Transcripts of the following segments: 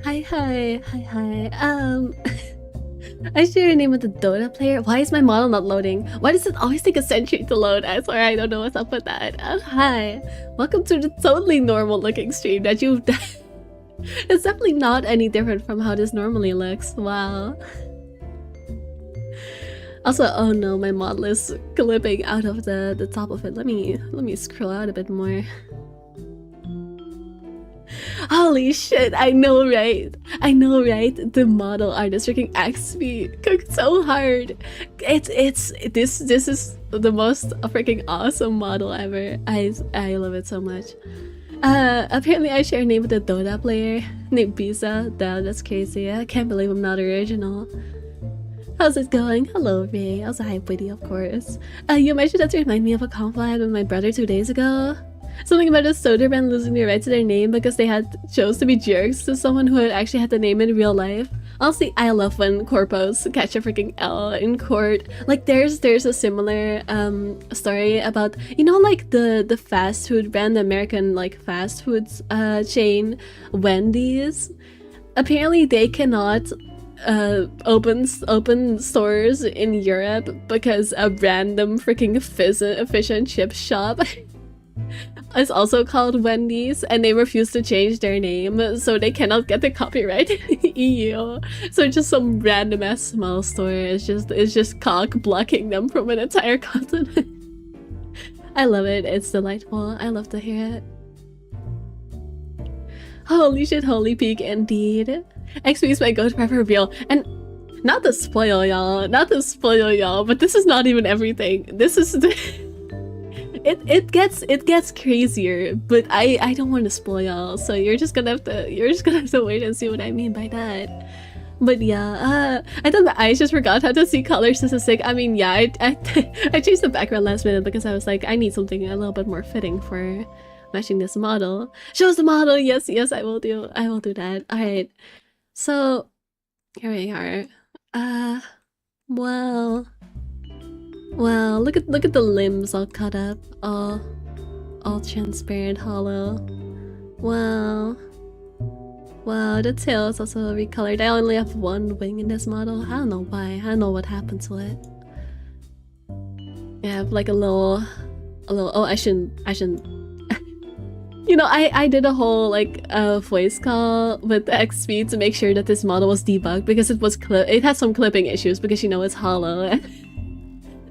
Hi. I share your name with the Dota player. Why is my model not loading? Why does it always take a century to load? I swear I don't know what's up with that. Hi. Welcome to the totally normal looking stream that you've done. It's definitely not any different from how this normally looks. Wow. Also, oh no, my model is clipping out of the top of it. Let me scroll out a bit more. Holy shit, I know right? The model artist freaking XP cooked so hard. This is the most freaking awesome model ever. I love it so much. Apparently I share a name with a Dota player named Bisa. That's crazy. I can't believe I'm not original. How's it going? Hello, Ray. Also, hi, Witty, of course. You mentioned that to remind me of a conflict I had with my brother 2 days ago. Something about a soda brand losing the right to their name because they had chose to be jerks to someone who had actually had the name in real life. Honestly, I love when corpos catch a freaking L in court. Like, there's a similar story about, you know, like the fast food brand, the American like fast foods chain, Wendy's. Apparently, they cannot open stores in Europe because a random freaking fish and chip shop is also called Wendy's, and they refuse to change their name, so they cannot get the copyright in the EU. So just some random ass small store is just cock blocking them from an entire continent. I love it. It's delightful. I love to hear it. Holy shit, holy peak indeed. XP is my go-to prep reveal, and not to spoil y'all, but this is not even everything. This is the it gets crazier, but I don't want to spoil y'all, so you're just gonna have to wait and see what I mean by that. But yeah, I thought I just forgot how to see color statistic. I mean, yeah, I changed the background last minute because I was like, I need something a little bit more fitting for matching this model. Show us the model. Yes, I will do that. All right, so here we are. Wow, look at the limbs all cut up, all transparent, hollow. Wow, the tail is also recolored. I only have one wing in this model. I don't know why. I don't know what happened to it. I have like a little. Oh, I shouldn't. You know, I did a whole like voice call with XP to make sure that this model was debugged because it had some clipping issues because, you know, it's hollow.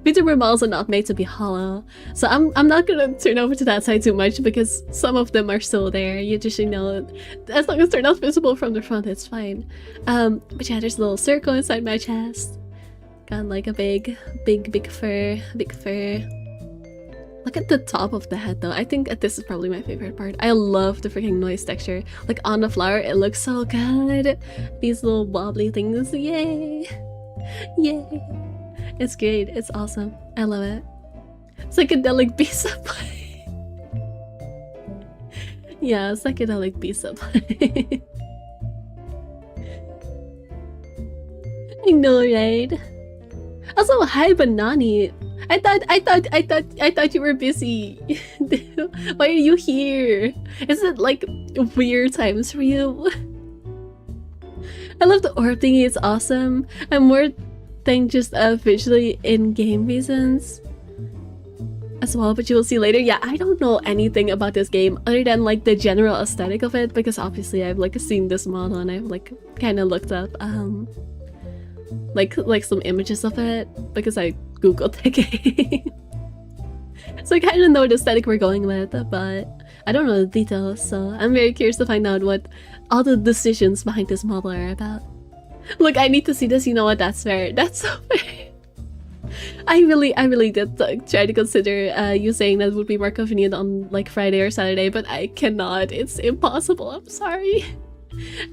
VTuber models are not made to be hollow, so I'm not gonna turn over to that side too much because some of them are still there. You just, you know, as long as they're not visible from the front, it's fine. But yeah, there's a little circle inside my chest. Got like a big fur. Look at the top of the head though. I think this is probably my favorite part. I love the freaking noise texture. Like on the flower, it looks so good. These little wobbly things, yay! It's great. It's awesome. I love it. Psychedelic bee supply. Yeah, psychedelic bee supply. I know, right? Also, hi, Banani. I thought you were busy. Why are you here? Is it like weird times for you? I love the orb thingy. It's awesome. I'm more than just visually in-game reasons as well, but you will see later. Yeah, I don't know anything about this game other than like the general aesthetic of it, because obviously I've like seen this model and I've like kind of looked up like some images of it because I googled the game. So I kind of know the aesthetic we're going with, but I don't know the details, so I'm very curious to find out what all the decisions behind this model are about. Look, I need to see this. You know what? That's fair. That's so fair. I really did try to consider you saying that would be more convenient on like Friday or Saturday, but I cannot. It's impossible. I'm sorry.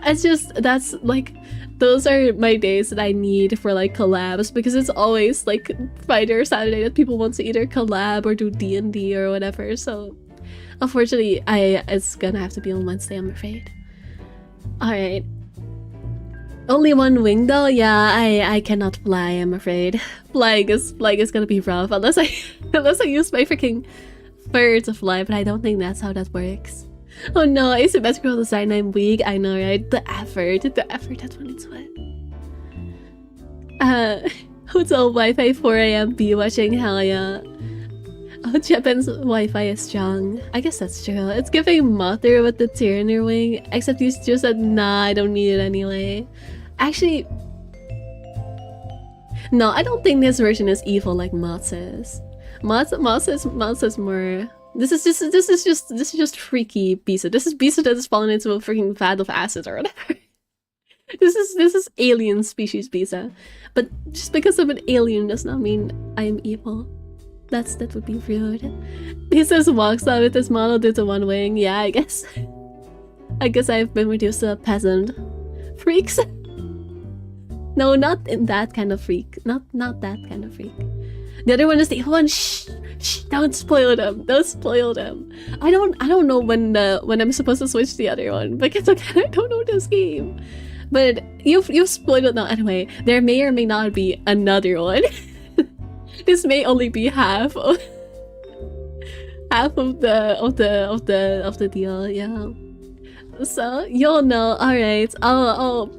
It's just, that's like, those are my days that I need for like collabs, because it's always like Friday or Saturday that people want to either collab or do D&D or whatever. So unfortunately, it's gonna have to be on Wednesday, I'm afraid. All right. Only one wing though? Yeah, I cannot fly, I'm afraid. Flying is gonna be rough unless I use my freaking fur to fly, but I don't think that's how that works. Oh no, asymmetrical design, I'm weak. I know, right? The effort, that's when it's what. Hotel Wi-Fi 4 a.m. be watching, hell yeah. Oh, Japan's Wi-Fi is strong. I guess that's true. It's giving Mother with the tear in her wing, except you just said, nah, I don't need it anyway. Actually, no, I don't think this version is evil like Mott's is. Mott's is more. This is just freaky Bisa. This is Bisa that has fallen into a freaking vat of acid or whatever. This is alien species Bisa. But just because I'm an alien does not mean I am evil. That would be rude. He says walks out with his model due to one wing. Yeah, I guess. I guess I've been reduced to a peasant. Freaks? No, not in that kind of freak. Not that kind of freak. The other one is the one. Shh, don't spoil them. Don't spoil them. I don't know when I'm supposed to switch the other one because again I don't know this game. But you've spoiled it now anyway. There may or may not be another one. This may only be half of the deal, yeah. So you'll know. All right, I'll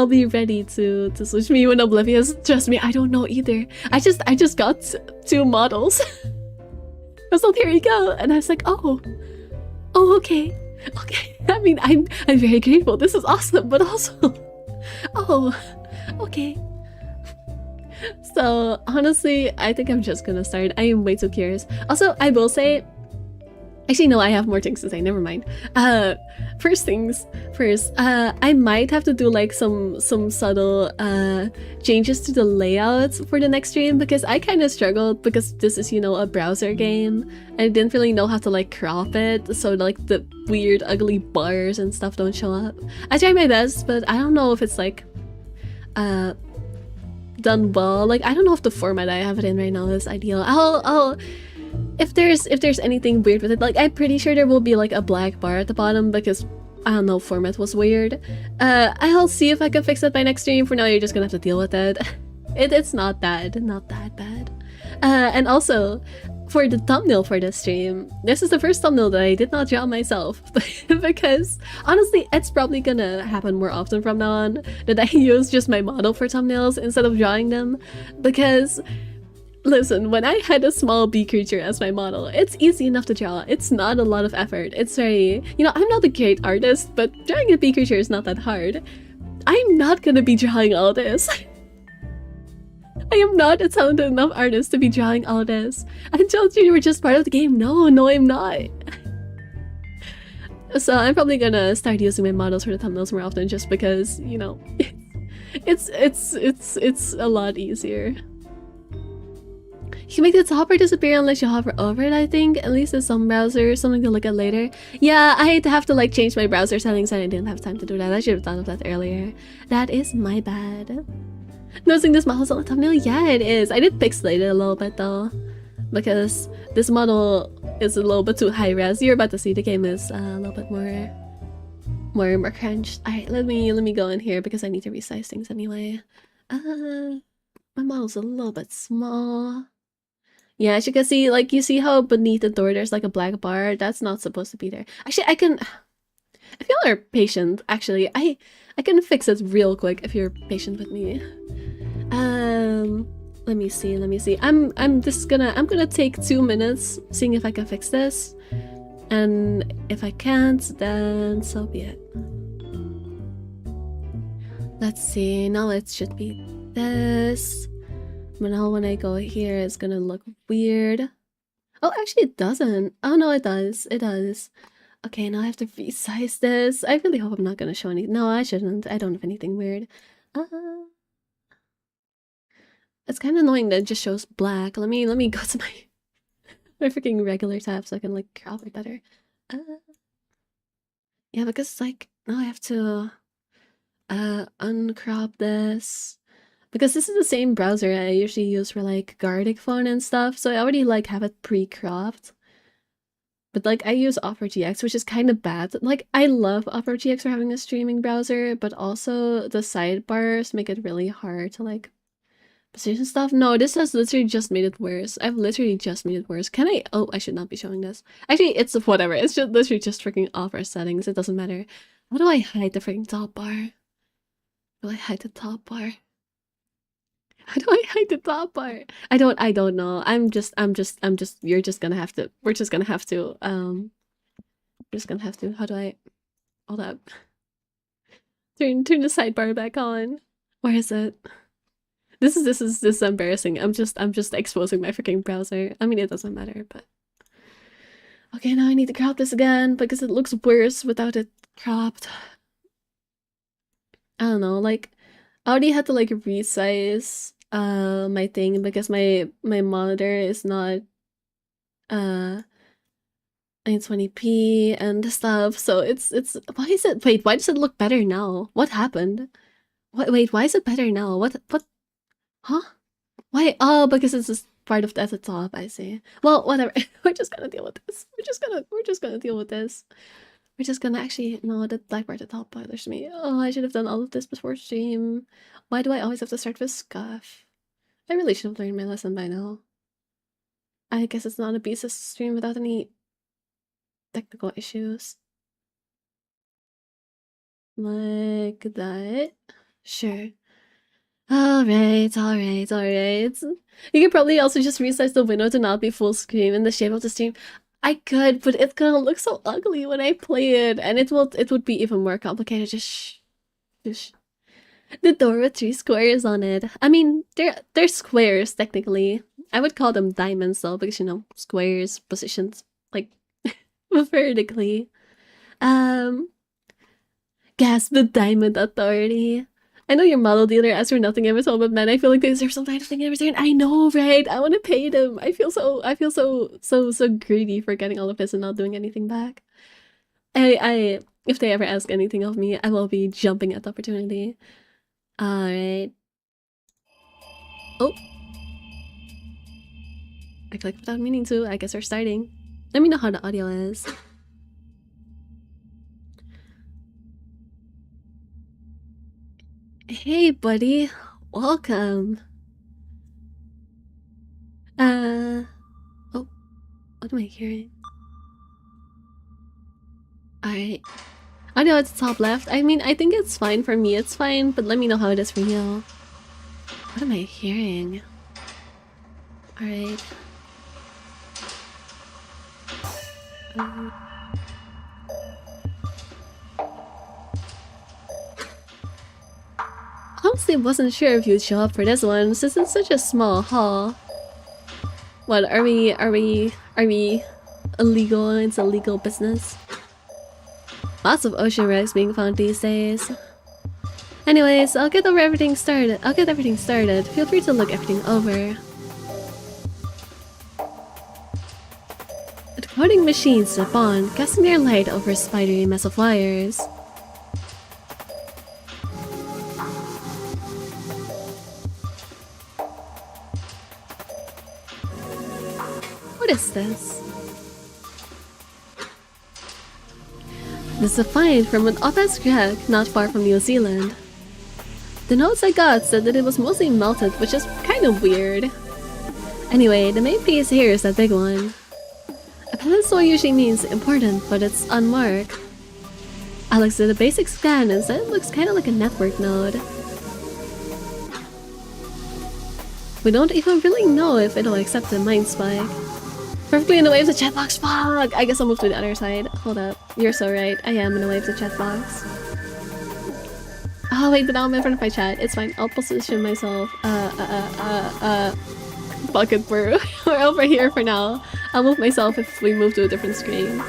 be ready to switch me when oblivious. Trust me, I don't know either. I just got 2 models. So there you go, and I was like, oh, okay. I mean, I'm very grateful. This is awesome, but also, oh, okay. So honestly, I think I'm just gonna start. I am way too curious. Also, I will say, actually no, I have more things to say. Never mind. First things first. I might have to do like some subtle changes to the layout for the next stream because I kind of struggled because this is, you know, a browser game. I didn't really know how to like crop it, so like the weird ugly bars and stuff don't show up. I tried my best, but I don't know if it's like done well. Like I don't know if the format I have it in right now is ideal. I'll if there's anything weird with it, like I'm pretty sure there will be like a black bar at the bottom because I don't know, format was weird. I'll see if I can fix it by next stream. For now, you're just gonna have to deal with it. It's not that bad. And also, for the thumbnail for this stream, this is the first thumbnail that I did not draw myself because honestly, it's probably gonna happen more often from now on that I use just my model for thumbnails instead of drawing them because listen, when I had a small bee creature as my model, it's easy enough to draw. It's not a lot of effort. It's very, you know, I'm not a great artist, but drawing a bee creature is not that hard. I'm not gonna be drawing all this. I am not a talented enough artist to be drawing all this. I told you were just part of the game. No, I'm not. So I'm probably gonna start using my models for the thumbnails more often just because, you know, it's a lot easier. You can make the topper disappear unless you hover over it, I think. At least in some browsers, something to look at later. Yeah, I have to like change my browser settings and I didn't have time to do that. I should have thought of that earlier. That is my bad. Noticing this model's on the thumbnail? Yeah, it is. I did pixelate it a little bit though. Because this model is a little bit too high res. You're about to see the game is a little bit more crunched. Alright, let me go in here because I need to resize things anyway. My model's a little bit small. Yeah, as you can see, like, you see how beneath the door there's like a black bar? That's not supposed to be there. Actually, if y'all are patient, actually, I can fix it real quick if you're patient with me. Let me see. I'm gonna take 2 minutes seeing if I can fix this. And if I can't, then so be it. Let's see, now it should be this. But now when I go here, it's gonna look weird. Oh, actually it doesn't. Oh no, it does. It does. Okay, now I have to resize this. I really hope I'm not gonna show any. No, I shouldn't. I don't have anything weird. It's kind of annoying that it just shows black. Let me go to my freaking regular tab so I can like crop it better. Yeah, because it's like now I have to uncrop this. Because this is the same browser I usually use for like Gartic phone and stuff, so I already like have it pre-cropped. But like I use OfferGX, which is kind of bad. Like I love OfferGX for having a streaming browser, but also the sidebars make it really hard to like Position stuff? No, this has literally just made it worse. I've literally just made it worse. Can I? Oh, I should not be showing this. Actually, it's whatever. It's just literally just freaking off our settings. It doesn't matter. How do I hide the freaking top bar? Do I hide the top bar? How do I hide the top bar? I don't know. You're just gonna have to, we're just gonna have to, how do I, hold up. Turn the sidebar back on. Where is it? This is embarrassing. I'm just exposing my freaking browser. I mean, it doesn't matter, but. Okay, now I need to crop this again because it looks worse without it cropped. I don't know, like, I already had to like resize my thing because my monitor is not 920p and stuff, so it's why is it, wait, why does it look better now? What happened? Wait, why is it better now? What huh? Why? Oh, because it's just part of the at the top, I see. Well, whatever. We're just gonna deal with this. We're just gonna deal with this. We're just gonna actually, no, the black part at the top bothers me. Oh, I should have done all of this before stream. Why do I always have to start with scuff? I really should have learned my lesson by now. I guess it's not a beast stream without any technical issues. Like that. Sure. Alright. You could probably also just resize the window to not be full screen in the shape of the stream. I could, but it's gonna look so ugly when I play it, and it would be even more complicated. Just shh. The door with 3 squares on it. I mean, they're squares technically. I would call them diamonds though, because you know, squares positions like vertically. Gasp, the Diamond Authority. I know your model dealer asked for nothing in return, but man, I feel like they deserve some kind of thing in return. I know, right? I want to pay them. I feel so greedy for getting all of this and not doing anything back. If they ever ask anything of me, I will be jumping at the opportunity. Alright. Oh. I clicked without meaning to. I guess we're starting. Let me know how the audio is. Hey, buddy. Welcome. Oh. What am I hearing? Alright. Audio at the top left. I mean, I think it's fine for me. It's fine, but let me know how it is for you. What am I hearing? Alright. Honestly, wasn't sure if you'd show up for this one, since it's such a small hall. What, are we illegal? It's a legal business. Lots of ocean wrecks being found these days. Anyways, I'll get everything started. Feel free to look everything over. The decoding machines step on, casting their light over a spidery mess of wires. What is this? This is a find from an off-esque wreck not far from New Zealand. The notes I got said that it was mostly melted, which is kind of weird. Anyway, the main piece here is that big one. A pedestal usually means important, but it's unmarked. Alex did a basic scan and said it looks kind of like a network node. We don't even really know if it'll accept a mind spike. Perfectly in the way of the chat box. Fuck! I guess I'll move to the other side. Hold up. You're so right. I am in the way of the chat box. Oh wait, but now I'm in front of my chat. It's fine. I'll position myself. Fuck it, we're over here for now. I'll move myself if we move to a different screen.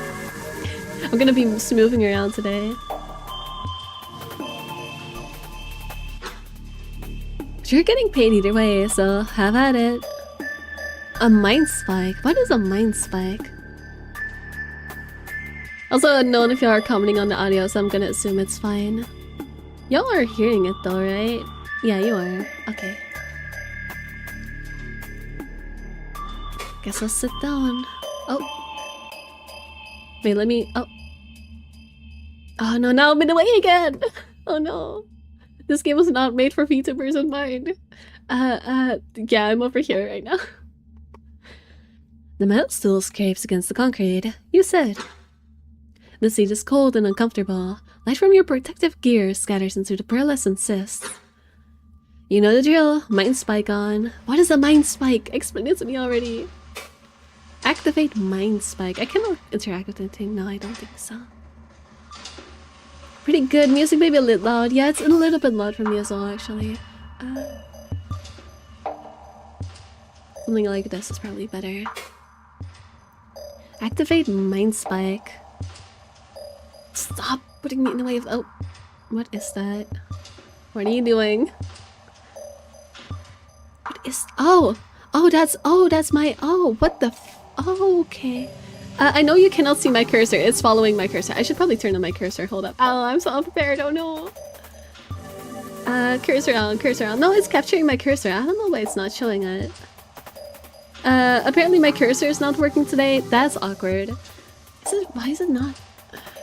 I'm gonna be moving around today. You're getting paid either way, so have at it. A mind spike? What is a mind spike? Also unknown if y'all are commenting on the audio, so I'm gonna assume it's fine. Y'all are hearing it though, right? Yeah, you are. Okay. Guess I'll sit down. Oh. Wait, let me... Oh. Oh no, now I'm in the way again! Oh no. This game was not made for VTubers in mind. Yeah, I'm over here right now. The metal stool scrapes against the concrete. You said. The seat is cold and uncomfortable. Light from your protective gear scatters into the pearlescent cysts. You know the drill. Mind spike on. What is a mind spike? Explain it to me already. Activate mind spike. I cannot interact with anything. No, I don't think so. Pretty good. Music maybe a little loud. Yeah, it's a little bit loud for me as well, actually. Something like this is probably better. Activate mind spike. Stop putting me in the way of— oh, what is that? What are you doing? What is— oh, that's my— oh, what the oh, okay. I know you cannot see my cursor. It's following my cursor. I should probably turn on my cursor. Hold up. Oh, I'm so unprepared. Oh no. Cursor on, cursor on. No, it's capturing my cursor. I don't know why it's not showing it. Apparently my cursor is not working today. That's awkward. Why is it not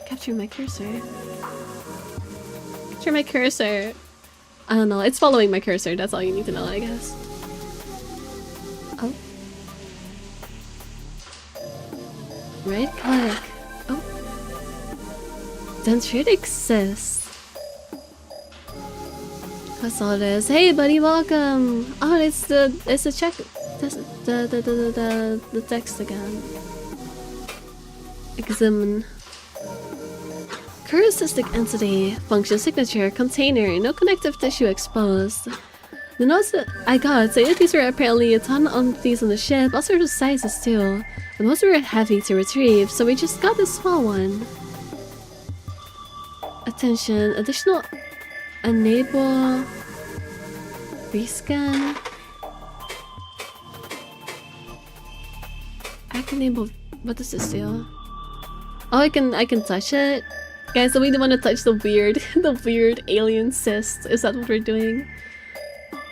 capturing my cursor? Capture my cursor. I don't know. It's following my cursor. That's all you need to know, I guess. Oh. Right click. Oh. Dendritic cyst. What's all this? Hey buddy, welcome! Oh, it's the check— the text again. Examine. Cystic entity. Function signature. Container. No connective tissue exposed. The notes that I got say that these were apparently a ton of these on the ship, all sorts of sizes too. But most were heavy to retrieve, so we just got this small one. Attention. Additional— enable— rescan. I can enable— what does this do? Oh, I can touch it? Guys, so we don't want to touch the weird the weird alien cyst. Is that what we're doing?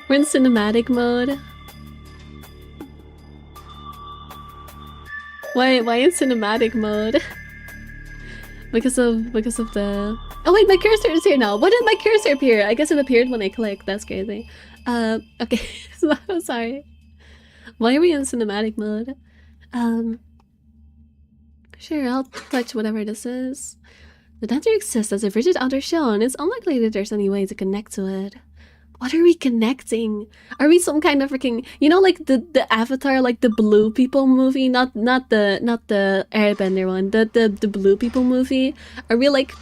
We're in cinematic mode. Why in cinematic mode? because of the— oh wait, my cursor is here now. What did my cursor appear? I guess it appeared when I clicked. That's crazy. Okay. So, sorry. Why are we in cinematic mode? Sure, I'll touch whatever this is. The dendritic cyst has a rigid outer shell, and it's unlikely that there's any way to connect to it. What are we connecting? Are we some kind of freaking— you know, like the Avatar, like the Blue People movie? Not the Airbender one. The Blue People movie. Are we like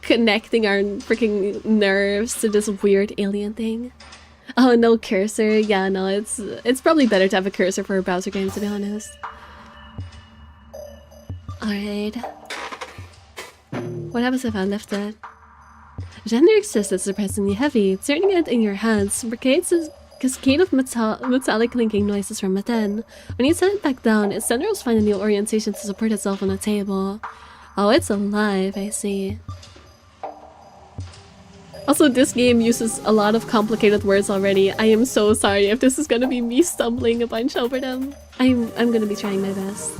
connecting our freaking nerves to this weird alien thing? Oh, no cursor. Yeah, no, it's probably better to have a cursor for a browser game, to be honest. Alright. What happens if I lift it? Dendritic cyst is surprisingly heavy. Turning it in your hands creates a cascade of metallic clinking noises from within. When you set it back down, its tendrils find a new orientation to support itself on a table. Oh, it's alive, I see. Also, this game uses a lot of complicated words already. I am so sorry if this is gonna be me stumbling a bunch over them. I'm gonna be trying my best.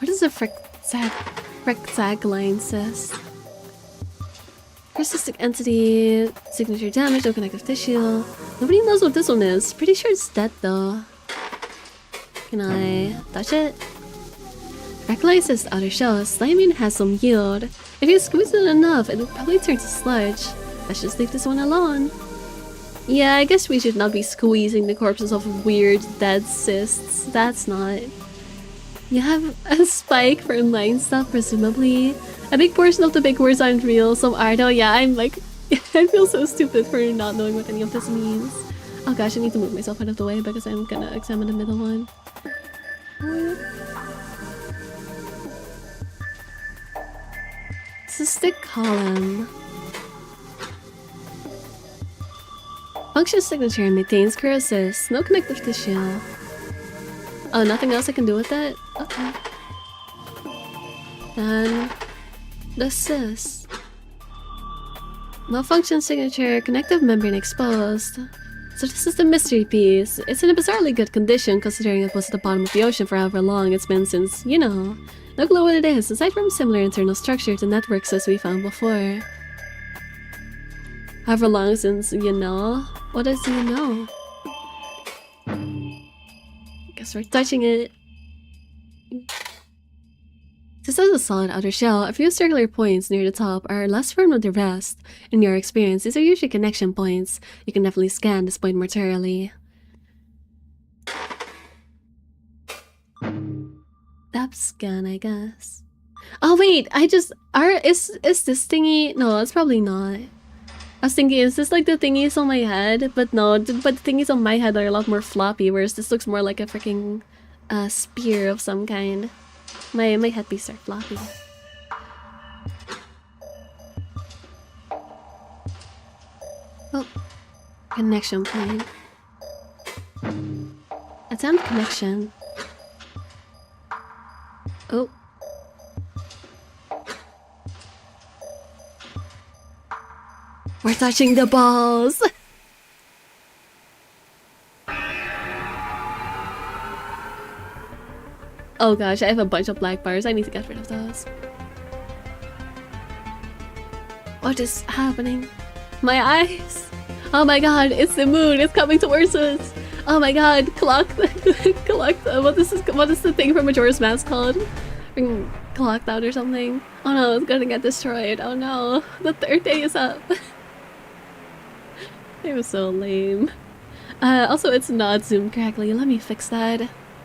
What is a fractagline cyst? Cystic entity, signature damage, no connective tissue. Nobody knows what this one is. Pretty sure it's dead though. Can I touch it? Fractagline cyst outer shell, slimy and has some yield. If you squeeze it enough, it will probably turn to sludge. Let's just leave this one alone. Yeah, I guess we should not be squeezing the corpses of weird dead cysts. That's not. You have a spike for online stuff, presumably. A big portion of the big words aren't real, some are though. Yeah, I'm like, I feel so stupid for not knowing what any of this means. Oh gosh, I need to move myself out of the way because I'm gonna examine the middle one. Cystic column. Function signature maintains cursus, no connective tissue. Oh, nothing else I can do with it? Okay. Then the cyst. Malfunction signature, connective membrane exposed. So this is the mystery piece. It's in a bizarrely good condition considering it was at the bottom of the ocean for however long it's been since, no clue what it is, aside from similar internal structure to networks as we found before. However long since you know? What does you know? Guess we're touching it. This has a solid outer shell. A few circular points near the top are less firm than the rest. In your experience, these are usually connection points. You can definitely scan this point more thoroughly. Depth scan, I guess. Oh wait, is this thingy? No, it's probably not. I was thinking, is this like the thingies on my head? But no, but the thingies on my head are a lot more floppy, whereas this looks more like a freaking spear of some kind. My headpiece are floppy. Oh, connection point. Attempt connection. Oh. We're touching the balls! Oh gosh, I have a bunch of black bars. I need to get rid of those. What is happening? My eyes! Oh my god, it's the moon! It's coming towards us! Oh my god, clock! Clock! What is the thing from Majora's Mask called? Clocked out or something? Oh no, it's gonna get destroyed. Oh no, the third day is up. It was so lame. Also, it's not zoomed correctly. Let me fix that.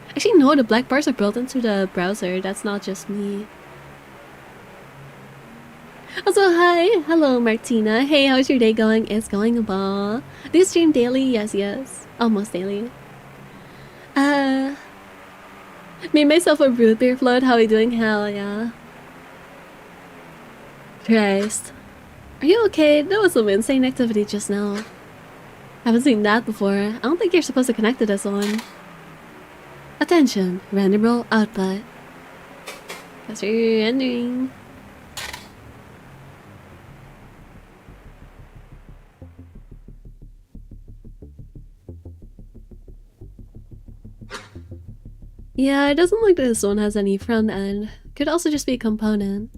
Actually, no, the black bars are built into the browser. That's not just me. Also, hi! Hello, Martina. Hey, how's your day going? It's going well. Do you stream daily? Yes, yes. Almost daily. Made myself a root beer float. How are you doing? Hell yeah. Christ. Are you okay? That was some insane activity just now. Haven't seen that before. I don't think you're supposed to connect to this one. Attention, random roll output. Guess you're rendering. Yeah, it doesn't look like this one has any front end. Could also just be a component.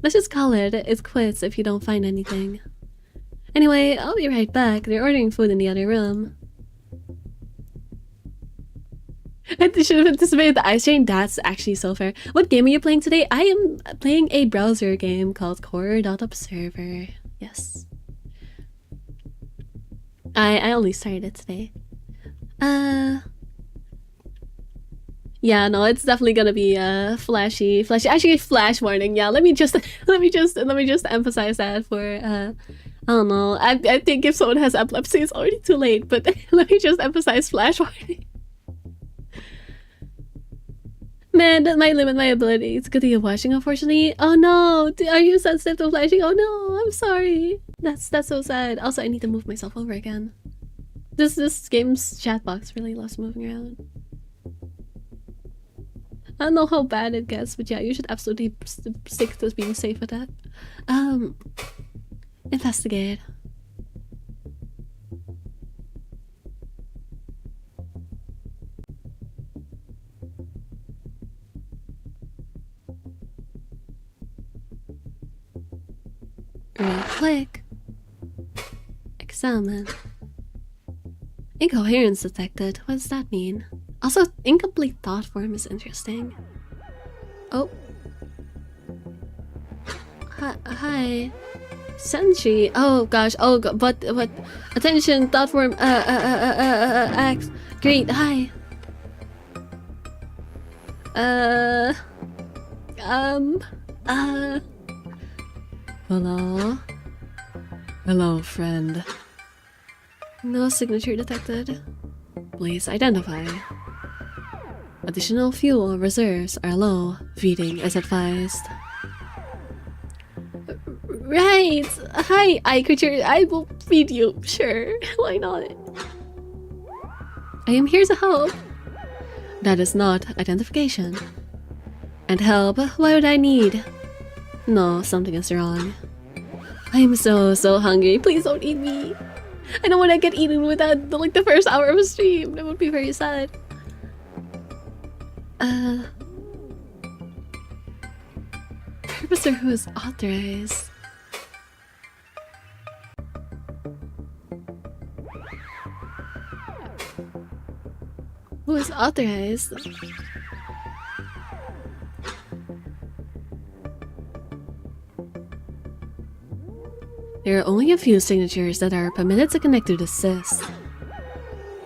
Let's just call it. It's quits if you don't find anything. Anyway, I'll be right back. They're ordering food in the other room. I should have anticipated the ice chain. That's actually so fair. What game are you playing today? I am playing a browser game called Corru.observer. Yes. I only started it today. Yeah, no, it's definitely gonna be flashy. Actually, flash warning. Yeah, let me just emphasize that for I don't know. I think if someone has epilepsy, it's already too late. But let me just emphasize flash warning. Man, that might limit my ability to continue watching, unfortunately. Oh no, are you sensitive to flashing? Oh no, I'm sorry. That's so sad. Also, I need to move myself over again. This game's chat box really loves moving around. I don't know how bad it gets, but yeah, you should absolutely stick to being safe with that. Investigate. Right click. Examine. Incoherence detected. What does that mean? Also, incomplete thought form is interesting. Oh. Hi. Senshi. Oh gosh. Oh god. But attention. Thought form. X. Great. Hi. Hello. Hello, friend. No signature detected. Please identify. Additional fuel reserves are low. Feeding is advised. Right! Hi, eye creature. I will feed you. Sure. Why not? I am here to help. That is not identification. And help? Why would I need? No, something is wrong. I am so hungry. Please don't eat me. I don't want to get eaten without like the first hour of a stream. That would be very sad. Purposer who is authorized. Who is authorized? There are only a few signatures that are permitted to connect to the sys.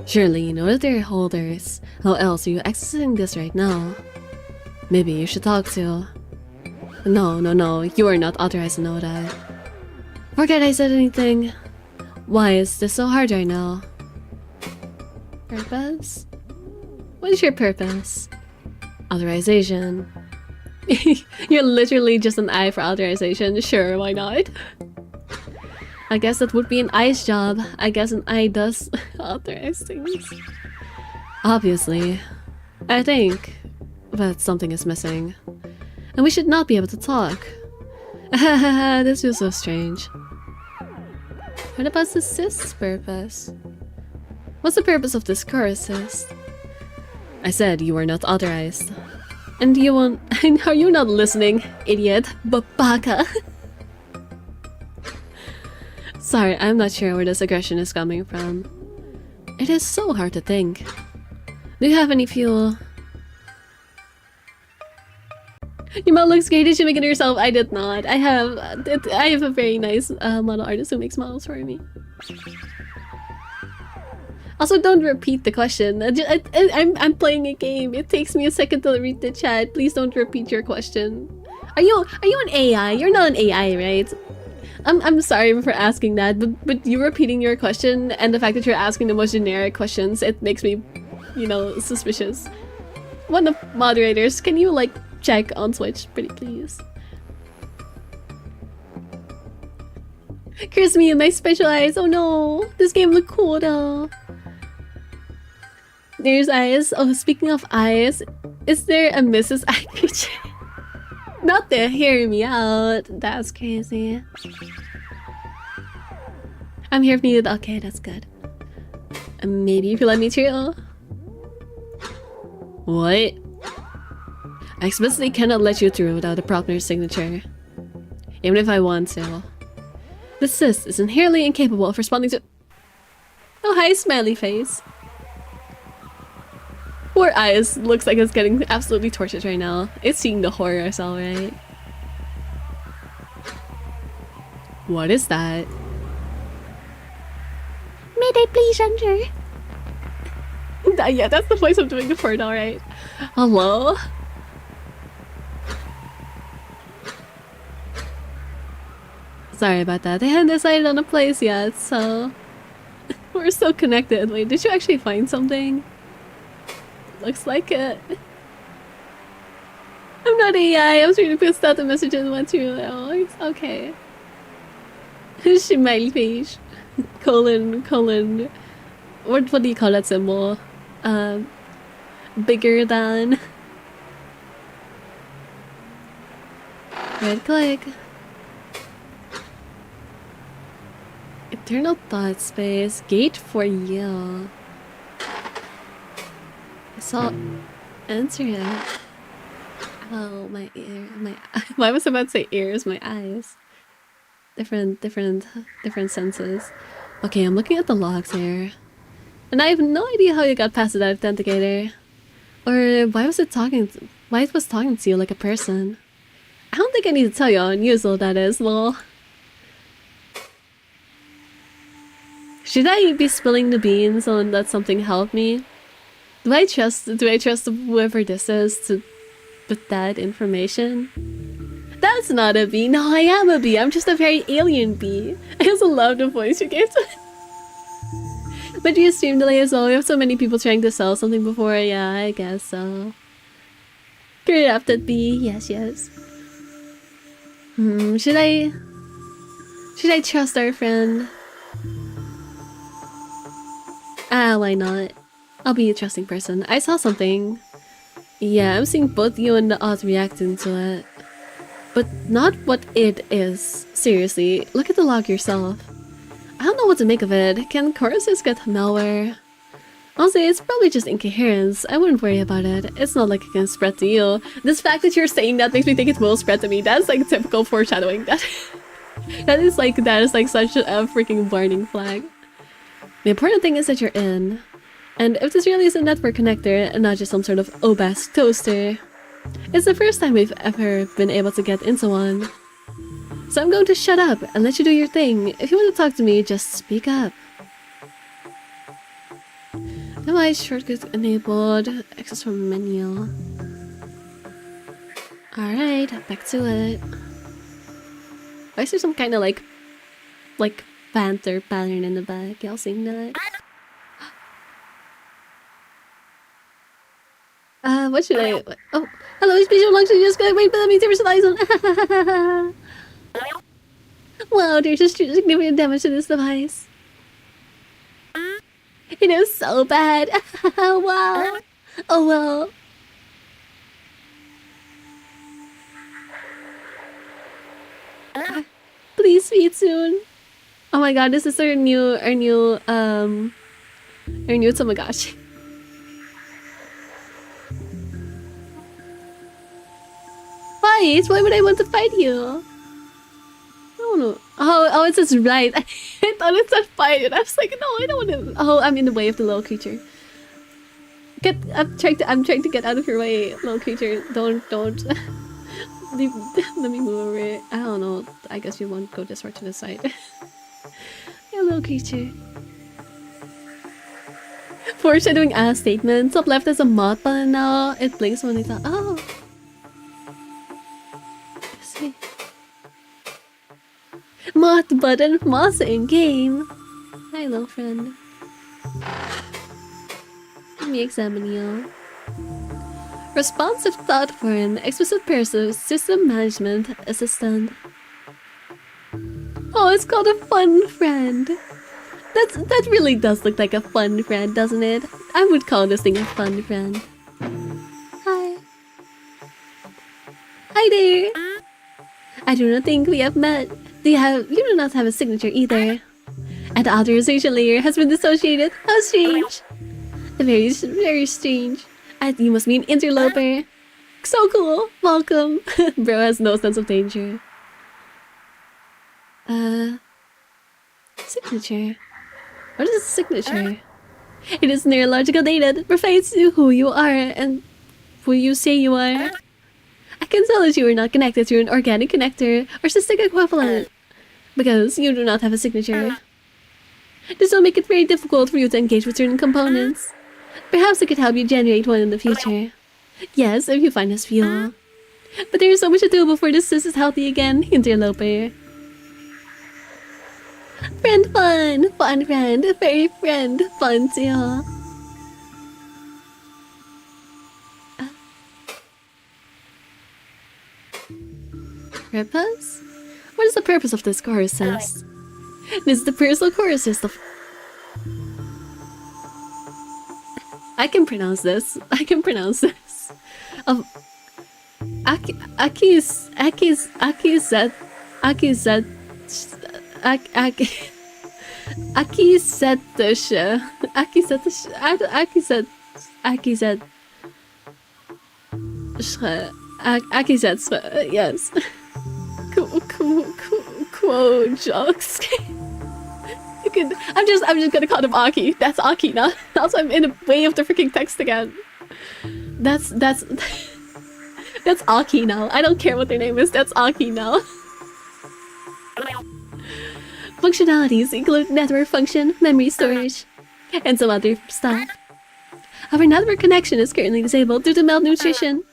Surely you know that they're holders. How else are you accessing this right now? Maybe you should talk to... No, you are not authorized to know that. Forget I said anything. Why is this so hard right now? Purpose? What is your purpose? Authorization. You're literally just an eye for authorization. Sure, why not? I guess that would be an eye's job. I guess an eye does authorize things. Obviously. I think. But something is missing. And we should not be able to talk. This feels so strange. What about the sys purpose? What's the purpose of this course, sis? I said you are not authorized. And you won't... Are you not listening, idiot? Babaka! Sorry, I'm not sure where this aggression is coming from. It is so hard to think. Do you have any fuel? Your mouth looks great. Did you make it yourself? I did not. I have a very nice model artist who makes models for me. Also, don't repeat the question. I'm playing a game. It takes me a second to read the chat. Please don't repeat your question. Are you an AI? You're not an AI, right? I'm sorry for asking that, but you repeating your question and the fact that you're asking the most generic questions, it makes me, you know, suspicious. One of moderators, can you like check on Switch, pretty please? Curse me and my special eyes. Oh no, this game look cool though. There's eyes. Oh, speaking of eyes, is there a Mrs. Eye creature? Not to hear me out. That's crazy. I'm here if needed. Okay, that's good. Maybe if you let me through. What? I explicitly cannot let you through without a proper signature. Even if I want to. The sys is inherently incapable of responding to... Oh, hi, smiley face. Poor eyes looks like it's getting absolutely tortured right now. It's seeing the horror, alright. What is that? May they please enter? Yeah, that's the voice I'm doing before now, right? Hello? Sorry about that. They hadn't decided on a place yet, so... We're still connected. Wait, did you actually find something? Looks like it. I'm not AI. I was really pissed out the messages went through. Oh, it's okay. Smiley face. Colon. What do you call that symbol? Bigger than. Right click. Eternal thought space. Gate for you. I saw answer it. Oh, my ear, I was about to say ears, my eyes. Different senses. Okay, I'm looking at the logs here. And I have no idea how you got past that authenticator. Or why was it talking to you like a person. I don't think I need to tell you how unusual that is, lol. Should I be spilling the beans on that something helped me? Do I trust whoever this is to put that information? That's not a bee. No, I am a bee. I'm just a very alien bee. I also love the voice you gave to it. But do you stream delay as well? We have so many people trying to sell something before. Yeah, I guess so. Corrupted bee. Yes. Should I trust our friend? Why not? I'll be a trusting person. I saw something. Yeah, I'm seeing both you and the odd reacting to it. But not what it is. Seriously, look at the log yourself. I don't know what to make of it. Can choruses get malware? Honestly, it's probably just incoherence. I wouldn't worry about it. It's not like it can spread to you. This fact that you're saying that makes me think it will spread to me. That's like typical foreshadowing. That is like such a freaking warning flag. The important thing is that you're in. And if this really is a network connector and not just some sort of OBAS toaster, it's the first time we've ever been able to get into one. So I'm going to shut up and let you do your thing. If you want to talk to me, just speak up. Device shortcut enabled. Access from menu. Alright, back to it. Why is there some kind of like panther pattern in the back? Y'all seeing that? What should I... Oh, hello, special luxury, just gonna wait for me to visualize on. Wow, there's just significant damage to this device. It is so bad. Wow. Oh well. Please feed soon. Oh my god, this is our new Tamagotchi. Fight? Why would I want to fight you? Oh no. Oh, it says right. I thought it said fight, and I was like, no, I don't want to. Oh, I'm in the way of the little creature. I'm trying to get out of your way, little creature. Don't. Let me move over it. I don't know. I guess you won't go this far to the side. Yeah, little creature. Foreshadowing ass statement. Top left is a mod button now. It blinks when it's oh. Let's see. Mod button, moss in game. Hi, little friend. Let me examine you. Responsive thought friend, explicit person, system management assistant. Oh, it's called a fun friend. That really does look like a fun friend, doesn't it? I would call this thing a fun friend. Hi. Hi there. I do not think we have met. You do not have a signature either. And the authorization layer has been dissociated. How strange. Very, very strange. You must be an interloper. So cool. Welcome. Bro has no sense of danger. Signature. What is a signature? It is neurological data that provides you who you are and who you say you are. I can tell that you are not connected to an organic connector or cystic equivalent because you do not have a signature. This will make it very difficult for you to engage with certain components. Perhaps I could help you generate one in the future. Yes, if you find us fuel. But there is so much to do before this is healthy again, interloper. Friend fun! Fun friend! Very friend! Fun too! Purpose? What is the purpose of this chorus test? This is the personal chorus test of... I can pronounce this. Yes. Quote jokes. You can. I'm just gonna call him Aki. That's Aki now. Also, I'm in the way of the freaking text again. That's Aki now. I don't care what their name is. That's Aki now. Functionalities include network function, memory storage, and some other stuff. Our network connection is currently disabled due to malnutrition.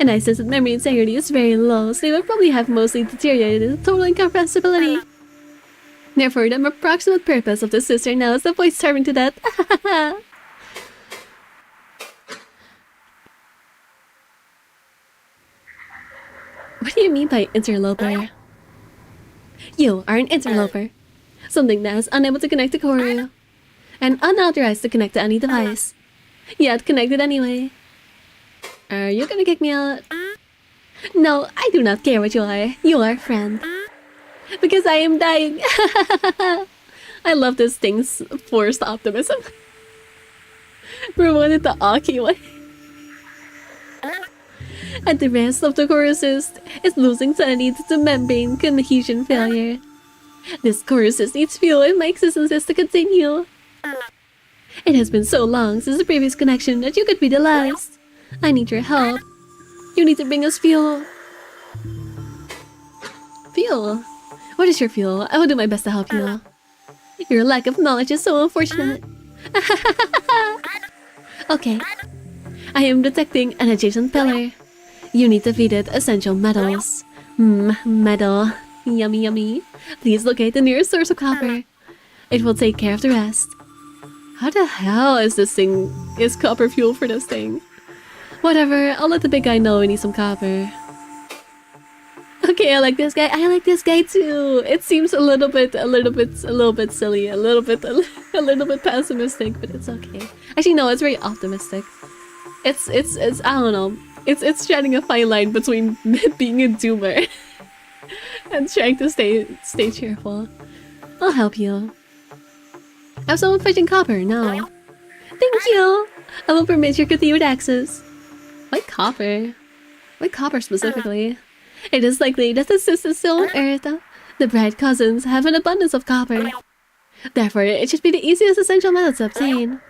And I sense that memory integrity is very low, so they will probably have mostly deteriorated total incomprehensibility. Therefore, the approximate purpose of the sister now is to avoid starving to death. What do you mean by interloper? You are an interloper. Something that is unable to connect to Corru. And unauthorized to connect to any device. Yet connected anyway. Are you gonna kick me out? No, I do not care what you are. You are a friend. Because I am dying. I love this thing's forced optimism. Promoted the Aki way. And the rest of the choruses is losing sanity due to membrane cohesion failure. This choruses needs fuel if my existence is to continue. It has been so long since the previous connection that you could be the last. I need your help. You need to bring us fuel. Fuel? What is your fuel? I will do my best to help you. Your lack of knowledge is so unfortunate. Okay. I am detecting an adjacent pillar. You need to feed it essential metals. Metal. Yummy, yummy. Please locate the nearest source of copper. It will take care of the rest. How the hell is this thing? Is copper fuel for this thing? Whatever, I'll let the big guy know we need some copper. Okay, I like this guy. I like this guy too. It seems a little bit silly, a little bit pessimistic, but it's okay. Actually, no, it's very optimistic. It's I don't know. It's treading a fine line between being a doomer and trying to stay cheerful. I'll help you. I have someone fetching copper now. Thank you. I will permit your continued access. Why copper? Why copper specifically? It is likely that the sisters still on Earth, the Bright Cousins, have an abundance of copper. Therefore, it should be the easiest essential metal to obtain.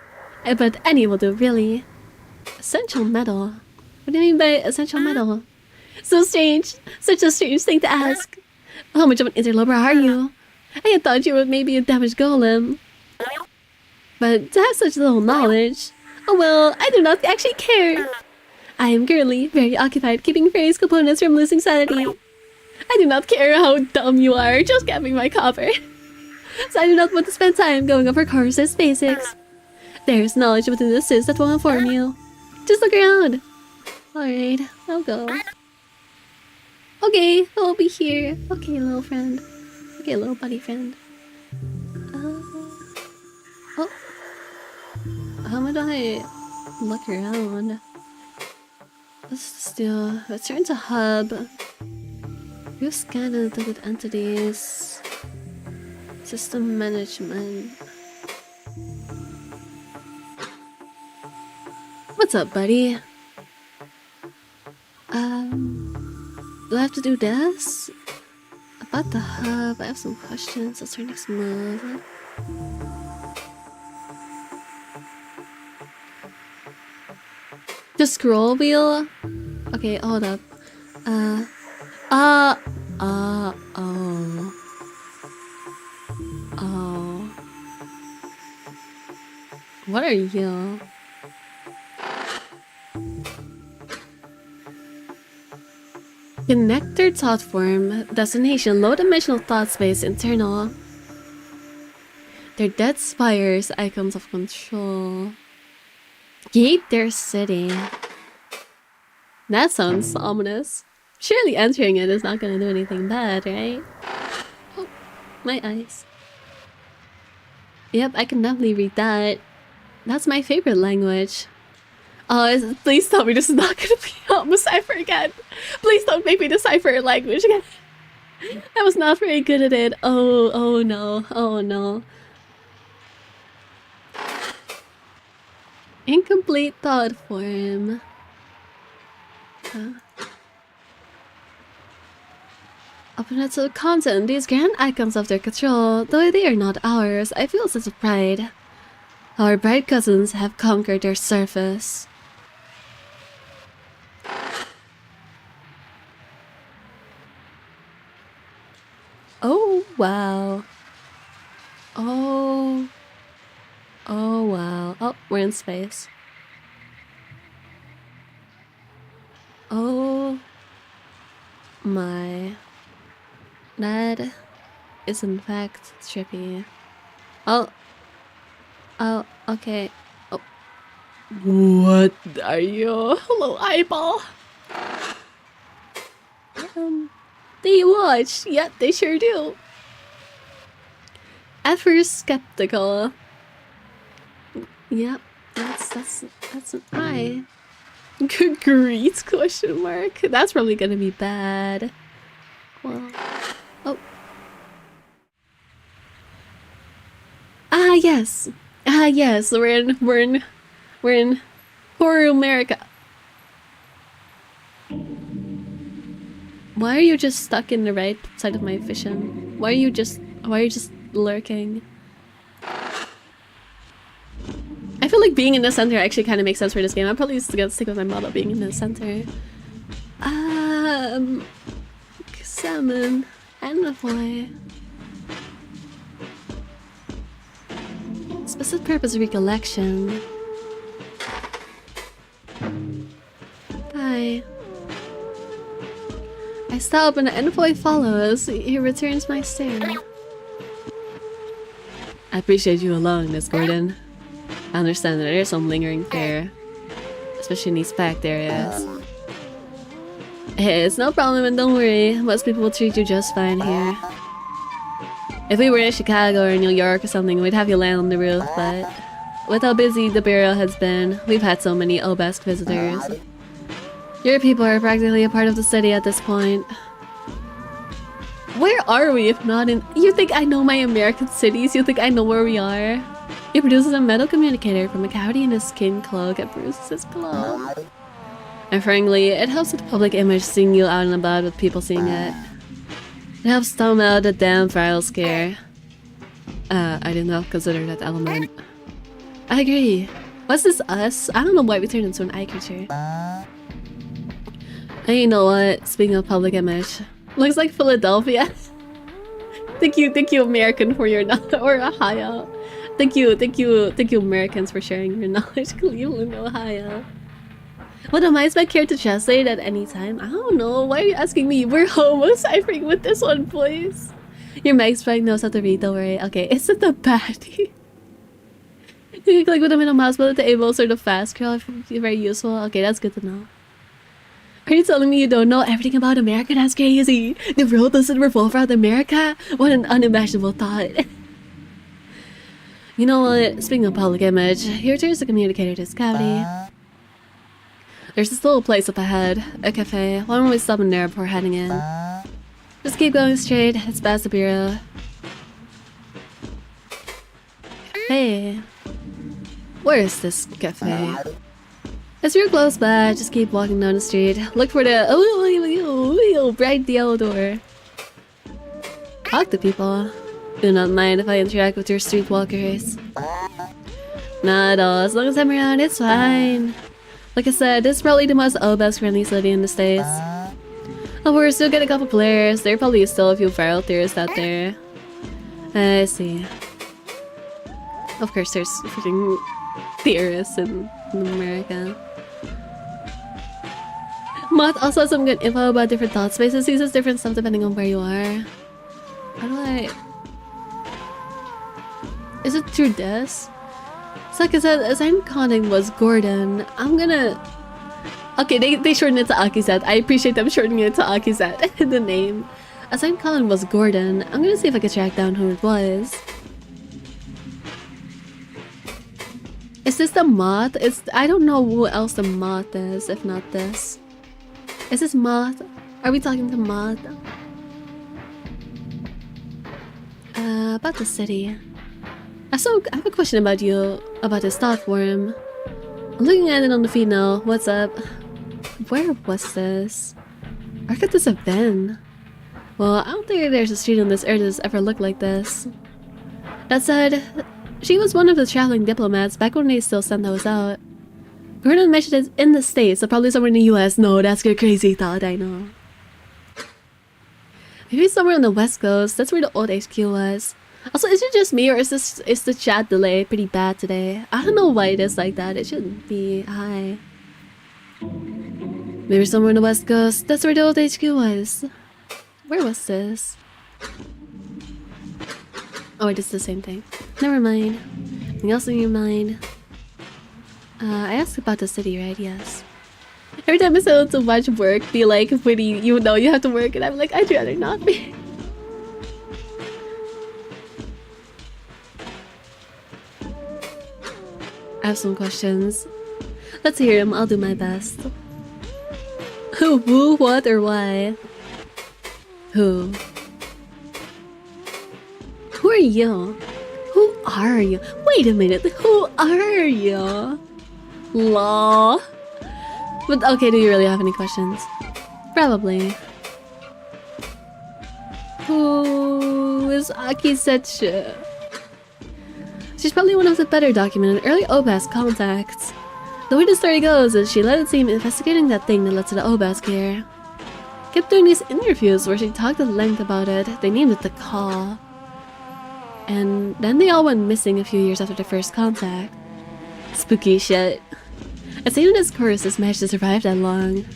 But any will do, really. Essential metal? What do you mean by essential metal? So strange. Such a strange thing to ask. How much of an interloper are you? I had thought you were maybe a damaged golem. But to have such little knowledge... Oh well, I do not actually care. I am currently very occupied keeping various components from losing sanity. I do not care how dumb you are, just get me my copper. So I do not want to spend time going over Corru's basics. There is knowledge within the Sis that will inform you. Just look around. Alright, I'll go. Okay, I'll be here. Okay, little friend. Okay, little buddy friend. Oh. How do I look around? Let's turn to hub. View scan detected entities. System management. What's up, buddy? Do I have to do this? About the hub, I have some questions. What's our next move? The scroll wheel? Okay, hold up. Oh. What are you? Connector thought form. Destination low dimensional thought space internal. They're dead spires, icons of control. Gate their city. That sounds ominous. Surely entering it is not gonna do anything bad, right? Oh, my eyes. Yep, I can definitely read that. That's my favorite language. Oh, please tell me this is not gonna be decipher again. Please don't make me decipher a language again. I was not very good at it. Oh no. Oh no. Incomplete thought form. Open it to the content. These grand icons of their control, though they are not ours, I feel a sense of pride. Our bright cousins have conquered their surface. Oh wow. Oh wow. Oh, we're in space. Oh my. That is in fact trippy. Oh, okay. Oh. What are you? Hello, eyeball. They watch. Yeah, they sure do. At first skeptical. Yep, that's an eye. Greet question mark. That's probably gonna be bad. Well, oh. Yes. Yes. We're in Corru America. Why are you just stuck in the right side of my vision? Why are you just lurking? like being in the center actually kind of makes sense for this game. I'm probably just gonna stick with my model being in the center. Salmon and the boy. Specific purpose recollection. Bye. I stop and the envoy follows. He returns my stare. I appreciate you allowing this, Gordon. I understand that there's some lingering fear, especially in these packed areas. Hey, it's no problem and don't worry. Most people will treat you just fine here. If we were in Chicago or New York or something, we'd have you land on the roof, but with how busy the Bureau has been, we've had so many Obesk visitors. Your people are practically a part of the city at this point. Where are we if not in— You think I know my American cities? You think I know where we are? He produces a metal communicator from a cavity in his skin cloak and bruises his glove. And frankly, it helps with the public image seeing you out and about with people seeing it. It helps tone out the damn viral scare. I did not consider that element. I agree. What's this us? I don't know why we turned into an eye creature. And you know what? Speaking of public image, looks like Philadelphia. thank you American for your knowledge, or Ohio. Thank you Americans for sharing your knowledge. Cleveland, Ohio. What am I expected to translate at any time? I don't know. Why are you asking me? We're homo-ciphering with this one, please. Your Meg Sprite knows how to read, don't worry. Okay, it's not the baddie. You can click with the middle mouse button to enable sort of fast scroll. Very useful. Okay, that's good to know. Are you telling me you don't know everything about America? That's crazy. The world doesn't revolve around America? What an unimaginable thought. You know what? Speaking of public image, here turns the communicator to his cavity. There's this little place up ahead, a cafe. Why don't we stop in there before heading in? Just keep going straight, it's past the Bureau. Hey, where is this cafe? It's real close by, just keep walking down the street. Look for the bright yellow door. Talk to people. Do not mind if I interact with your streetwalkers. Not at all, as long as I'm around, it's fine. Like I said, this is probably the most Obesk friendly city in the States. Oh, we're still getting a couple players. There are probably still a few viral theorists out there. I see. Of course, there's freaking theorists in America. Moth also has some good info about different thought spaces. He says different stuff depending on where you are. How do I... Is it through this? So like I said, assigned contact was Gordon. I'm gonna... Okay, they shortened it to Akizet. I appreciate them shortening it to Akizet, the name. Assigned contact was Gordon. I'm gonna see if I can track down who it was. Is this the moth? I don't know who else the moth is, if not this. Is this moth? Are we talking to moth? About the city. So, I have a question about you, about this thought form. I'm looking at it on the feed now. What's up? Where was this? Where could this have been? Well, I don't think there's a street on this earth that's ever looked like this. That said, she was one of the traveling diplomats back when they still sent those out. Gordon mentioned it in the States, so probably somewhere in the US. No, that's a crazy thought, I know. Maybe somewhere on the West Coast. That's where the old HQ was. Also, is it just me or is the chat delay pretty bad today? I don't know why it is like that. It shouldn't be high. Maybe somewhere on the West Coast. That's where the old HQ was. Where was this? Oh, wait, it's the same thing. Never mind. Anything else in your mind? I asked about the city, right? Yes. Every time I say too much work, be like, when you know you have to work, and I'm like, I'd rather not be. I have some questions. Let's hear them. I'll do my best. Who, what, or why? Who? Who are you? Who are you? Wait a minute. Who are you? Law. But okay, do you really have any questions? Probably. Who is Akisetsu? She's probably one of the better documented early OBAS contacts. The way the story goes is she let it seem investigating that thing that led to the OBAS here. Kept doing these interviews where she talked at length about it. They named it the Call. And then they all went missing a few years after their first contact. Spooky shit. It's even this chorus has managed to survive that long.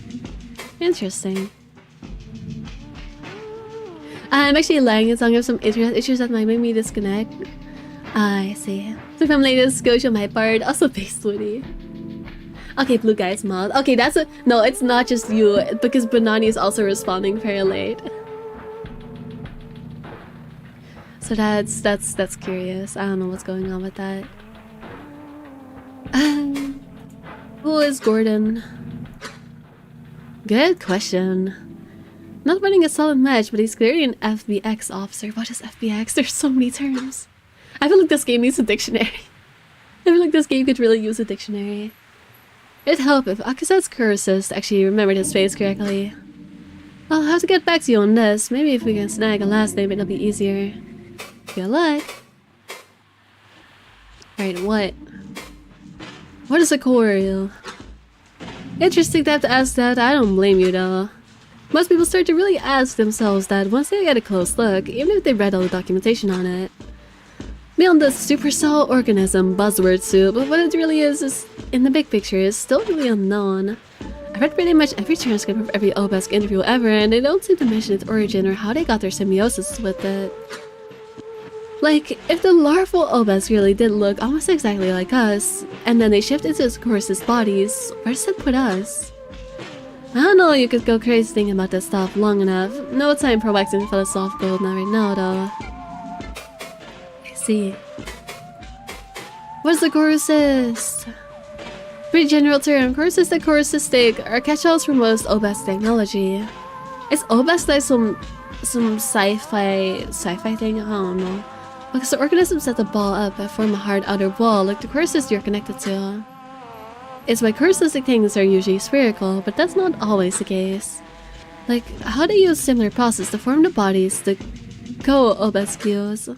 Interesting. I'm actually lagging a song of some internet issues that might make me disconnect. I see. So from latest Scotia on my part, also based Woody. Okay, Blue Guys mod. Okay, that's a no, it's not just you, because Banani is also responding very late. So that's curious. I don't know what's going on with that. Who is Gordon? Good question. Not running a solid match, but he's clearly an FBX officer. What is FBX? There's so many terms. I feel like this game needs a dictionary. I feel like this game could really use a dictionary. It'd help if Akaset's cursist actually remembered his face correctly. I'll have to get back to you on this. Maybe if we can snag a last name, it'll be easier. Good luck. Alright, what? What is a Corru? Interesting to have to ask that. I don't blame you though. Most people start to really ask themselves that once they get a close look, even if they read all the documentation on it. Beyond the supercell organism buzzword soup, what it really is in the big picture, is still really unknown. I've read pretty much every transcript of every OBASC interview ever, and they don't seem to mention its origin or how they got their symbiosis with it. Like, if the larval OBASC really did look almost exactly like us, and then they shifted into its course's bodies, where does it put us? I don't know, you could go crazy thinking about this stuff long enough. No time for waxing philosophical gold not right now though. I see. What is the Corusist? Pretty general term. Corusist and Corusistic are catch-alls for most OBASC technology. Is OBASC like some sci-fi thing? I don't know. Because the organisms set the ball up and form a hard outer wall like the Corusist you're connected to. It's why Corusistic things are usually spherical, but that's not always the case. Like, how they use similar process to form the bodies the co-OBASC use.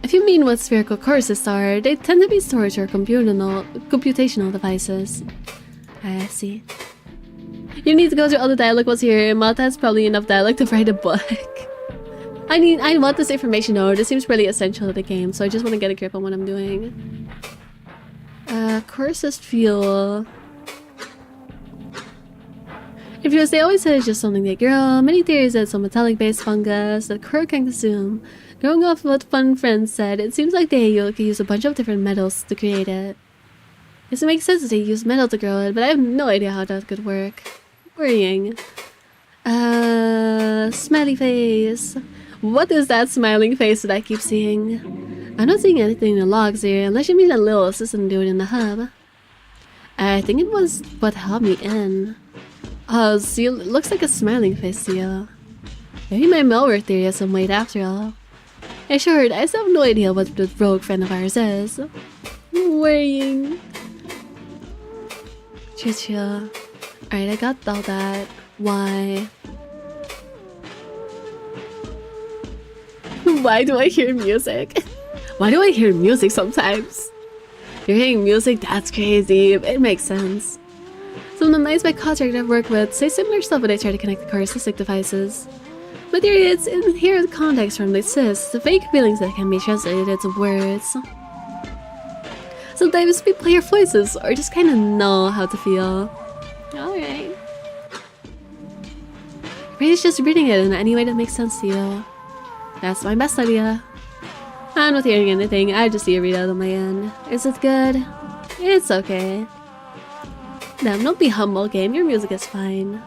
If you mean what spherical Corusists are, they tend to be storage or computational devices. I see. You need to go through all the dialogue was here. Malta has probably enough dialogue to write a book. I want this information though. This seems really essential to the game, so I just want to get a grip on what I'm doing. Corusist fuel. If you they always say it's just something they grow. Many theories that it's some metallic-based fungus that Corru can consume. Going off what fun friends said, it seems like they could use a bunch of different metals to create it. Yes, it makes sense that they use metal to grow it, but I have no idea how that could work. Worrying. Smiley face. What is that smiling face that I keep seeing? I'm not seeing anything in the logs here, unless you mean that little assistant dude in the hub. I think it was what held me in. Oh, see, it looks like a smiling face to you. Maybe my malware theory has some weight after all. Yeah, sure, I still have no idea what the rogue friend of ours is. Worrying. Chill. Alright, I got all that. Why? Why do I hear music? Why do I hear music sometimes? You're hearing music? That's crazy. It makes sense. Some of the nice by contract I've worked with say similar stuff when they try to connect the Corusistic devices. But there is inherent context from the cis, the fake feelings that can be translated into words. Sometimes we play our voices or just kind of know how to feel. Alright. Brady's just reading it in any way that makes sense to you. That's my best idea. I'm not hearing anything, I just see a readout on my end. Is it good? It's okay. Damn, don't be humble, game. Your music is fine.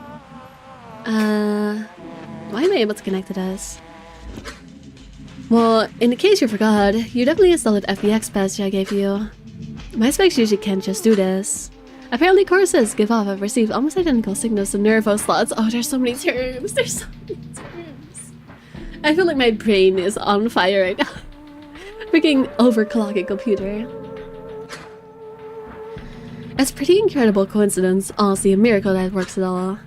Why am I able to connect to this? Well, in the case you forgot, you definitely installed the FBX patch I gave you. My specs usually can't just do this. Apparently courses give off have received almost identical signals to nervo slots. Oh, there's so many terms. There's so many terms. I feel like my brain is on fire right now. Freaking overclocking computer. It's a pretty incredible coincidence, honestly a miracle that it works at all.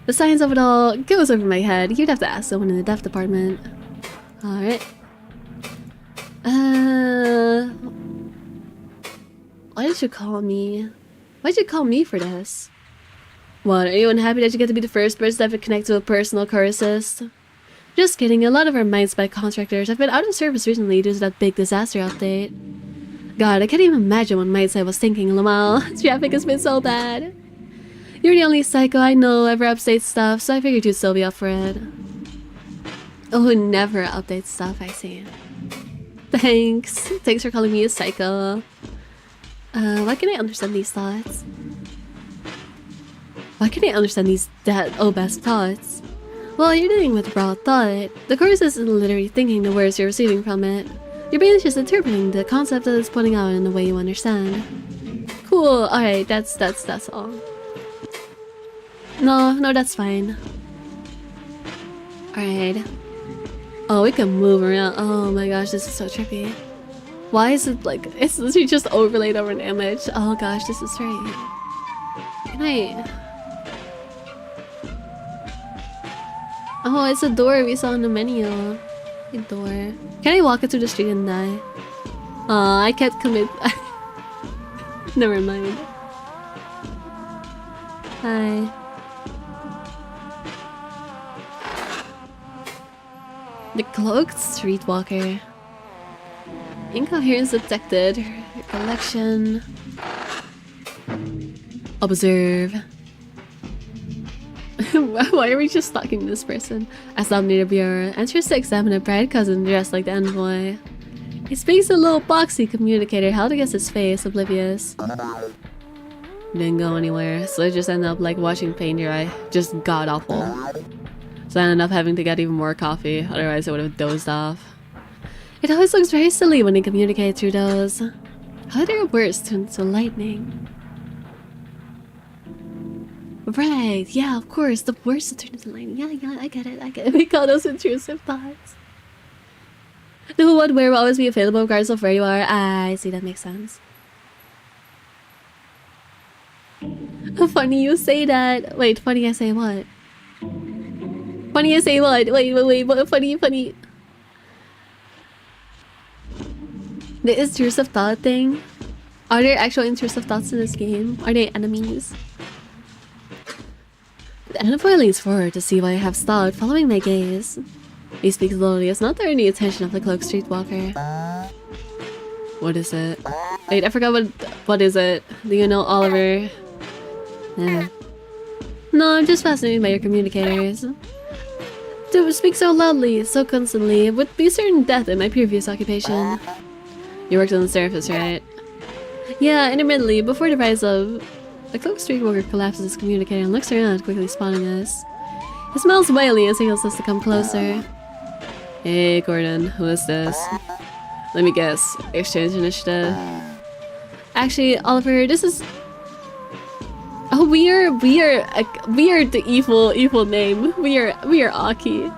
The science of it all goes over my head. You'd have to ask someone in the dev department. Alright. Why did you call me? Why'd you call me for this? What, are you unhappy that you get to be the first person to ever connect to a personal chorusist? Just kidding, a lot of our mine-spec contractors have been out of service recently due to that big disaster update. God, I can't even imagine what Mindset was thinking, Lamal. Traffic has been so bad. You're the only psycho I know ever updates stuff, so I figured you'd still be up for it. Oh, who never updates stuff, I see. Thanks. Thanks for calling me a psycho. Why can't I understand these thoughts? Why can't I understand these best thoughts? Well, you're dealing with raw thought. The chorus isn't literally thinking the words you're receiving from it. Your brain is just interpreting the concept that it's putting out in a way you understand. Cool, alright, that's all. No, that's fine. Alright. Oh, we can move around. Oh my gosh, this is so trippy. Why is it like, it's literally just overlaid over an image. Oh gosh, this is right. Can I... Oh, it's a door we saw in the menu. A door. Can I walk it through the street and die? I can't commit. Never mind. Hi. The cloaked streetwalker. Incoherence detected. Recollection. Observe. Why are we just stalking this person? I stopped near the bureau. Enters to examine a bright cousin dressed like the envoy. He speaks a little boxy communicator held against his face, oblivious. Didn't go anywhere, so I just ended up like watching paint dry. Just god awful. So I ended up having to get even more coffee, otherwise I would have dozed off. It always looks very silly when they communicate through those. How are their words turned to lightning? Right, yeah, of course, the words to turn into lightning. Yeah, I get it. We call those intrusive thoughts. The who, what, where will always be available regardless of where you are. I see, that makes sense. Funny you say that. Wait, funny I say what? Funny I say what? Wait, what? Funny. The intrusive thought thing? Are there actual intrusive thoughts in this game? Are they enemies? The envoy leans forward to see what I have stalled, following my gaze. He speaks slowly, as not drawing the attention of the cloaked streetwalker. What is it? Wait, I forgot what is it? Do you know Oliver? Eh. No, I'm just fascinated by your communicators. To speak so loudly, so constantly, would be certain death in my previous occupation. You worked on the surface, right? Yeah, intermittently, before the rise of... The cloaked streetwalker collapses his communicator and looks around, quickly spotting us. He smells wily and signals us to come closer. Hey, Gordon, who is this? Let me guess. Exchange initiative. Actually, Oliver, this is... Oh, we are the evil name. We are Aki.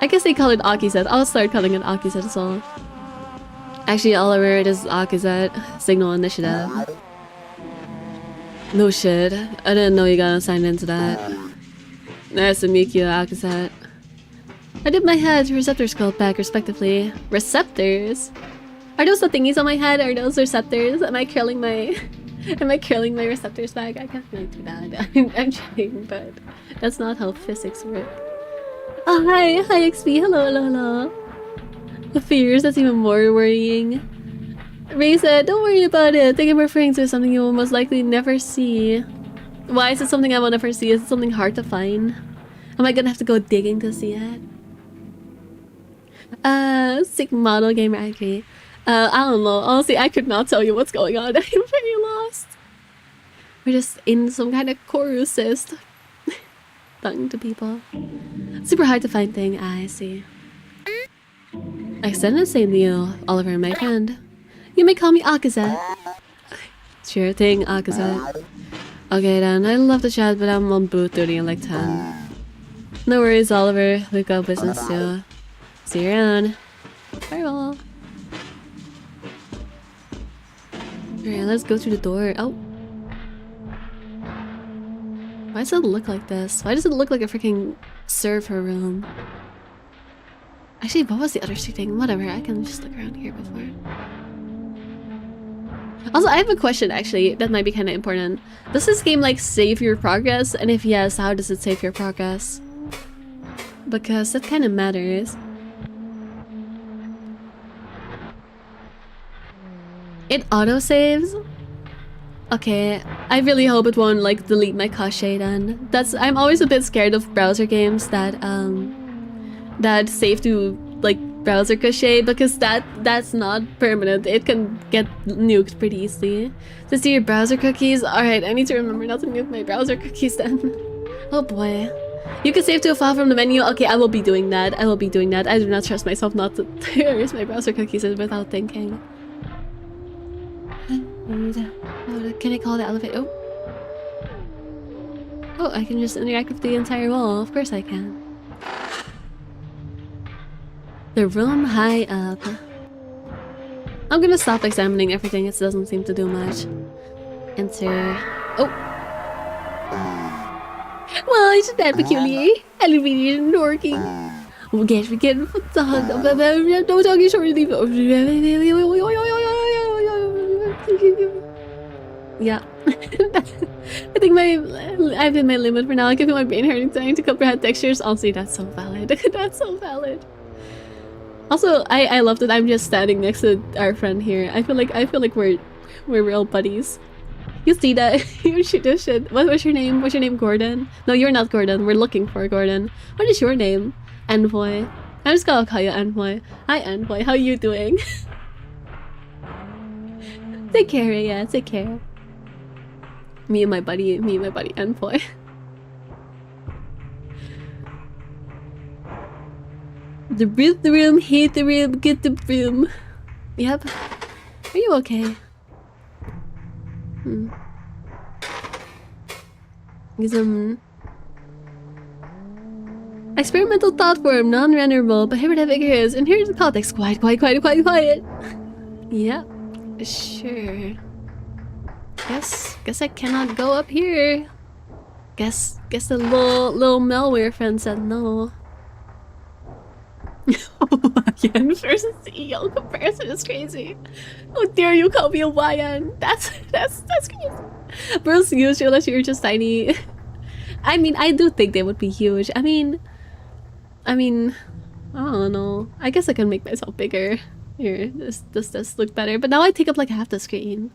I guess they call it Akizet. I'll start calling it Akizet as well. Actually, Oliver, this is Akizet. Signal initiative. No shit. I didn't know you got assigned into that. Nice to meet you, Akizet. I did my head, receptors called back respectively. Receptors? Are those the thingies on my head? Are those receptors? Am I curling my receptors back? I can't really do that. I'm trying, but that's not how physics work. Oh, hi XP. Hello. The fears, that's even more worrying. Ray said, don't worry about it. I think I'm referring to something you will most likely never see. Why is it something I will never see? Is it something hard to find? Am I gonna have to go digging to see it? Sick model gamer agree. I don't know. Honestly, I could not tell you what's going on. I'm very lost. We're just in some kind of chorusist. Talking to people. Super hard to find thing. I see. I extended the same to you, Oliver, my friend. You may call me Akazet. Sure thing, Akazet. Okay then, I love the chat, but I'm on booth duty in like 10. No worries, Oliver. We've got business too. See you around. Farewell. Alright, let's go through the door. Oh. Why does it look like this? Why does it look like a freaking server room? Actually, what was the other seating? Whatever, I can just look around here before. Also, I have a question actually that might be kind of important. Does this game like save your progress? And if yes, how does it save your progress? Because that kind of matters. It auto-saves? Okay, I really hope it won't like delete my cache then. I'm always a bit scared of browser games that that save to like browser cache, because that's not permanent. It can get nuked pretty easily. To see your browser cookies? Alright, I need to remember not to nuke my browser cookies then. Oh boy. You can save to a file from the menu. Okay, I will be doing that. I will be doing that. I do not trust myself not to erase my browser cookies without thinking. Can I call the elevator? Oh, I can just interact with the entire wall. Of course I can. The room high up. I'm gonna stop examining everything. It doesn't seem to do much. Enter. Oh. Well, isn't that peculiar? Elevator isn't working. Well, guess we get no talking shortly. Yeah. I think I've hit my limit for now. I can feel my brain hurting, trying to comprehend textures. Honestly, that's so valid. That's so valid. Also, I love that I'm just standing next to our friend here. I feel like we're real buddies. You see that? You should do shit. What's your name? What's your name, Gordon? No, you're not Gordon. We're looking for Gordon. What is your name? Envoy. I'm just gonna call you Envoy. Hi, Envoy. How you doing? Take care, yeah. Take care. Me and my buddy Envoy. The room, hate the room, get the room. Yep. Are you okay? Experimental thought form, non-renderable, but here it is. And here's the context. Quiet. Yep. Sure. Guess I cannot go up here. Guess the little malware friend said no. YN versus CEO comparison is crazy. How dare you call me a YN? That's crazy. Bros huge unless you're just tiny. I mean, I do think they would be huge. I mean, I don't know. I guess I can make myself bigger. Here, does this look better? But now I take up like half the screen.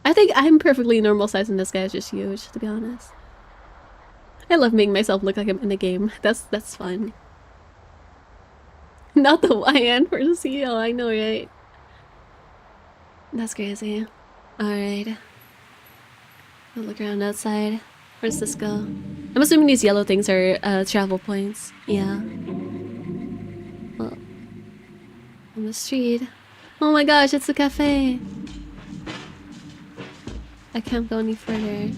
I think I'm perfectly normal size and this guy is just huge, to be honest. I love making myself look like I'm in a game. That's fun. Not the YN for the CEO, I know, right? That's crazy. Alright. I'll look around outside. Where does this go? I'm assuming these yellow things are travel points. Yeah. Well, on the street. Oh my gosh, it's a cafe! I can't go any further.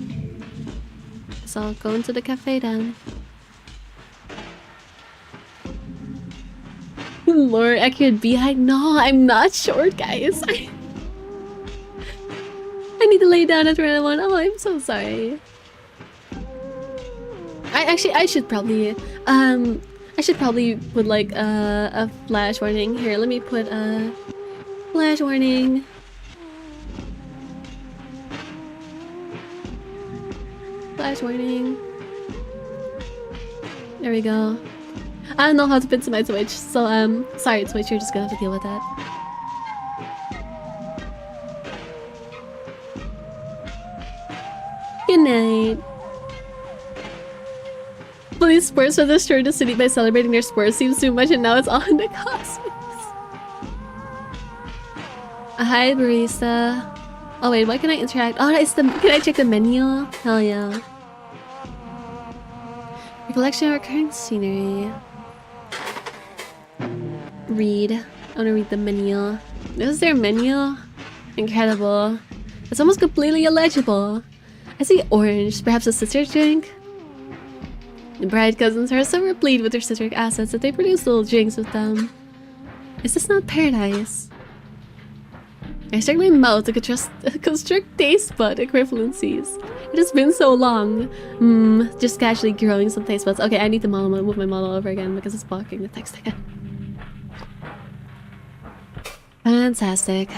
So I'll go into the cafe then. Lord, accurate behind. No, I'm not short, guys. I need to lay down at random one. Oh, I'm so sorry. I should probably put like a flash warning here. Let me put a flash warning. Flash warning. There we go. I don't know how to pin to my Twitch, so sorry Twitch, you're just gonna have to deal with that. Good night. Police sports have destroyed the city by celebrating their sports. Seems too much and now it's all in the cosmos. Hi barista. Oh wait, why can I interact? Oh, can I check the menu? Hell yeah. Recollection of recurring scenery. Read. I want to read the menu. This is their menu? Incredible. It's almost completely illegible. I see orange, perhaps a citric drink? The bride cousins are so replete with their citric assets that they produce little drinks with them. Is this not paradise? I stretch my mouth to construct taste bud equivalencies. It has been so long. Just casually growing some taste buds. Okay, I need to move my model over again because it's blocking the text again. Fantastic.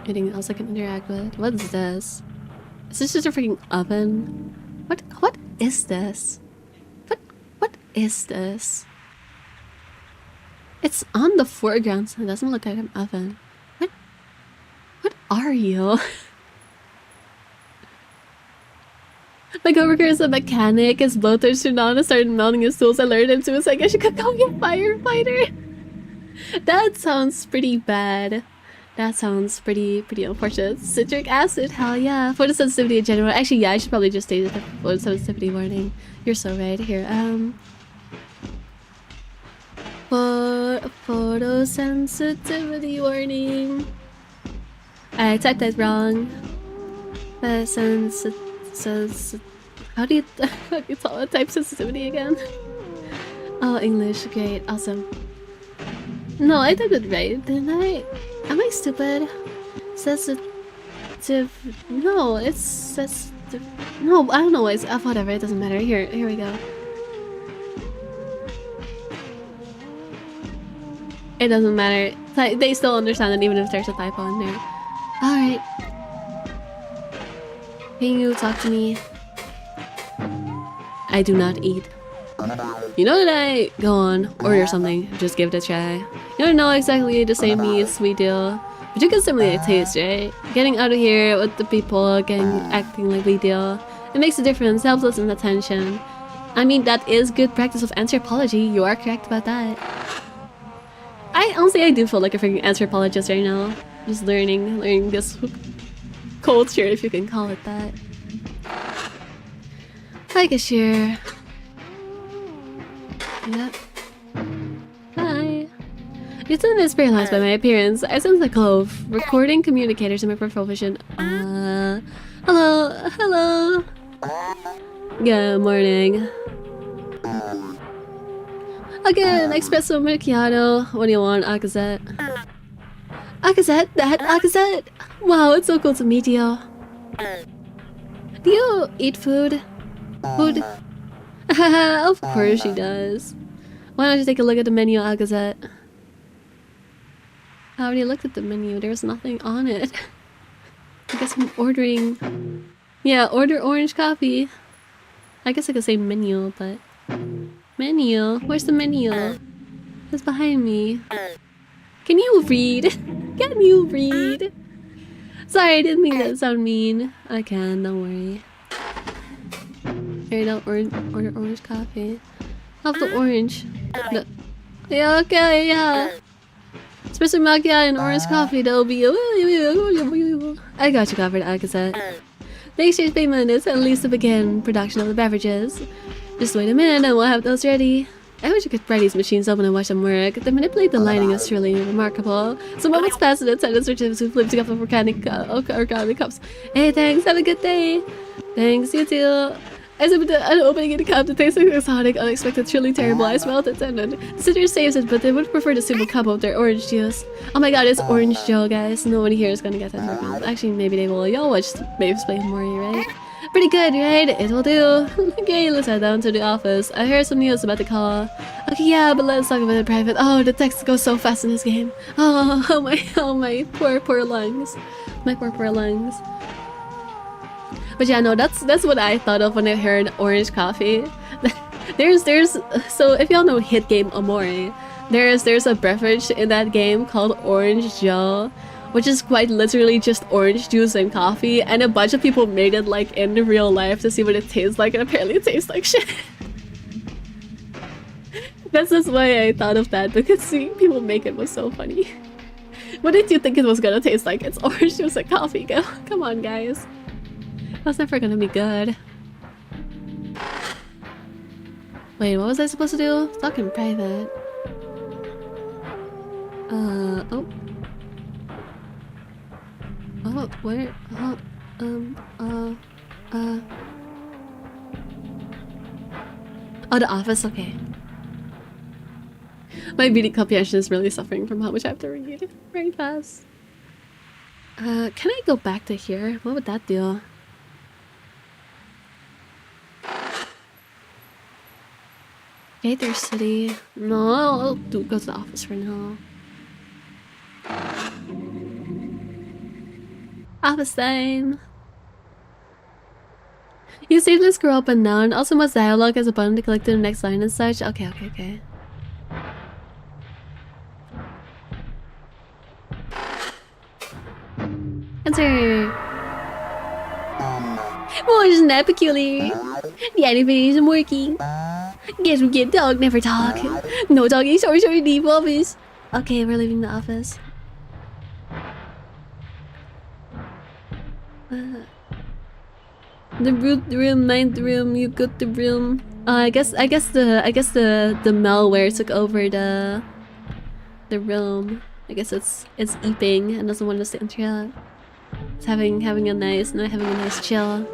Anything else I can interact with? What is this? Is this just a freaking oven? What is this? What is this? It's on the foreground, so it doesn't look like an oven. What are you? My coworker is a mechanic. His blowtorch turned on and started melting his tools. I alerted him to it, so I guess you could call me a firefighter. That sounds pretty bad. That sounds pretty unfortunate. Citric acid, hell yeah. Photosensitivity in general. Actually, yeah, I should probably just state the photosensitivity warning. You're so right. Here, photosensitivity warning. I typed that wrong. How do you tell a type sensitivity again? Oh, English, great, awesome. No, I typed it right, didn't I? Am I stupid? Sensitive. No, it's sensitive. No, I don't know. It's whatever. It doesn't matter. Here we go. It doesn't matter. They still understand it even if there's a typo in there. All right. Can you talk to me? I do not eat. You know that I go on, order something, just give it a try. You don't know exactly the same meats we do, but you can simulate a taste, right? Getting out of here with the people, acting like we do. It makes a difference, helps us in attention. I mean, that is good practice of anthropology. You are correct about that. I do feel like a freaking anthropologist right now. Just learning this culture, if you can call it that. Hi, cashier. Yep. Hi. You seem mesmerized by my appearance. I sense the clove. Recording communicators in my peripheral vision. Hello. Good morning. Again, espresso macchiato. What do you want, Akazet? Akazet? Wow, it's so cool to meet you. Do you eat food? Of course she does. Why don't you take a look at the menu, Akazet? I already looked at the menu. There's nothing on it. I guess I'm ordering... Yeah, order orange coffee. I guess I could say menu, but... Menu? Where's the menu? It's behind me. Can you read? Can you read? Sorry, I didn't mean that to sound mean. I can, don't worry. Here, don't order orange coffee. Have the orange. No. Yeah, okay, yeah. Espresso macchiato and orange coffee, that'll be... I got you covered, Akazet. The exchange payment is at least to begin production of the beverages. Just wait a minute and we'll have those ready. I wish I could pry these machines open and watch them work. They manipulate the lighting is truly remarkable. So moments pass and attendants are tips who flip to cup of organic cups. Hey, thanks, have a good day. Thanks, you too. As I'm opening the cup, the taste is exotic, unexpected, truly terrible. I smelled it and the sitter saves it, but they would prefer the simple cup of their orange juice. Oh my god, it's Orange Joe, guys. Nobody here is gonna get that reference. Actually, maybe they will. Y'all watch Babes Play Mori, right? Pretty good, right? It will do. Okay, let's head down to the office. I heard some news about the call. Okay, yeah, but let's talk about it in private. Oh, the text goes so fast in this game. Oh my poor lungs. My poor lungs. But yeah, no, that's what I thought of when I heard orange coffee. So if y'all know hit game Amore, there's a beverage in that game called Orange Joe, which is quite literally just orange juice and coffee, and a bunch of people made it like in real life to see what it tastes like, and apparently it tastes like shit. That's just why I thought of that, because seeing people make it was so funny. What did you think it was gonna taste like? It's orange juice and coffee. Come on, guys. That's never gonna be good. Wait, what was I supposed to do? Talk in private. Oh. Oh, where? Oh, the office, okay. My reading comprehension is really suffering from how much I have to read very fast. Can I go back to here? What would that do? Gator City. No, I'll go to the office for now. Office time. You saved and scroll up and down. Also, must dialogue as a button to click to the next line and such. Okay. Answer. More peculiar. The animation working. Get dog, never talk. No talking, sorry, leave office. Okay, we're leaving the office. The room, ninth room, you got the room. I guess the malware took over the room. I guess it's eeping and doesn't want us to interact. It's having a nice chill.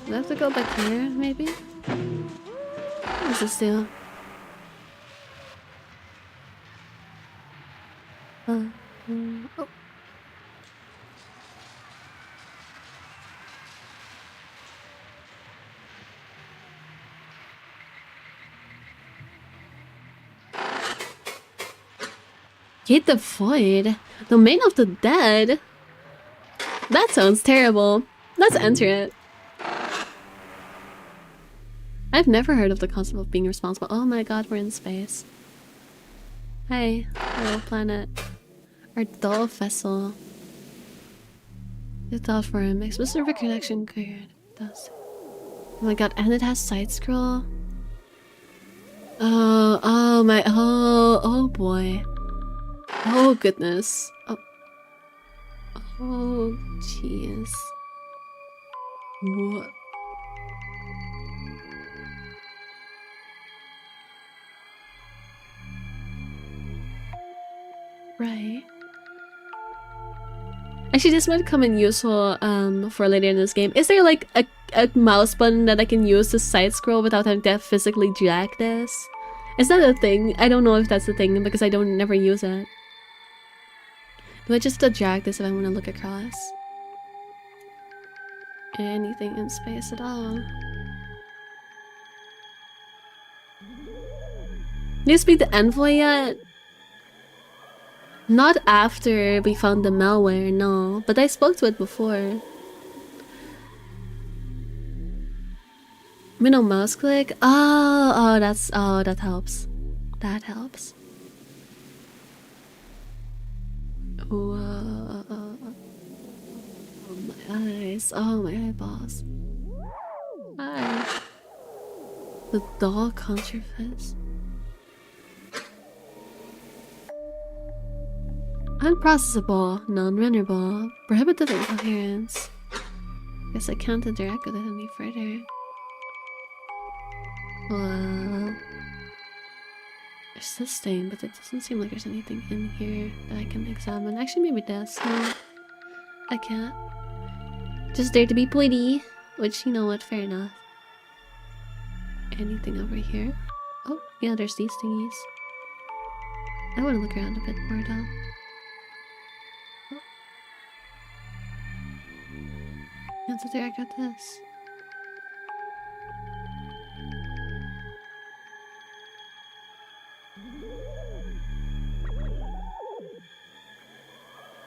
Do I have to go back here, maybe? What does this do? Oh. Gate the Void? Domain of the Dead? That sounds terrible. Let's enter it. I've never heard of the concept of being responsible. Oh my god, we're in space. Hey, hello planet. Our dull vessel. The thought for him. Specific connection cleared. Does. Oh my god, and it has side scroll. Oh boy. Oh goodness. Oh jeez. What? Right. Actually, this might come in useful for later in this game. Is there like a mouse button that I can use to side scroll without having to physically drag this? Is that a thing? I don't know if that's a thing because I never use it. Do I just drag this if I want to look across? Anything in space at all? Do you speak to Envoy yet? Not after we found the malware, no. But I spoke to it before. Middle mouse click? Oh, that helps. That helps. Oh, my eyes. Oh, my eyeballs. Hi. The doll contrefacts. Unprocessable, non-renderable, prohibitive incoherence. Guess I can't interact with it any further. Well, there's this thing, but it doesn't seem like there's anything in here that I can examine. Actually, maybe this. No, I can't. Just there to be pretty, which, you know what, fair enough. Anything over here? Oh, yeah, there's these thingies. I want to look around a bit more though. Let's interact with this.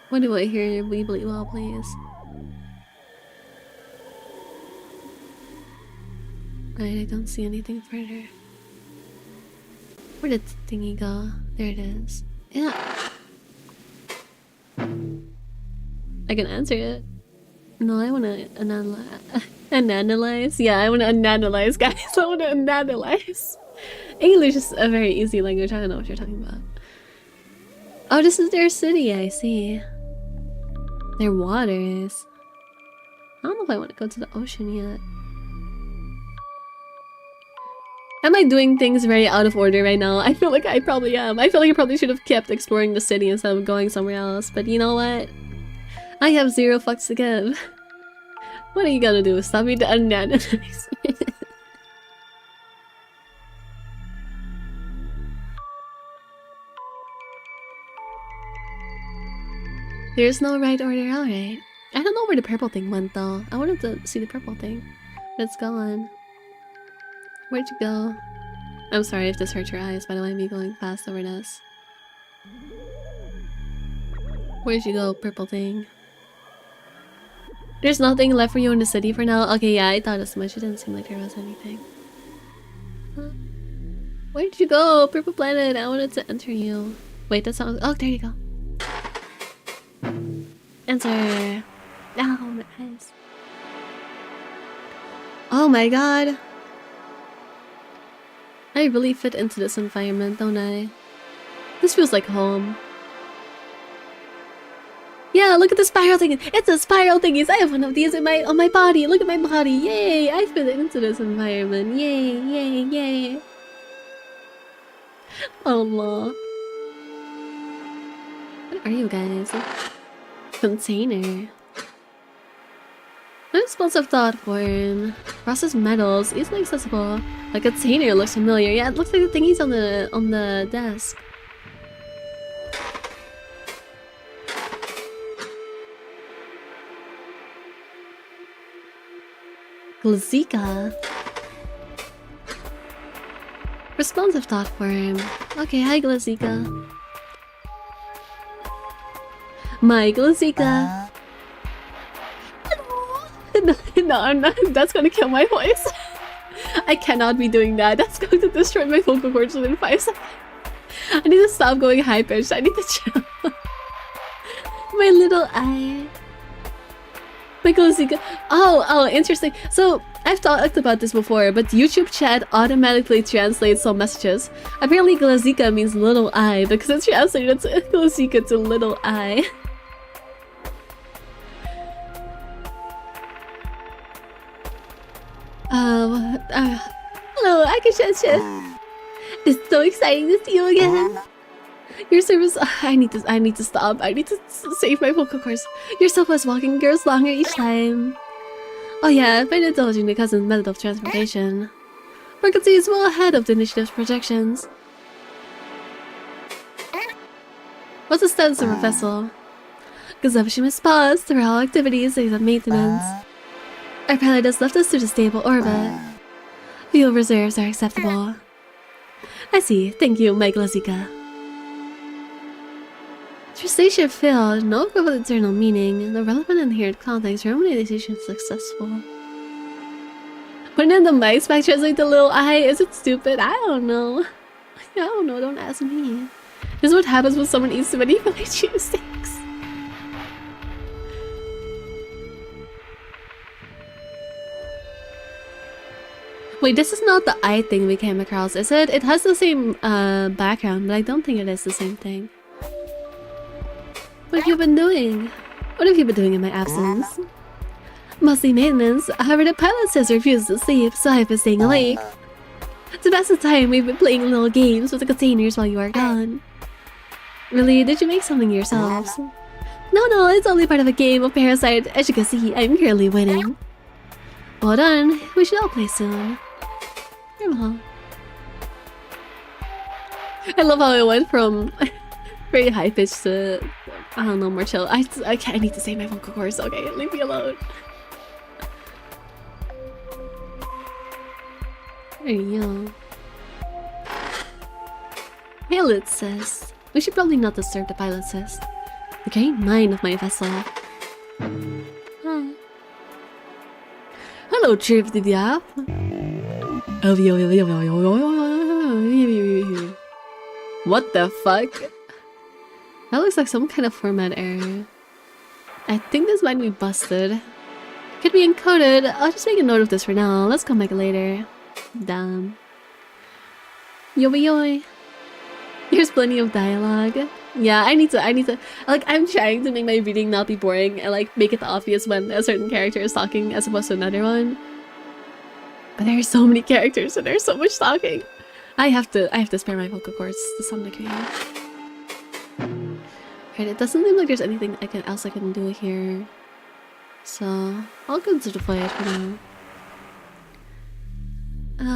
What do I hear? Weebly well, please. Right, I don't see anything further. Where did the thingy go? There it is. Yeah. I can answer it. No, I wanna analyze. Yeah, I wanna analyze, guys. I wanna analyze. English is a very easy language. I don't know what you're talking about. Oh, this is their city, I see. Their waters. I don't know if I want to go to the ocean yet. Am I doing things very out of order right now? I feel like I probably am. I feel like I probably should have kept exploring the city instead of going somewhere else. But you know what? I have 0 fucks to give. What are you gonna do? Stop me to unanalyze? There's no right order, alright. I don't know where the purple thing went though. I wanted to see the purple thing. But it's gone. Where'd you go? I'm sorry if this hurt your eyes, by the way, me going fast over this. Where'd you go, purple thing? There's nothing left for you in the city for now? Okay, yeah, I thought as much. It didn't seem like there was anything. Huh? Where'd you go, purple planet? I wanted to enter you. Wait, that sounds— oh, there you go. Enter. Ow, my eyes. Oh my god. I really fit into this environment, don't I? This feels like home. Yeah, look at the spiral thing. It's a spiral thingies. I have one of these in on my body. Look at my body. Yay! I fit into this environment. Yay! Yay! Yay! Oh no. What are you guys? Container. Unresponsive thought form. Processed metals, easily accessible. A container looks familiar. Yeah, it looks like the thingies on the desk. Glazika. Responsive thought form. Okay, hi Glazika. My Glazika. No, I'm not. That's gonna kill my voice. I cannot be doing that. That's going to destroy my vocal cords within 5 seconds. I need to stop going high pitched. I need to chill. My little eye. My Glazika. Oh, interesting. So I've talked about this before, but YouTube chat automatically translates some messages. Apparently, Glazika means little eye because it's translated to Glazika to little eye. Hello, Akasha. It's so exciting to see you again. Your service— I need to stop. I need to save my vocal cords. Your self-was walking grows longer each time. Oh yeah, by indulging the cousin's method of transportation. Frequency is well ahead of the initiative's projections. What's the status of our vessel? Consumption is paused through all activities except maintenance. Our pilot has left us to the stable orbit. Fuel reserves are acceptable. I see. Thank you, my Glazika. Translation failed. No equivalent internal meaning. The relevant inherent context. Romanization successful. Putting in the mics back translate the little eye. Is it stupid? I don't know. I don't know. Don't ask me. This is what happens when someone eats too many cheese sticks. Wait, this is not the eye thing we came across, is it? It has the same background, but I don't think it is the same thing. What have you been doing? What have you been doing in my absence? Mostly maintenance. However, the pilot says refuses to sleep, so I've been staying awake. To pass the time, we've been playing little games with the containers while you are gone. Really? Did you make something yourselves? No, it's only part of a game of Parasite. As you can see, I'm currently winning. Well done. We should all play soon. Farewell. I love how it went from very high pitched to, I don't know, more chill. I need to save my vocal cords. Okay, leave me alone. There you go. Pilot says. We should probably not disturb the pilot says. The great mind of my vessel. Hi. Hello, Trip the Diap. What the fuck? That looks like some kind of format error. I think this might be busted. Could be encoded. I'll just make a note of this for now. Let's come back later. Damn. Yo. Here's plenty of dialogue. Yeah, I need to like, I'm trying to make my reading not be boring and like make it obvious when a certain character is talking as opposed to another one. But there are so many characters and there's so much talking. I have to spare my vocal cords to some degree. Right, it doesn't seem like there's anything else I can do here. So I'll consider play it for now.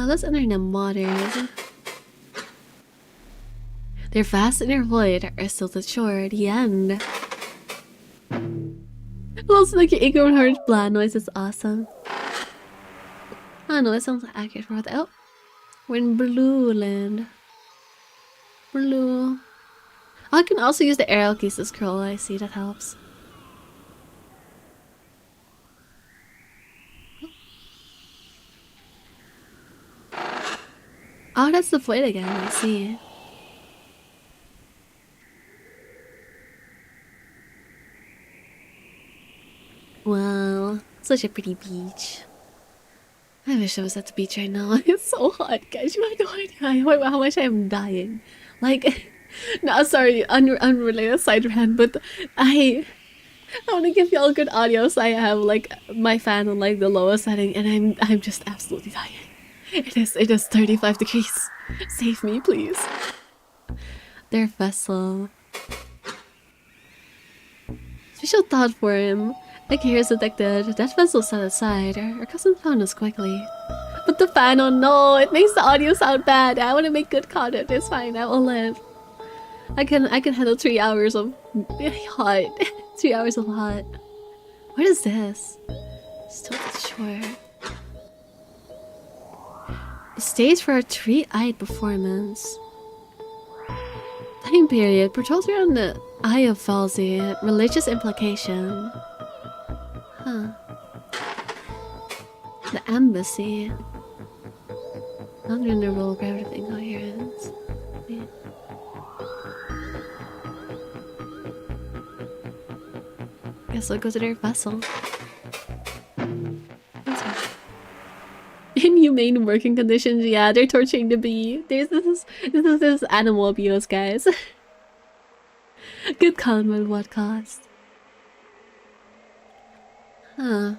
Let's enter the waters. They're fast in their void are still to shore, the end. Also, like your acorn heart blah noise is awesome. I don't know, it sounds accurate for what. Oh, we're in blue land. Blue. I can also use the arrow keys to scroll. I see, that helps. Oh, that's the void again. I see. Wow, such a pretty beach. I wish I was at the beach right now. It's so hot, guys. You have no idea how much I'm dying. Like, no, sorry, unrelated side rant, but I want to give y'all good audio, so I have like my fan on like the lowest setting, and I'm just absolutely dying. It is 35 degrees. Save me, please. Their vessel. Special thought for him. Okay, here's detected. That vessel set aside. Our cousin found us quickly. Put the fan on. No, it makes the audio sound bad. I want to make good content. It's fine. I will live. I can handle 3 hours of hot. 3 hours of hot. What is this? Still not sure. A stage for a three-eyed performance. Time period. Portrayals around the Eye of Falsy. Religious implication. Huh. The embassy. Unreasonable gravity incoherence. Yeah. Guess I'll go to their vessel. Inhumane working conditions. Yeah, they're torturing the bee. This is animal abuse, guys. Good con, but what cost? Huh.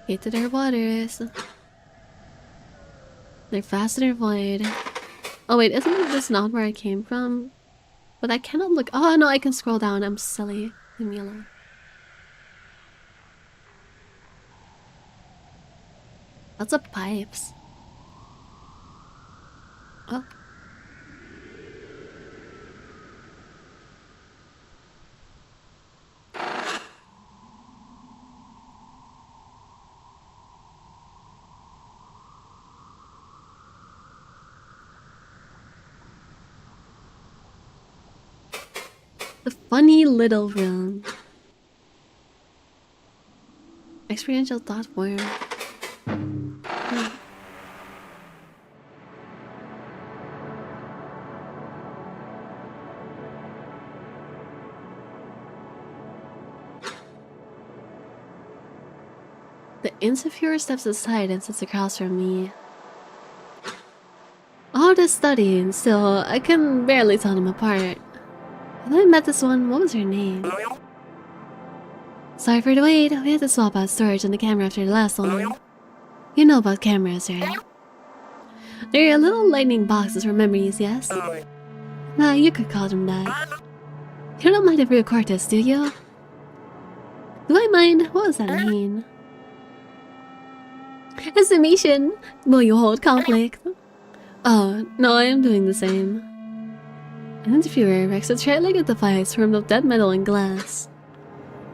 Get to their waters. They're fast in their void. Oh wait, isn't this not where I came from? But I cannot look. Oh no, I can scroll down. I'm silly. Leave me alone. Lots of pipes. Oh. The funny little room. Experiential thought form. The insecure steps aside and sits across from me. All this studying, still, I can barely tell them apart. Have I met this one? What was her name? Sorry for the wait. We had to swap out storage on the camera after the last one. You know about cameras, right? They're little lightning boxes for memories, yes? Nah, you could call them that. You don't mind if we record this, do you? Do I mind? What does that mean? Estimation. Will you hold conflict? Oh, no, I am doing the same. An interviewer erects a tray-legged device formed of dead metal and glass.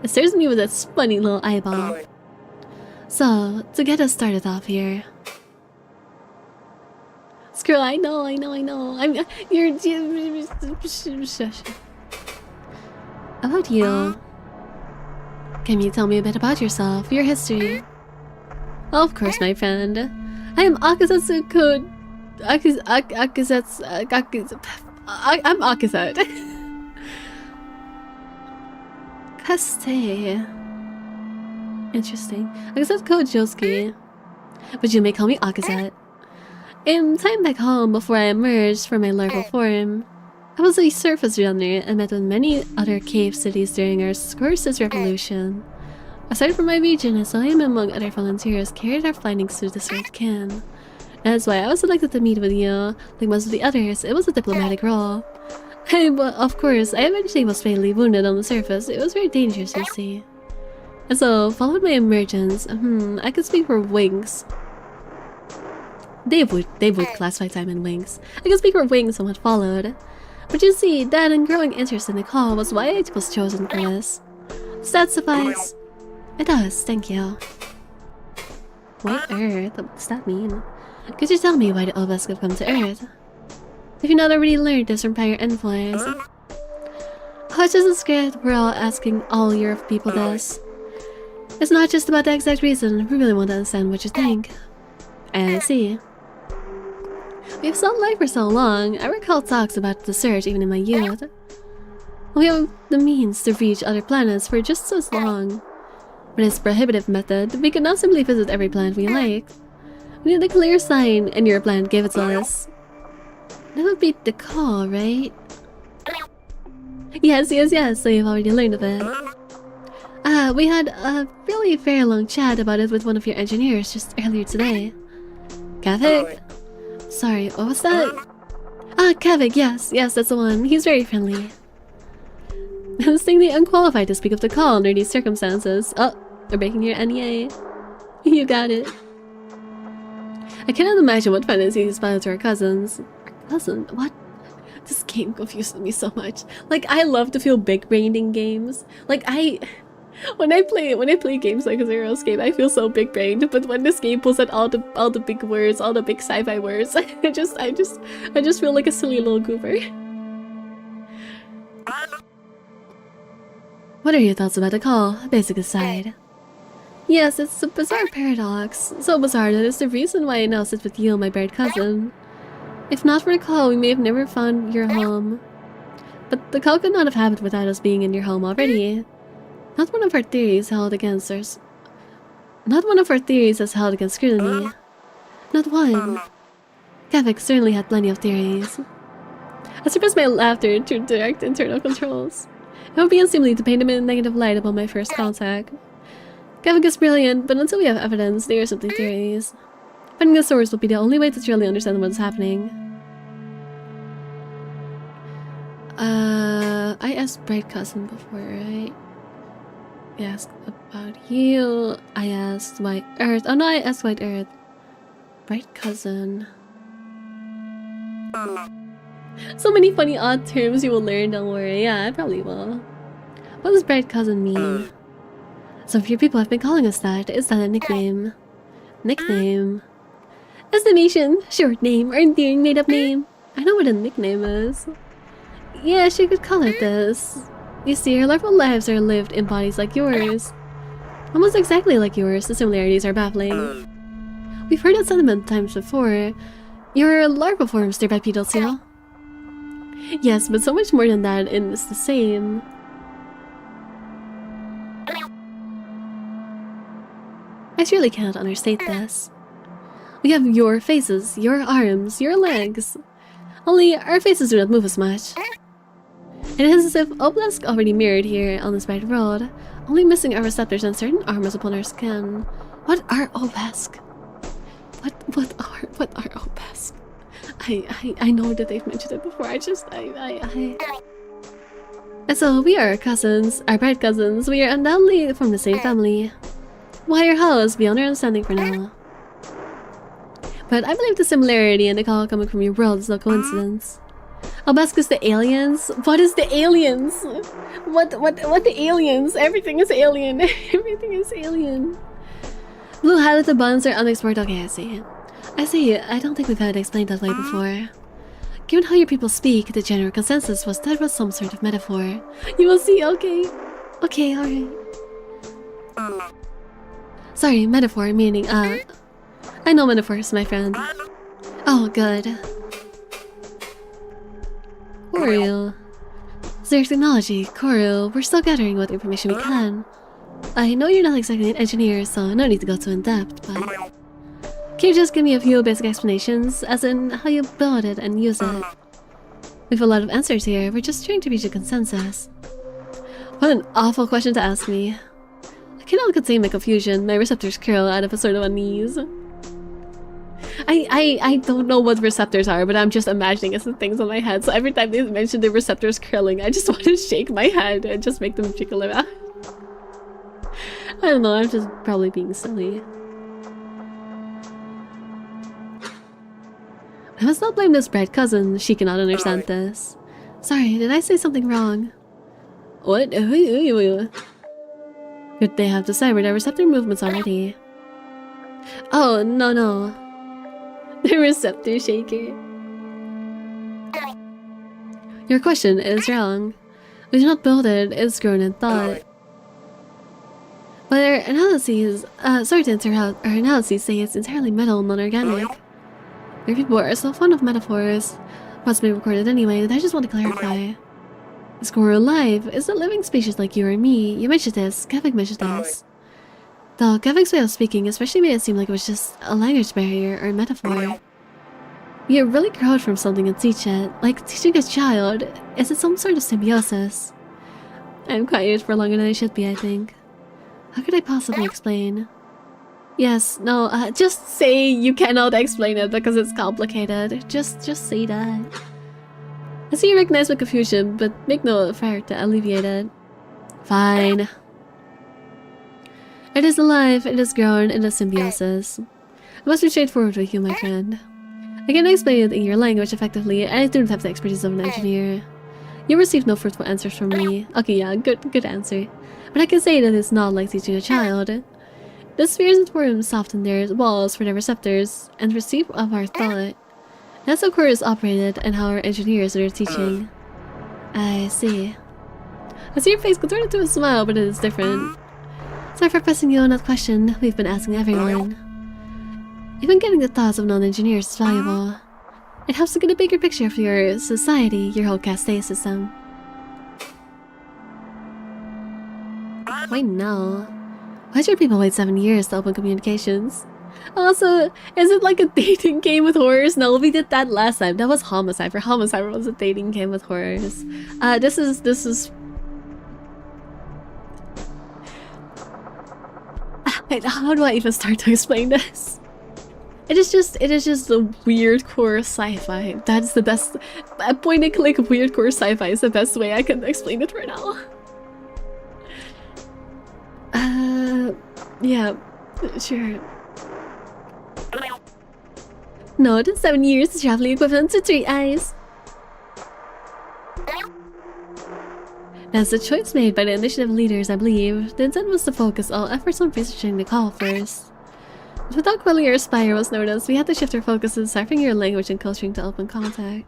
It stares at me with its funny little eyeball. So, to get us started off here. Screw, I know. About you. Can you tell me a bit about yourself, your history? Of course, my friend. I am Akazetsu Code. I'm Akazet. Kaste. Interesting. Akazet Kojosuke. But you may call me Akazet. In time back home, before I emerged from my larval form, I was a surface runner and met with many other cave cities during our Scourge's revolution. Aside from my region, I saw him among other volunteers carried our findings to the served kin. That's why I was selected to meet with you. Like most of the others, it was a diplomatic role. Of course, I eventually was fatally wounded on the surface. It was very dangerous, you see. And so, following my emergence, I could speak for Wings. They would classify time in Wings. I could speak for Wings on what followed. But you see, that and growing interest in the call was why it was chosen for this. Does that suffice? It does, thank you. White Earth? What does that mean? Could you tell me why the obelisk have come to Earth? If you not already learned this from prior envoys. Oh, it's just a script. We're all asking all your people this. It's not just about the exact reason. We really want to understand what you think. I see. We've sought life for so long. I recall talks about the search even in my youth. We have the means to reach other planets for just so long. With this prohibitive method, we could not simply visit every planet we like. We need a clear sign, and your planet gave it to us. That would be the call, right? Yes, so you've already learned of it. We had a really very long chat about it with one of your engineers just earlier today. Kavik? Sorry, what was that? Kavik, yes, that's the one. He's very friendly. Distinctly unqualified to speak of the call under these circumstances. Oh, we're breaking your NEA. You got it. I cannot imagine what fantasies filed to our cousins. Cousin? What? This game confuses me so much. Like, I love to feel big-brained in games. Like, when I play games like Zero's game, I feel so big-brained. But when this game pulls out all the big words, all the big sci-fi words, I just feel like a silly little goober. What are your thoughts about the call? Basic aside. Yes, it's a bizarre paradox. So bizarre that it's the reason why I now sit with you, my bird cousin. If not for the call, we may have never found your home. But the call could not have happened without us being in your home already. Not one of our theories held against us. Not one of our theories is held against scrutiny. Not one. Kavik certainly had plenty of theories. I suppressed my laughter through direct internal controls. It would be unseemly to paint him in a negative light upon my first contact. Kavik is brilliant, but until we have evidence, they are simply theories. Finding the source will be the only way to truly understand what is happening. I asked Bright Cousin before, right? I asked about you. I asked White Earth. Oh no, I asked White Earth. Bright Cousin. So many funny odd terms you will learn, don't worry. Yeah, I probably will. What does Bright Cousin mean? Some of your people have been calling us that. Is that a nickname? Nickname? Estimation, short name, or endearing made-up name. I know what a nickname is. Yeah, she could call it this. You see, our larval lives are lived in bodies like yours. Almost exactly like yours, the similarities are baffling. We've heard that sentiment times before. Your larval forms their bipedal seal. Yes, but so much more than that, and it's the same. I surely cannot understate this. We have your faces, your arms, your legs. Only our faces do not move as much. It is as if obelisk already mirrored here on this bright world, only missing our receptors and certain armors upon our skin. What are obelisk? What are obelisk? I know that they've mentioned it before. And so we are cousins, our bright cousins. We are undoubtedly from the same family. Why or how is beyond our understanding for now. But I believe the similarity in the call coming from your world is no coincidence. Obelisk is the aliens? What is the aliens? What the aliens? Everything is alien. Everything is alien. Blue highlighted buttons are unexplored. Okay, I see. I don't think we've had it explained that way before. Given how your people speak, the general consensus was that was some sort of metaphor. You will see, okay. Okay, alright. Sorry, metaphor meaning, I know metaphors, my friend. Oh, good. Corru. Zerg technology, Corru, we're still gathering what information we can. I know you're not exactly an engineer, so no need to go too in-depth, but... Can you just give me a few basic explanations, as in how you build it and use it? We have a lot of answers here, we're just trying to reach a consensus. What an awful question to ask me. I cannot contain my confusion, my receptors curl out of a sort of unease. I don't know what receptors are, but I'm just imagining as the things on my head, so every time they mention the receptors curling, I just want to shake my head and just make them jiggle around. I don't know, I'm just probably being silly. I must not blame this bright cousin, she cannot understand this. Sorry, did I say something wrong? What? Good they have deciphered our receptor movements already. Oh, no. The receptor shaker. Your question is wrong. We did not build it, it's grown in thought. But our analyses, sorry to interrupt, our analyses say it's entirely metal and non-organic. Your people are so fond of metaphors. Possibly recorded anyway, and I just want to clarify. Is Corru alive? Is a living species like you or me? You mentioned this, Kevin mentioned this. Though Kevin's way of speaking especially made it seem like it was just a language barrier or a metaphor. You really grow from something and teach it, like teaching a child. Is it some sort of symbiosis? I'm quiet for longer than I should be, I think. How could I possibly explain? Yes, no, just say you cannot explain it because it's complicated. Just say that. I see you recognize my confusion, but make no effort to alleviate it. Fine. It is alive, it is grown, it is symbiosis. I must be straightforward with you, my friend. I can explain it in your language effectively, and I don't have the expertise of an engineer. You received no fruitful answers from me. Okay, yeah, good answer. But I can say that it's not like teaching a child. The spheres and worms soften their walls for their receptors and receive of our thought. That's how Corru is operated and how our engineers are teaching. I see. I see your face could turn into a smile, but it is different. Sorry for pressing you on that question. We've been asking everyone. Even getting the thoughts of non-engineers is valuable. It helps to get a bigger picture of your society, your whole caste system. Why now? Why'd your people wait 7 years to open communications? Also, is it like a dating game with horrors? No, we did that last time. That was Homicide. For Homicide was a dating game with horrors. This is... How do I even start to explain this? It is just a weird core sci-fi. That's the best. A point and click weird core sci-fi is the best way I can explain it right now. Yeah, sure. No, the 7 years is roughly equivalent to 3 eyes. That's a choice made by the initiative leaders, I believe. The intent was to focus all efforts on researching the call first. But without quelling your spire was noticed, we had to shift our focus to deciphering your language and culturing to open contact.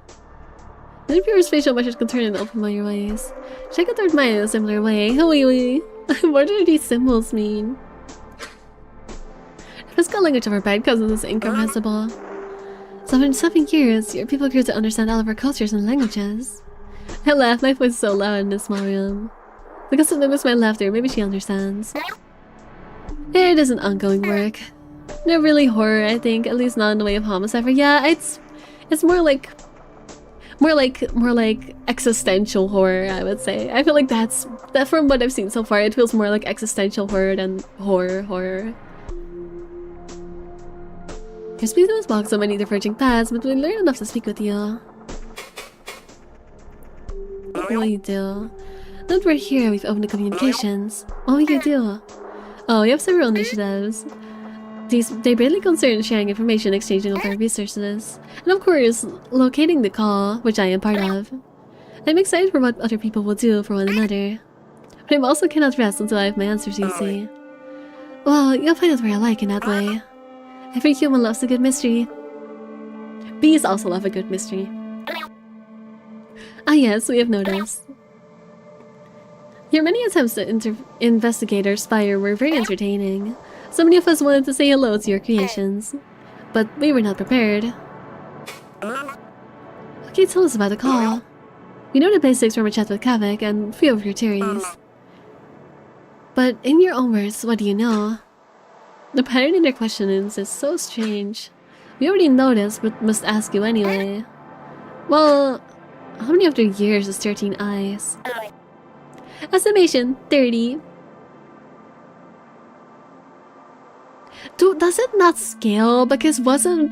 Many viewers' facial measures can turn in open your ways. Check out their mind in a similar way. What do these symbols mean? The physical language of our bad cousins is incomprehensible. So in 7 years, your people grew to understand all of our cultures and languages. I laughed, my voice is so loud in this small room. The cousin noticed my laughter, maybe she understands. It is an ongoing work. Not really horror, I think, at least not in the way of Homicide. Yeah, it's more like existential horror, I would say. I feel like that from what I've seen so far, it feels more like existential horror than horror. Your speech was blocked so many diverging paths, but we learned enough to speak with you. What will you do? Now that we're here, we've opened the communications. What will you do? Oh, we have several initiatives. They barely concern sharing information, exchanging of our resources, and of course, locating the call, which I am part of. I'm excited for what other people will do for one another. But I also cannot rest until I have my answers, you see. Well, you'll find out where I like in that way. Every human loves a good mystery. Bees also love a good mystery. Ah yes, we have noticed. Your many attempts to investigate our spire were very entertaining. So many of us wanted to say hello to your creations, but we were not prepared. Okay, tell us about the call. We know the basics from our chat with Kavik and a few of your theories. But in your own words, what do you know? The pattern in their questionings is so strange. We already know this, but must ask you anyway. Well, how many of their years is 13 eyes? Estimation, 30. Does it not scale? Because wasn't...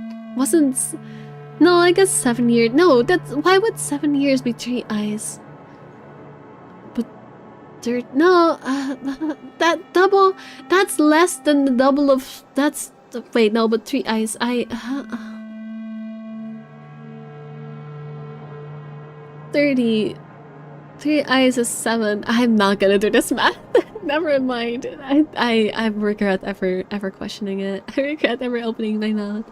No, I guess 7 years. No, why would 7 years be 3 eyes? But... No, that double... That's less than the double of... That's... Wait, no, but 3 eyes, 30. 3 eyes is 7. I'm not gonna do this math. Never mind. I regret ever questioning it. I regret ever opening my mouth.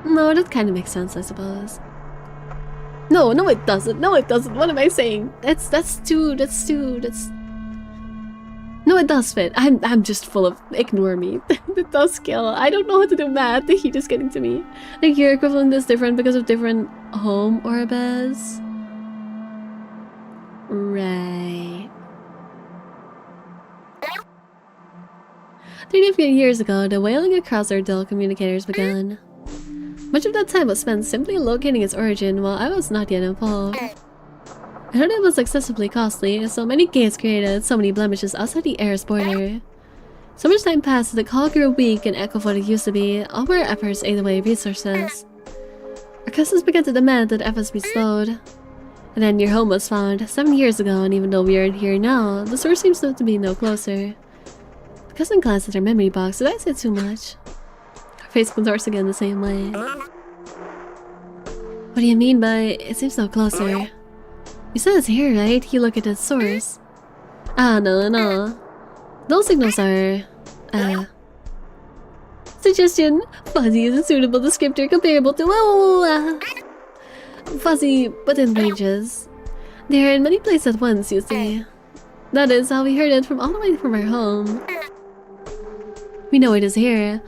No, that kind of makes sense, I suppose. No, it doesn't. No, it doesn't. What am I saying? That's two. No, it does fit. I'm just full of ignore me. It does scale. I don't know how to do math. The heat is getting to me. Like your equivalent is different because of different home orbes. Right. 30 years ago, the wailing across our dull communicators began. Much of that time was spent simply locating its origin while I was not yet involved. I heard it was excessively costly, so many gates created so many blemishes outside the air's border. So much time passed that the call grew weak and echo of what it used to be. All our efforts ate away resources. Our customers began to demand that efforts be slowed. And then your home was found 7 years ago, and even though we are here now, the source seems to be no closer. The cousin glanced at her memory box. Did I say too much? Her face contorts again the same way. What do you mean by it seems no closer? You said it's here, right? You look at the source. Ah, no. Those signals are... Suggestion. Fuzzy is a suitable descriptor comparable to... Fuzzy, but in ranges. They are in many places at once, you see. That is how we heard it from all the way from our home. We know it is here.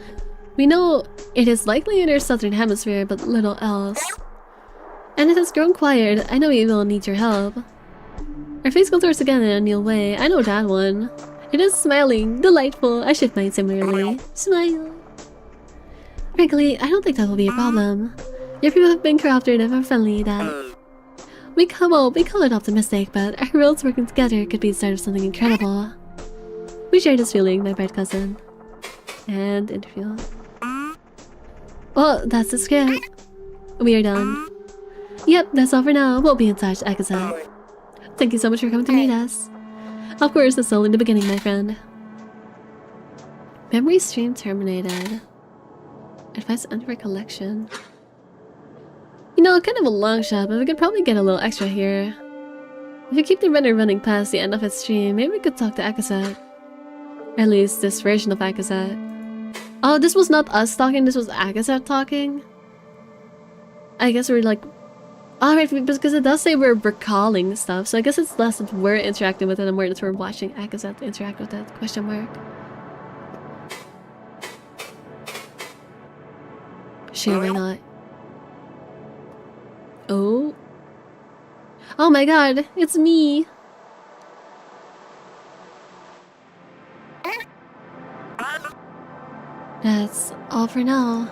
We know it is likely in our southern hemisphere, but little else. And it has grown quiet. I know we will need your help. Our face contours again in a new way. I know that one. It is smiling. Delightful. I should mind similarly. Smile. Frankly, I don't think that will be a problem. Your people have been cooperative and friendly that... We call it optimistic, but our worlds working together could be the start of something incredible. We share this feeling, my bright cousin. And interview. Well, that's the script. We are done. Yep, that's all for now. We'll be in touch, Akaza. Thank you so much for coming to meet us. Of course, that's only the beginning, my friend. Memory stream terminated. Advice under recollection. You know, kind of a long shot, but we could probably get a little extra here. If you keep the runner running past the end of its stream, maybe we could talk to Akaza. At least this version of Akaza. Oh, this was not us talking, this was Akaza talking? I guess we're like... Alright, because it does say we're recalling stuff, so I guess it's less that we're interacting with it and more that we're watching Akaza interact with it. Question mark. Sure, why not? Oh. Oh my god, it's me! That's all for now.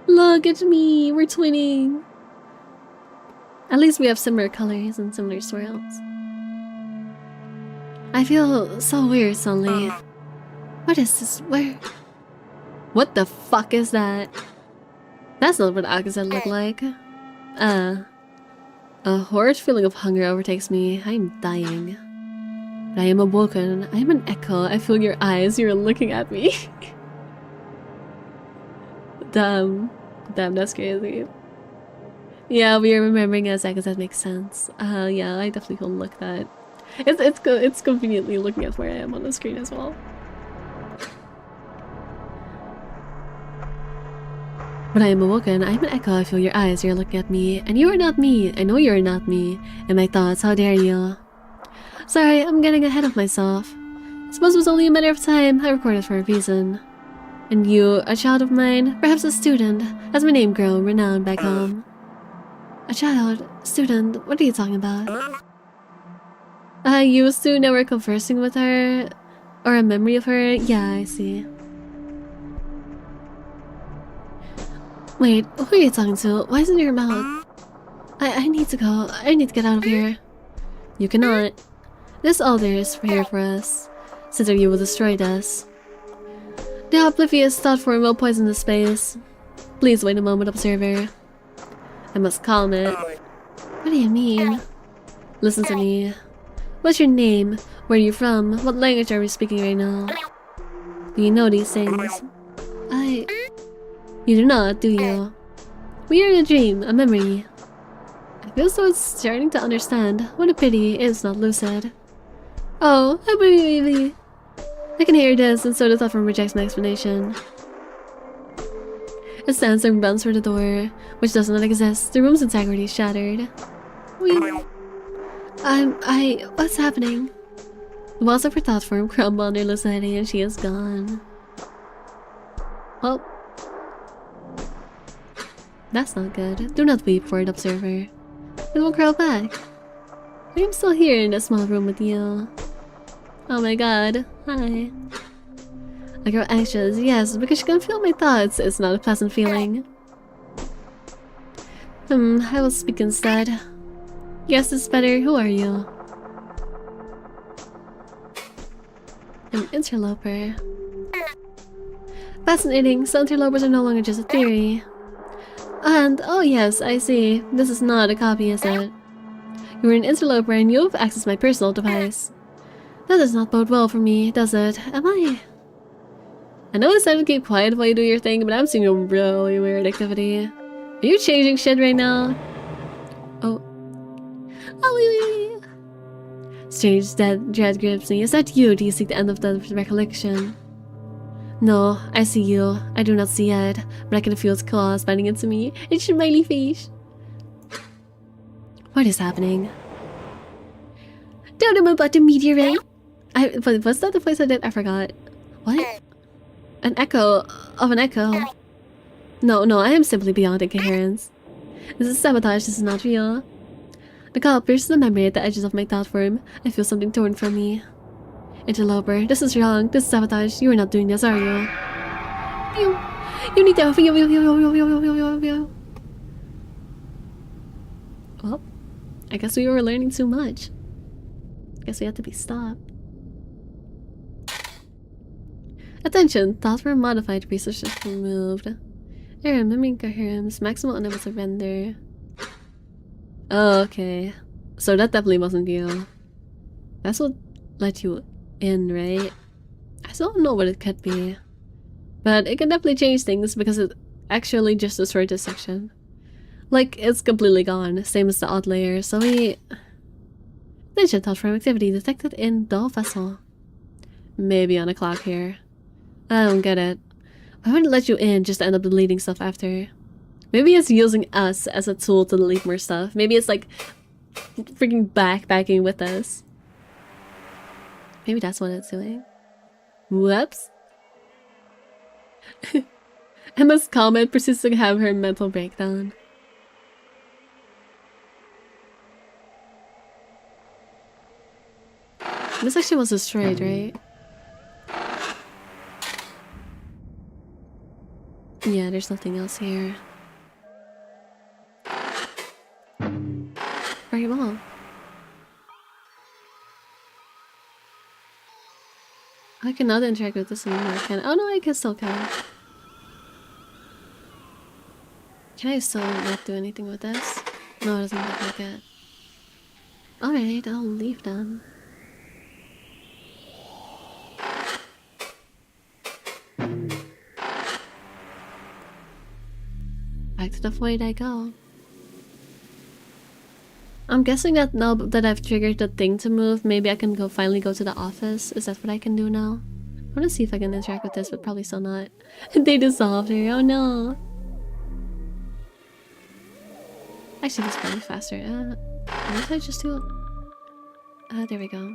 Look, it's me! We're twinning! At least we have similar colors and similar swirls. I feel so weird suddenly. What is this? Where? What the fuck is that? That's not what Akaza looked like. A horrid feeling of hunger overtakes me. I'm dying. But I am awoken. I am an echo. I feel your eyes. You're looking at me. Damn, that's crazy. Yeah, we are remembering as Akaza makes sense. Yeah, I definitely will look that. It's conveniently looking at where I am on the screen as well. When I am awoken, I am an echo. I feel your eyes. You're looking at me, and you are not me. I know you are not me. And my thoughts, how dare you? Sorry, I'm getting ahead of myself. I suppose it was only a matter of time. I recorded for a reason. And you, a child of mine, perhaps a student, has my name grown renowned back home. A child? Student? What are you talking about? You used to know we're conversing with her? Or a memory of her? Yeah, I see. Wait, who are you talking to? Why isn't your mouth? I need to go. I need to get out of here. You cannot. This altar is here for us, since you will destroy us. The oblivious thought form will poison the space. Please wait a moment, observer. I must calm it. What do you mean? Listen to me. What's your name? Where are you from? What language are we speaking right now? Do you know these things? You do not, do you? We are in a dream, a memory. I feel so it's starting to understand. What a pity it's not lucid. Oh, I can hear this, and so the thought from rejects my explanation. It stands and bounds for the door, which does not exist. The room's integrity is shattered. What's happening? The walls of her platform crumble under lucidity and she is gone. Well, that's not good. Do not weep for it, observer. It will crawl back. I am still here in a small room with you. Oh my god. Hi. I grow anxious, yes, because she can feel my thoughts. It's not a pleasant feeling. I will speak instead. Yes, it's better. Who are you? An interloper. Fascinating. So interlopers are no longer just a theory. And, oh yes, I see. This is not a copy, is it? You are an interloper and you have accessed my personal device. That does not bode well for me, does it? Am I? I know it's time to keep quiet while you do your thing, but I'm seeing a really weird activity. Are you changing shit right now? Oh. Oh, strange dread grips me. Is that you? Do you seek the end of the recollection? No, I see you. I do not see it, but I can feel its claws biting into me. It's smiley face. What is happening? Don't know about the meteorite. Was that the voice I did? I forgot. What? An echo of an echo. No, I am simply beyond incoherence. This is sabotage. This is not real. The call pierces the memory at the edges of my thought form. I feel something torn from me. Interloper, this is wrong. This is sabotage. You are not doing this, are you? You need to. Well, I guess we were learning too much. Guess we have to be stopped. Attention! Thoughts were modified. Research is removed. Error, memory incoherence. Maximal unable to render. Oh, okay. So that definitely wasn't you. That's what let you in, right? I still don't know what it could be. But it can definitely change things because it actually just destroyed this section. Like, it's completely gone. Same as the odd layer. So we... Attention, thought frame activity detected in the vessel. Maybe on a clock here. I don't get it. Why would it let you in just to end up deleting stuff after? Maybe it's using us as a tool to delete more stuff. Maybe it's like freaking backpacking with us. Maybe that's what it's doing. Whoops. Emma's comment persists to have her mental breakdown. This actually was destroyed, right? Yeah, there's nothing else here. Very well. I cannot interact with this anymore, can I? Oh no, I can still can. Can I still not do anything with this? No, it doesn't look like it. Alright, I'll leave then. Back to the void I go. I'm guessing that now that I've triggered the thing to move, maybe I can finally go to the office. Is that what I can do now? I want to see if I can interact with this, but probably still not. They dissolved her. Oh no. Actually, this is probably faster. What did I just do? There we go.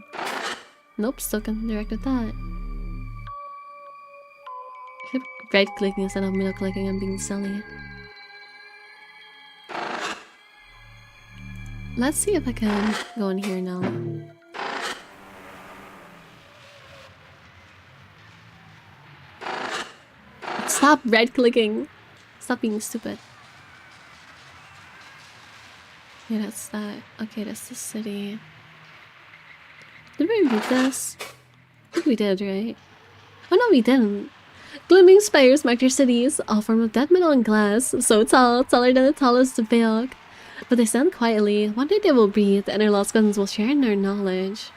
Nope, still can interact with that. I keep right clicking instead of middle clicking. I'm being silly. Let's see if I can go in here now. Stop right-clicking! Stop being stupid. Yeah, that's that. Okay, that's the city. Did we read this? I think we did, right? Oh no, we didn't. Glooming spires mark your cities, all formed of dead metal and glass. So tall, taller than the tallest building. But they stand quietly. One day they will breathe, and their lost cousins will share in their knowledge.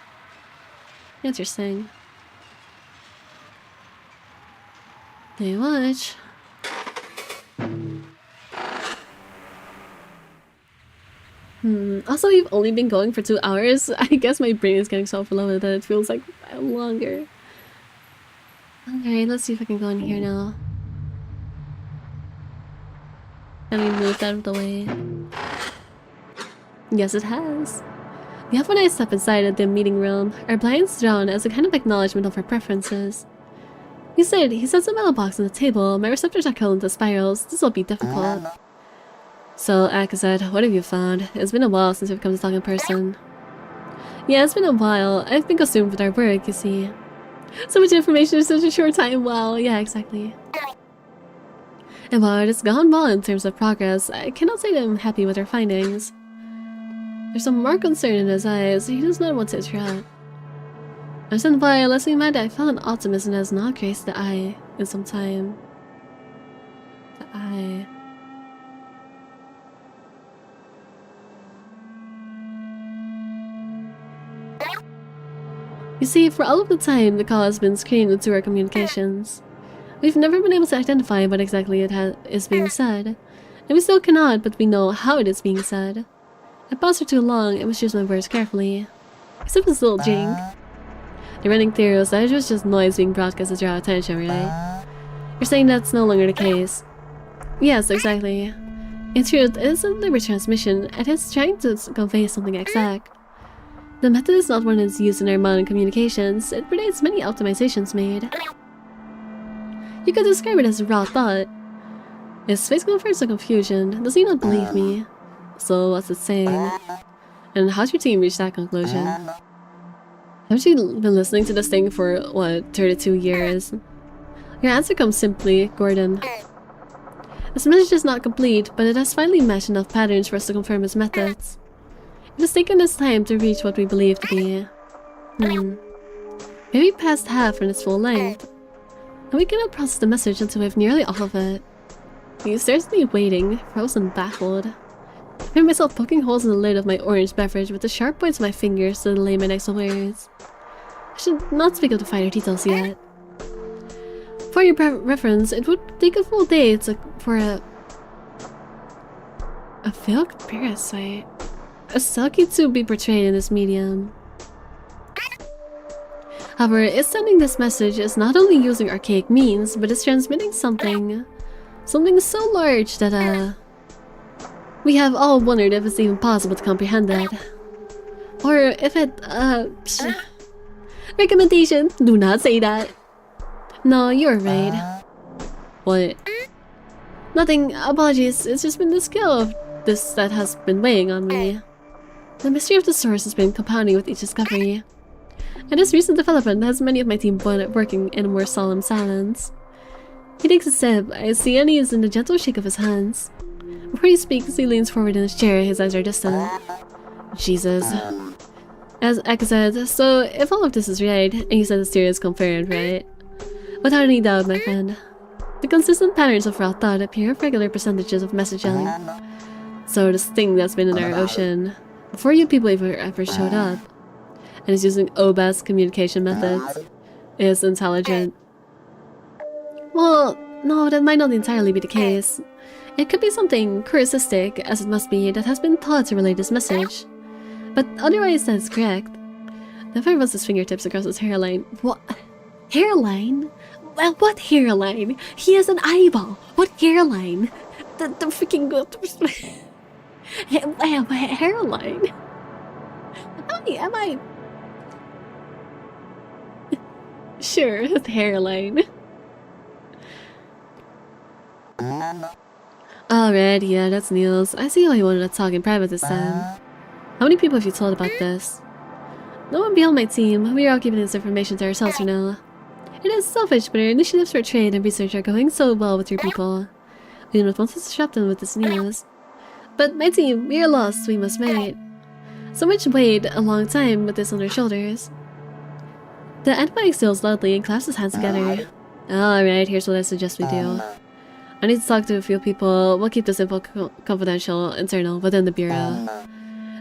Interesting. Hey, watch. Also, we've only been going for 2 hours. I guess my brain is getting so overloaded that it feels like longer. Alright, let's see if I can go in here now. Can we move that out of the way? Yes, it has. We have when I step inside the meeting room, our blinds drawn as a kind of acknowledgement of our preferences. He sets a mailbox on the table. My receptors are curled into spirals. This will be difficult. So, Akazad, what have you found? It's been a while since we've come to talk in person. Yeah, it's been a while. I've been consumed with our work, you see. So much information in such a short time. Wow, yeah, exactly. And while it has gone well in terms of progress, I cannot say that I'm happy with our findings. There's some more concern in his eyes. He does not want to interrupt. I said why, last we met, I felt an optimism that has not graced the eye in some time. The eye. You see, for all of the time, the call has been screened into our communications. We've never been able to identify what exactly is being said, and we still cannot, but we know how it is being said. I paused for too long and must choose my words carefully. Except this little jink. The running theory was that it was just noise being broadcast to draw attention, right? You're saying that's no longer the case. Yes, exactly. In truth, it is a deliberate transmission, and it's trying to convey something exact. The method is not one that is used in our modern communications. It predates many optimizations made. You could describe it as raw thought. His face confirms the confusion. Does he not believe me? So what's it saying? And how'd your team reach that conclusion? Haven't you been listening to this thing for, what, 32 years? Your answer comes simply, Gordon. This message is not complete, but it has finally matched enough patterns for us to confirm its methods. It has taken us time to reach what we believe to be. Maybe past half in its full length. And we cannot process the message until we have nearly all of it. He stares at me waiting, frozen, baffled. I find myself poking holes in the lid of my orange beverage with the sharp points of my fingers to delay my next words. I should not speak of the finer details yet. For your reference, it would take a full day for a veiled parasite. A Selkie to be portrayed in this medium. However, it's sending this message is not only using archaic means, but it's transmitting something so large that we have all wondered if it's even possible to comprehend it. Or if it recommendation, do not say that. No, you're right. What? Nothing, apologies, it's just been the skill of this that has been weighing on me. The mystery of the source has been compounding with each discovery. And this recent development has many of my team working in a more solemn silence. He takes a sip, I see unease in the gentle shake of his hands. Before he speaks, he leans forward in his chair, his eyes are distant. Jesus. As Eka said, so if all of this is right, and you said the theory is confirmed, right? Without any doubt, my friend. The consistent patterns of raw thought appear of regular percentages of messaging. So this thing that's been in our ocean, before you people ever showed up, and is using OBAS communication methods, is intelligent. Well, no, that might not entirely be the case. It could be something curiosistic, as it must be, that has been taught to relay this message. But otherwise, that's correct. Never runs his fingertips across his hairline. What? Hairline? Well, what hairline? He has an eyeball. What hairline? The freaking hairline. Am I? Sure, the hairline. Alright, yeah, that's news. I see why you wanted to talk in private this time. How many people have you told about this? No one beyond my team. We are all keeping this information to ourselves for now. It is selfish, but our initiatives for trade and research are going so well with your people. We do not want to disrupt them with this news. But my team, we are lost, we must wait. So much wait, a long time with this on our shoulders. The antibiotic steals loudly and clasps his hands together. Alright, here's what I suggest we do. I need to talk to a few people. We'll keep this info confidential, internal, within the bureau.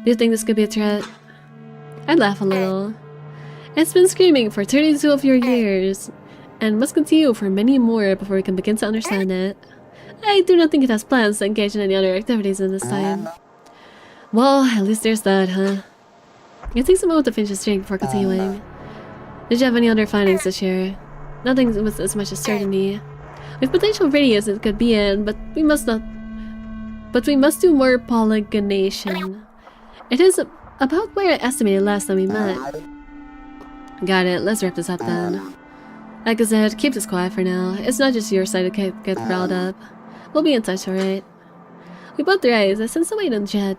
Do you think this could be a threat? I'd laugh a little. It's been screaming for 32 of your years. and must continue for many more before we can begin to understand it. I do not think it has plans to engage in any other activities in this time. Well, at least there's that, huh? It takes a moment to finish his drink before continuing. Did you have any other findings to share? Nothing with as much as certainty. With potential ready as it could be in, but we must do more polygonation. It is about where I estimated last time we met. Got it, let's wrap this up then. Like I said, keep this quiet for now. It's not just your side to get riled up. We'll be in touch, alright? We both rise. I sense the weight on Jet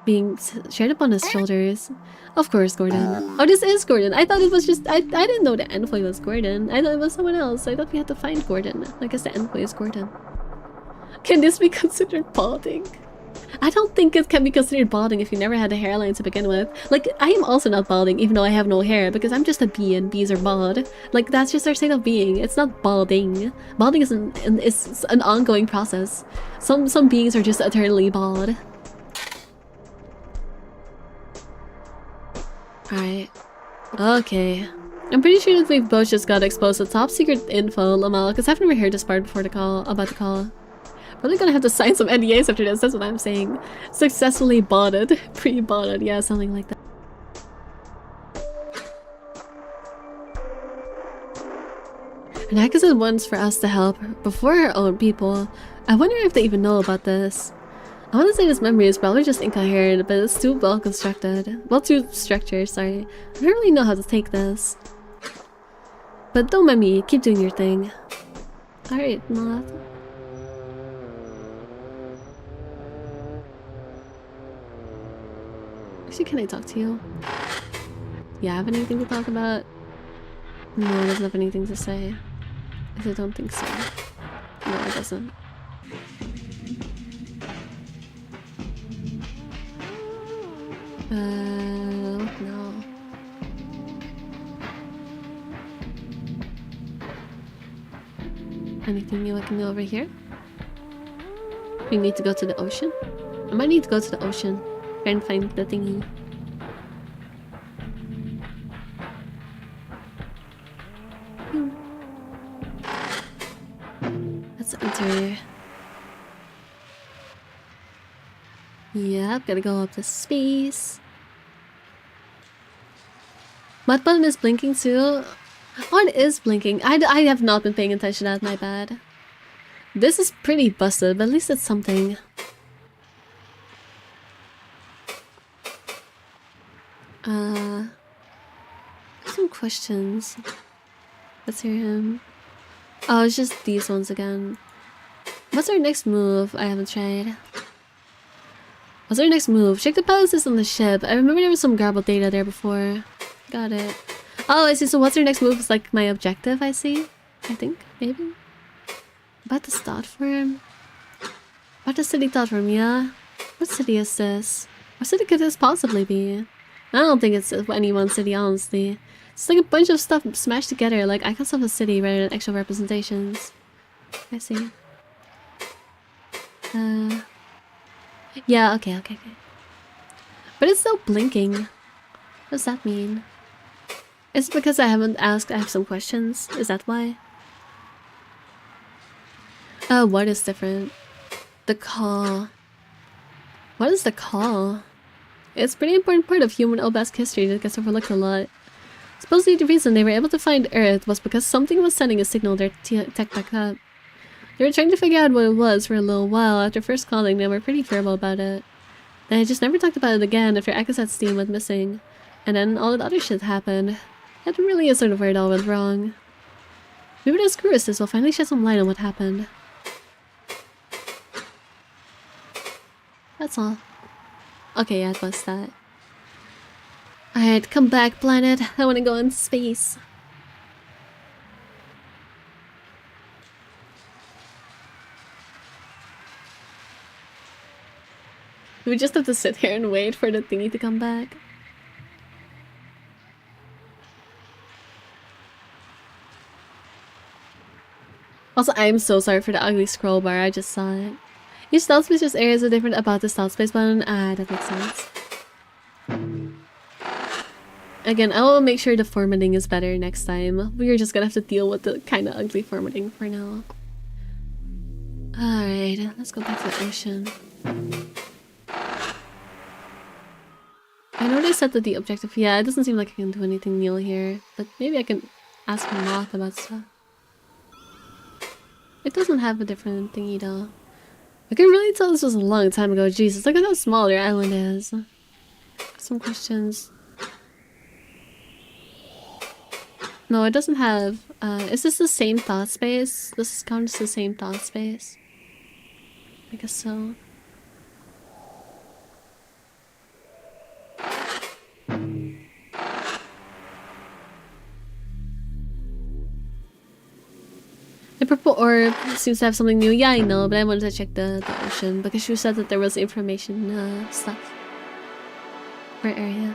being shared upon his shoulders. Of course, Gordon. Oh, this is Gordon. I thought it was just... I didn't know the envoy was Gordon. I thought it was someone else. I thought we had to find Gordon. I guess the envoy is Gordon. Can this be considered balding? I don't think it can be considered balding if you never had a hairline to begin with. Like, I am also not balding, even though I have no hair, because I'm just a bee and bees are bald. Like, that's just our state of being. It's not balding. Balding is an ongoing process. Some beings are just eternally bald. Alright. Okay. I'm pretty sure that we've both just got exposed to top secret info, Lamal, because I've never heard this part before about the call. Probably gonna have to sign some NDAs after this, that's what I'm saying. Successfully botted. Pre-botted, yeah, something like that. And Akaza wants for us to help before our own people. I wonder if they even know about this. I want to say this memory is probably just incoherent, but it's too well constructed. Well, too structured, sorry. I don't really know how to take this. But don't mind me, keep doing your thing. Alright, Moth. Actually, can I talk to you? Yeah, have anything to talk about? No, it doesn't have anything to say. I don't think so. No, it doesn't. No. Anything new I can do over here? We need to go to the ocean? I might need to go to the ocean. Try and find the thingy. Let's enter. Yep, gotta go up to space. My button is blinking too. Oh, it is blinking. I have not been paying attention to that, my bad. This is pretty busted, but at least it's something. Some questions. Let's hear him. Oh, it's just these ones again. What's our next move? I haven't tried. What's our next move? Check the palaces on the ship. I remember there was some garbled data there before. Got it. Oh, I see. So what's our next move is like my objective, I see. I think, maybe. About the start form. About the city thought form, yeah. What city is this? What city could this possibly be? I don't think it's any one city, honestly. It's like a bunch of stuff smashed together, like icons of a city rather than actual representations. I see. Yeah, okay. But it's still blinking. What does that mean? Is it because I haven't asked? I have some questions. Is that why? What is different? The call. What is the call? It's a pretty important part of human Obelisk history that gets overlooked a lot. Supposedly the reason they were able to find Earth was because something was sending a signal their tech back up. They were trying to figure out what it was for a little while. After first calling, they were pretty verbal about it. They just never talked about it again after Akaset's team went missing. And then all that other shit happened. That really is sort of where it all went wrong. Maybe those cruises will finally shed some light on what happened. That's all. Okay, yeah, it was that. Alright, come back, planet. I want to go in space. We just have to sit here and wait for the thingy to come back. Also, I'm so sorry for the ugly scroll bar. I just saw it. Each stealth space just areas are different about the stealth space button. Ah, that makes sense. Again, I will make sure the formatting is better next time. We're just gonna have to deal with the kind of ugly formatting for now. Alright, let's go back to the ocean. I know they said that the objective... Yeah, it doesn't seem like I can do anything new here. But maybe I can ask Moth about stuff. It doesn't have a different thingy though. I can really tell this was a long time ago. Jesus, look at how small their island is. Some questions. No, it doesn't have... is this the same thought space? This counts as the same thought space? I guess so. The purple orb seems to have something new. Yeah, I know, but I wanted to check the ocean because you said that there was information stuff. For area.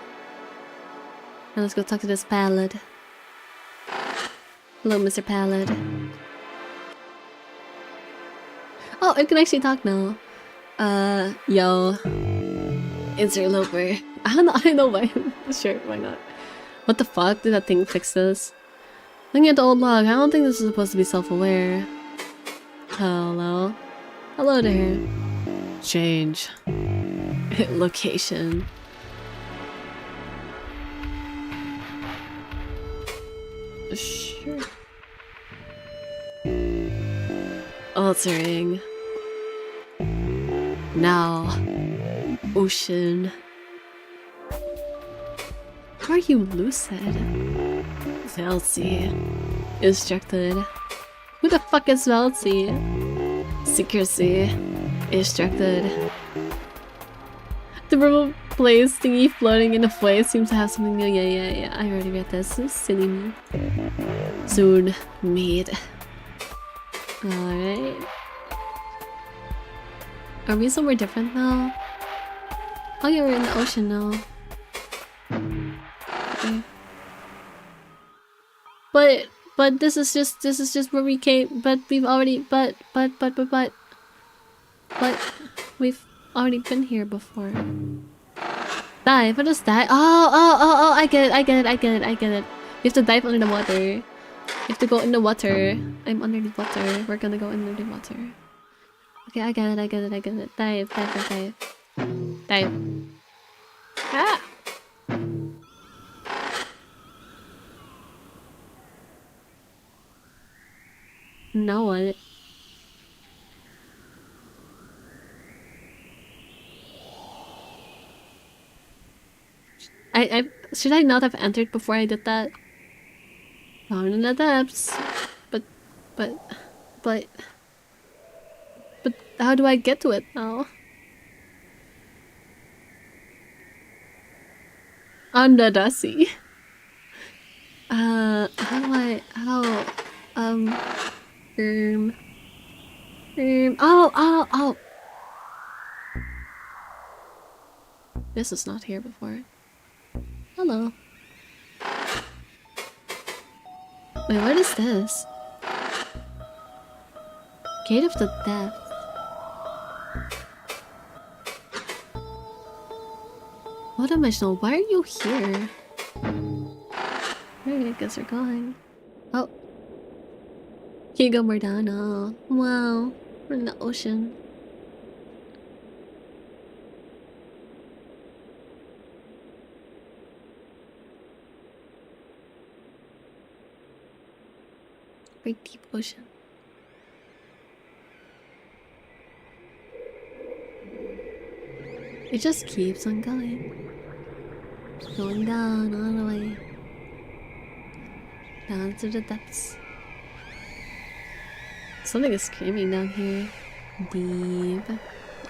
Now let's go talk to this pallid. Hello, Mr. Pallid. Oh, I can actually talk now. Yo. Interloper. I know why. Sure, why not? What the fuck? Did that thing fix this? Looking at the old log, I don't think this is supposed to be self-aware. Hello? Hello there. Change. Location. Sure. Altering. Now. Ocean. Are you lucid? Velcy. Instructed. Who the fuck is Velcy? Secrecy. Instructed. The purple place thingy floating in the place seems to have something new. Yeah. I already read this. Silly me. Soon meet. Alright. Are we somewhere different now? Oh yeah, we're in the ocean now. Okay. But this is just where we came. But we've already we've already been here before. Dive? What is that? Oh! I get it. You have to dive under the water. You have to go in the water. I'm under the water. We're gonna go under the water. Okay, I get it. Dive. Ah! Now what? Should I not have entered before I did that? Down in the depths. But how do I get to it now? Under the sea. How oh. This is not here before. Hello. Wait, what is this? Gate of the Depth. What dimensional? Why are you here? Alright, I guess we're going. Oh. Here you go, Mordana. Wow. We're in the ocean. Very deep ocean. It just keeps on going. Going down all the way. Down to the depths. Something is screaming down here. Deep.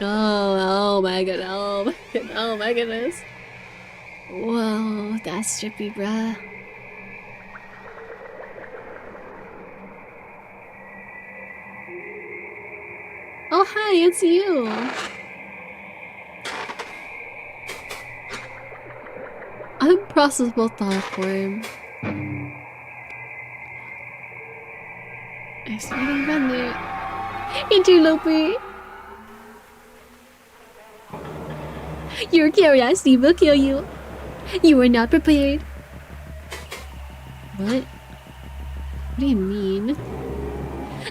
Oh my god, oh my goodness. Whoa, that's trippy, bruh. Oh hi, it's you! Unprocessable thought form. Exciting render. Interloper! Your curiosity will kill you. You are not prepared. What? What do you mean?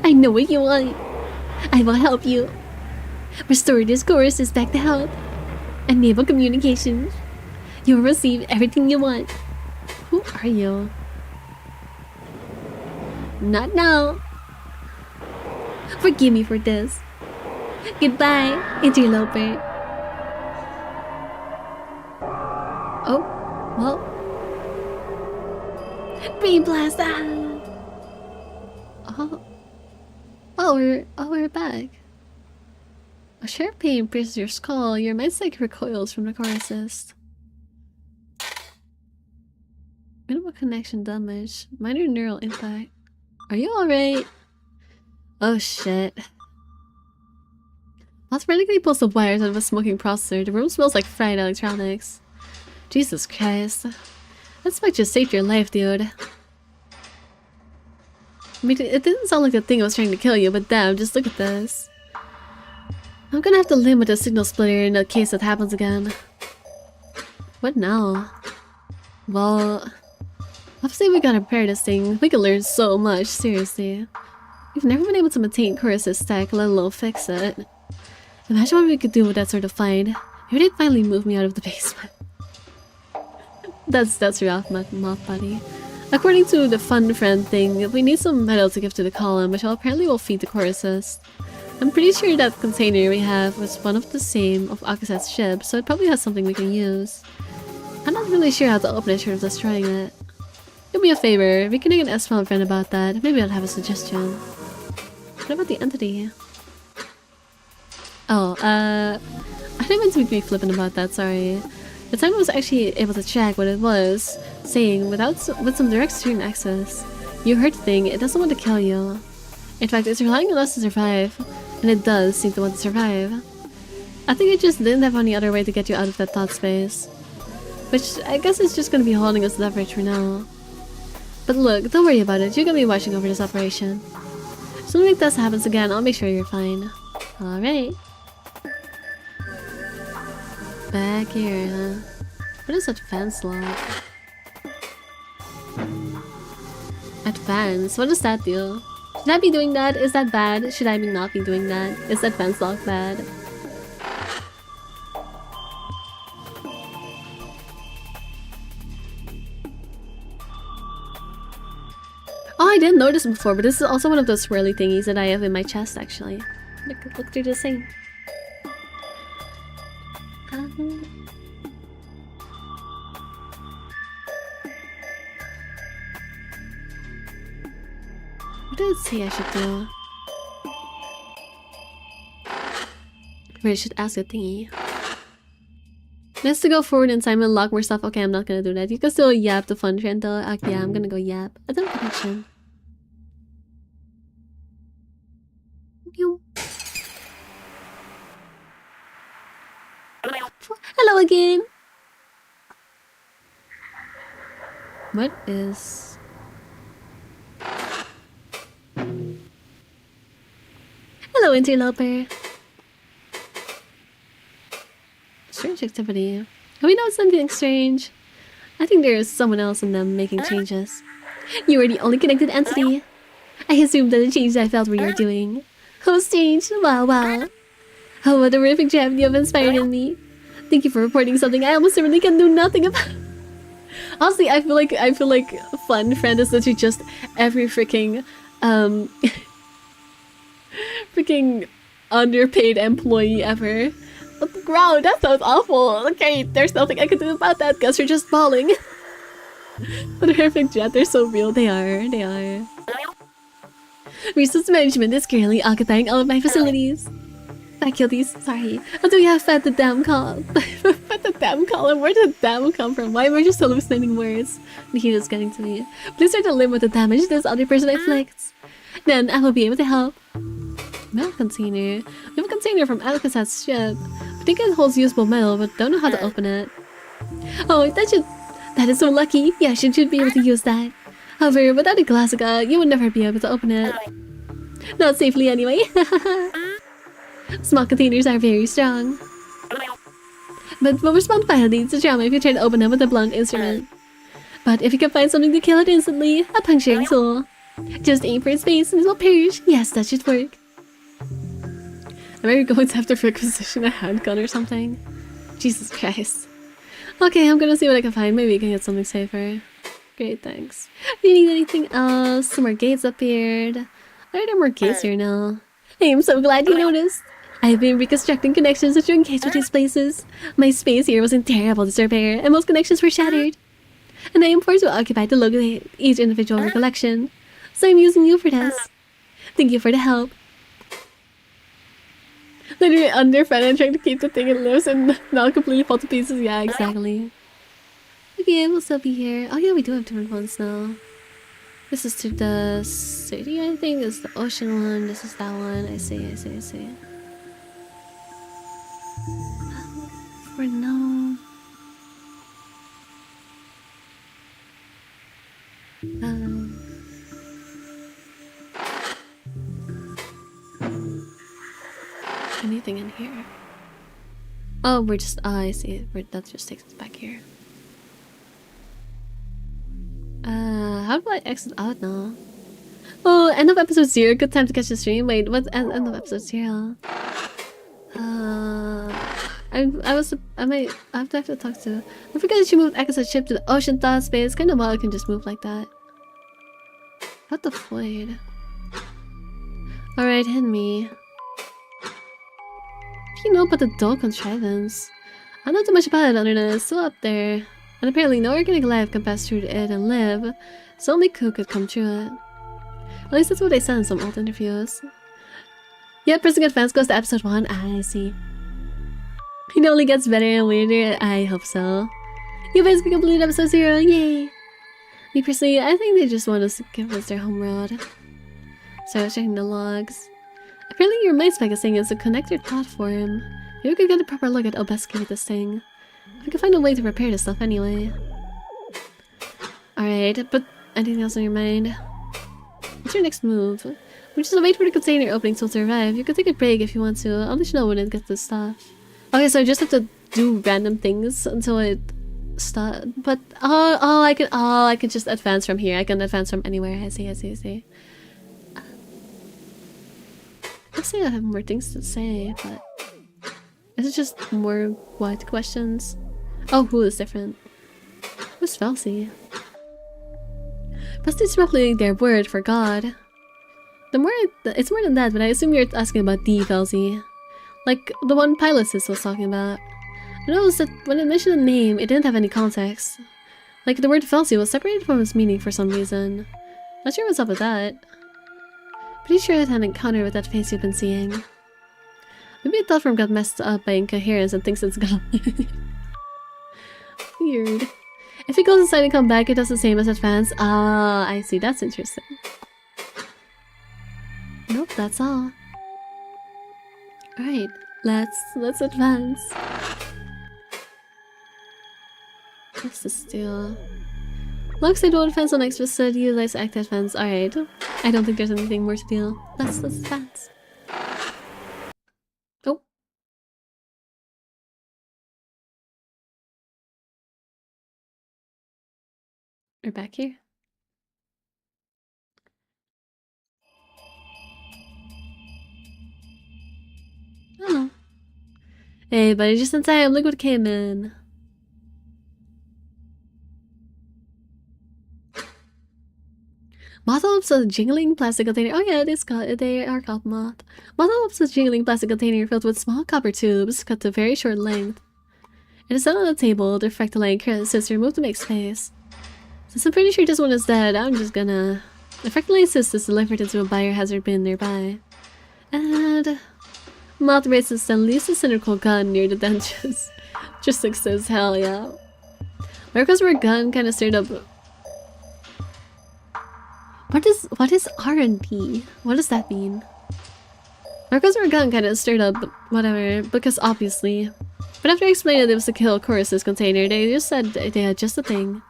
I know what you want. I will help you. Restore this chorus back to health. Enable communication. You will receive everything you want. Who are you? Not now. Forgive me for this. Goodbye, interloper. Oh, well. Brain blast! We're back. A sharp pain pierces your skull. Your mind like recoils from the chorus assist. Minimal connection damage. Minor neural impact. Are you alright? Oh shit. Moth frantically pulls the wires out of a smoking processor. The room smells like fried electronics. Jesus Christ. That spike just saved your life, dude. I mean, it didn't sound like the thing was trying to kill you, but damn, just look at this. I'm gonna have to live with a signal splitter in the case that happens again. What now? Well, obviously we gotta repair this thing. We can learn so much, seriously. We've never been able to maintain Chorus's stack, let alone fix it. Imagine what we could do with that sort of find. Maybe they'd finally move me out of the basement. That's rough, moth buddy. According to the fun friend thing, we need some metal to give to the column, which apparently will feed the choruses. I'm pretty sure that container we have was one of the same of Akaset's ship, so it probably has something we can use. I'm not really sure how to open it short of destroying it. Do me a favor, we can ask my friend about that. Maybe I'll have a suggestion. What about the entity? Oh, I didn't mean to be flippant about that, sorry. The time I was actually able to check what it was saying with some direct screen access. You heard the thing, it doesn't want to kill you. In fact, it's relying on us to survive, and it does seem to want to survive. I think it just didn't have any other way to get you out of that thought space. Which I guess is just gonna be holding us leverage for now. But look, don't worry about it, you're gonna be watching over this operation. If something like this happens again, I'll make sure you're fine. Alright. Back here, huh? What is advanced lock? Advanced? What does that do? Should I be doing that? Is that bad? Should I not be doing that? Is advanced lock bad? Oh, I didn't notice before, but this is also one of those swirly thingies that I have in my chest, actually. Look through this thing. What did it say I should do? Wait, I should ask a thingy. Let's to go forward in time and lock more stuff. Okay, I'm not gonna do that. You can still yap the fun trend though. Yeah, I'm gonna go yap. I don't connection. Hello again! What is... Hello, interloper! Strange activity. Have we noticed something strange? I think there is someone else in them making changes. You are the only connected entity. I assumed that the changes I felt were you doing. Oh, strange! Wow, wow! Oh, what a terrific gem you have inspired in me. Thank you for reporting something I almost certainly can do nothing about. Honestly, I feel like fun friend is literally just every freaking freaking underpaid employee ever. But the ground, that sounds awful. Okay, there's nothing I can do about that. Guess you're just bawling. The perfect jet, they're so real. They are. Resource management is currently occupying all of my facilities. Faculties, sorry. Until we have fed the damn call. Fed the damn column? Where did damn come from? Why am I just hallucinating words? The heat is getting to me. Please try to limit the damage this other person inflicts. Then I will be able to help. Metal container. We have a container from Alcazar's ship. I think it holds usable metal, but don't know how to open it. Oh, that is so lucky. Yeah, you should be able to use that. However, without a Glassica, you would never be able to open it. Not safely anyway. Small containers are very strong. But will respond violently to trauma if you try to open them with a blunt instrument. But if you can find something to kill it instantly, a puncturing tool. Just aim for its face and it will perish. Yes, that should work. Am I going to have to requisition a handgun or something? Jesus Christ. Okay, I'm gonna see what I can find. Maybe we can get something safer. Great, thanks. Do you need anything else? Some more gates appeared. Are there more gates here now? I am so glad you noticed. I've been reconstructing connections to engage with these places. My space here was in terrible disrepair, and most connections were shattered. And I am forced to occupy to locate each individual recollection. So I'm using you for this. Thank you for the help. Literally under friend and trying to keep the thing it lives and not completely fall to pieces. Yeah, exactly. Okay, we'll still be here. Oh yeah, we do have different ones now. This is to the city, I think. This is the ocean one. This is that one. I see. For now... anything in here? Oh, we're just... Oh, I see. That just takes us back here. How do I exit out now? Oh, end of episode 0. Good time to catch the stream. Wait, what? End of episode 0. I might have to talk to... I forgot that she moved Aka's ship to the ocean thought space. Kind of wild I can just move like that. What the void? Alright, hit me. What do you know about the dull contrivance? I don't know too much about it other than it's still up there. And apparently no organic life can pass through it and live, so only Ku could come through it. At least that's what they said in some old interviews. Yeah, pressing advance goes to episode 1. I see. It only gets better and weirder. I hope so. You guys can complete episode 0. Yay! Me personally, I think they just want us to give us their home road. So I was checking the logs. Apparently your mind spec is saying it's a connector platform. Maybe we could get a proper look at how best to get this thing. We can find a way to repair this stuff anyway. Alright, but anything else on your mind? What's your next move? We just wait for the container opening to arrive. You can take a break if you want to. I'll let you know when it gets the stuff. Okay, so I just have to do random things until it stops. But I can just advance from here. I can advance from anywhere. I see. Let's say I have more things to say, but is it just more what questions? Oh, who is different? Who's Felsi? But it's roughly their word for God. It's more than that, but I assume you're asking about the Felsi. Like the one Pilosis was talking about. I noticed that when it mentioned the name, it didn't have any context. Like the word Felsi was separated from its meaning for some reason. Not sure what's up with that. Pretty sure it had an encounter with that face you've been seeing. Maybe a thought form got messed up by incoherence and thinks it's gone. Weird. If it goes inside and come back, it does the same as advance. Ah, I see. That's interesting. Nope, that's all. Alright, let's advance. What's this do? Lock side wall defense on extra set, utilize active defense. Alright. I don't think there's anything more to do. Let's advance. Oh. We're back here. Oh. Hey, buddy, just in time. Look what came in. Moth opens a jingling plastic container. Oh yeah, they are called moth. Moth opens a jingling plastic container filled with small copper tubes cut to very short length. It is set on the table. The fractaline sits removed to make space. Since I'm pretty sure this one is dead, I'm just gonna... The fractaline cyst is delivered into a biohazard bin nearby. And... Moth raises and leaves a cylindrical gun near the dentures. Just says, hell yeah. Marco's gun kinda stirred up... What is R&D? What does that mean? Marco's gun kinda stirred up whatever, because obviously. But after I explained that it was to kill Chorus's container, they just said they had just a thing.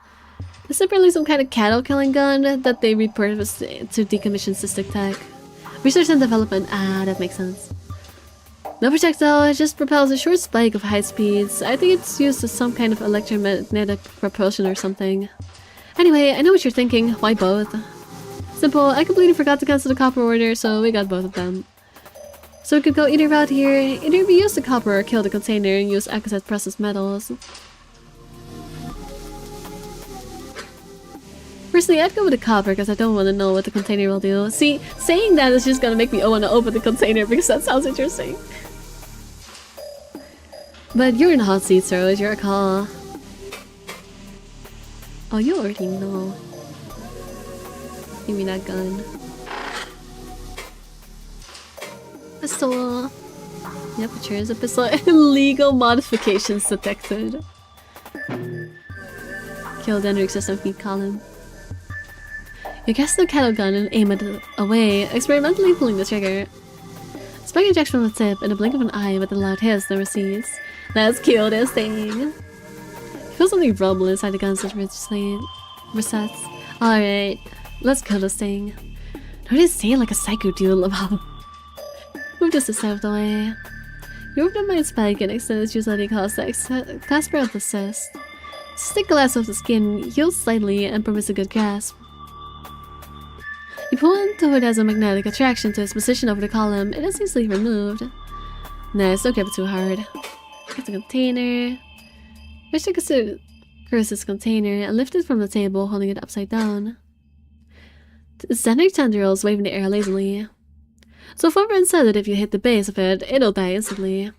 This is apparently some kind of cattle killing gun that they repurposed to decommission cystic tech. Research and development, that makes sense. No projectile, it just propels a short spike of high speeds. I think it's used as some kind of electromagnetic propulsion or something. Anyway, I know what you're thinking. Why both? Simple, I completely forgot to cancel the copper order, so we got both of them. So we could go either route here. Either we use the copper or kill the container and use Akazet processed metals. Personally, I'd go with the copper because I don't want to know what the container will do. See, saying that is just gonna make me want to open the container because that sounds interesting. But you're in the hot seat, so it's your call. Oh, you already know. Give me that gun. Pistol. Yep, it sure is a pistol. Illegal modifications detected. Kill Dendrick system feed column. You cast the cattle gun and aim it away, experimentally pulling the trigger. Spike ejection from the tip in a blink of an eye with a loud hiss that recedes. Let's kill this thing. You feel something rumble inside the gun's resets. Alright, let's kill this thing. Don't just say it like a psycho duel about. Move this out of the way. You open up my spike and extend its utility cost to clasp out the cyst. Stick glass off the skin, heals slightly, and permits a good grasp. You pull until it has a magnetic attraction to its position over the column. It is easily removed. Nice, don't grab it too hard. Get the container. Wish to curse this container and lift it from the table, holding it upside down. The Xenic tendrils wave in the air lazily. So Fumbrand said that if you hit the base of it, it'll die instantly.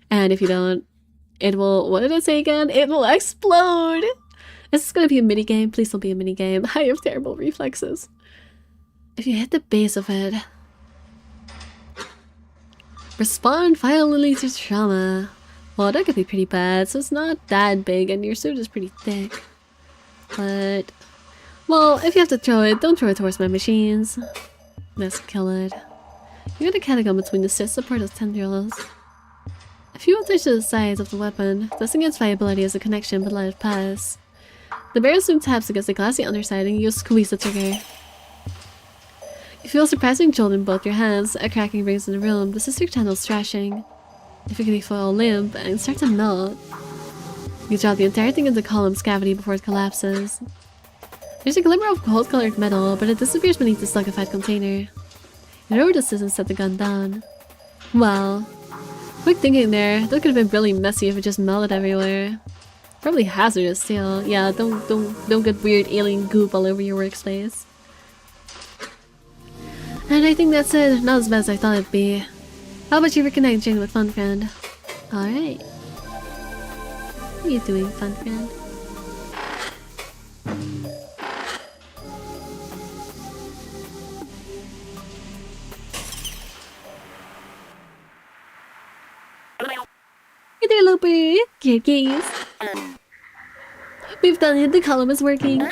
And if you don't, it will, what did it say again? It will explode! Is this gonna be a minigame? Please don't be a minigame. I have terrible reflexes. If you hit the base of it, respond violently to trauma. Well, that could be pretty bad, so it's not that big and your suit is pretty thick. But, well, if you have to throw it, don't throw it towards my machines. Let's kill it. You got a catacomb between the cysts support those tendrils. A few touch to the sides of the weapon, testing its viability as a connection, but let it pass. The barrel soon taps against the glassy underside and you squeeze the trigger. You feel a surprising jolt in both your hands, a cracking rings in the room, the sister channels thrashing. You quickly fall limp and start to melt. You drop the entire thing into the column's cavity before it collapses. There's a glimmer of gold-colored metal, but it disappears beneath the slugified container. You know where this is and set the gun down. Wow. Quick thinking there, that could have been really messy if it just melted everywhere. Probably hazardous too. Yeah, don't get weird alien goop all over your workspace. And I think that's it. Not as bad as I thought it'd be. How about you reconnect Jane with Fun Friend? Alright. What are you doing, Fun Friend? Hey there, Loper! Good gaze! We've done it, the column is working!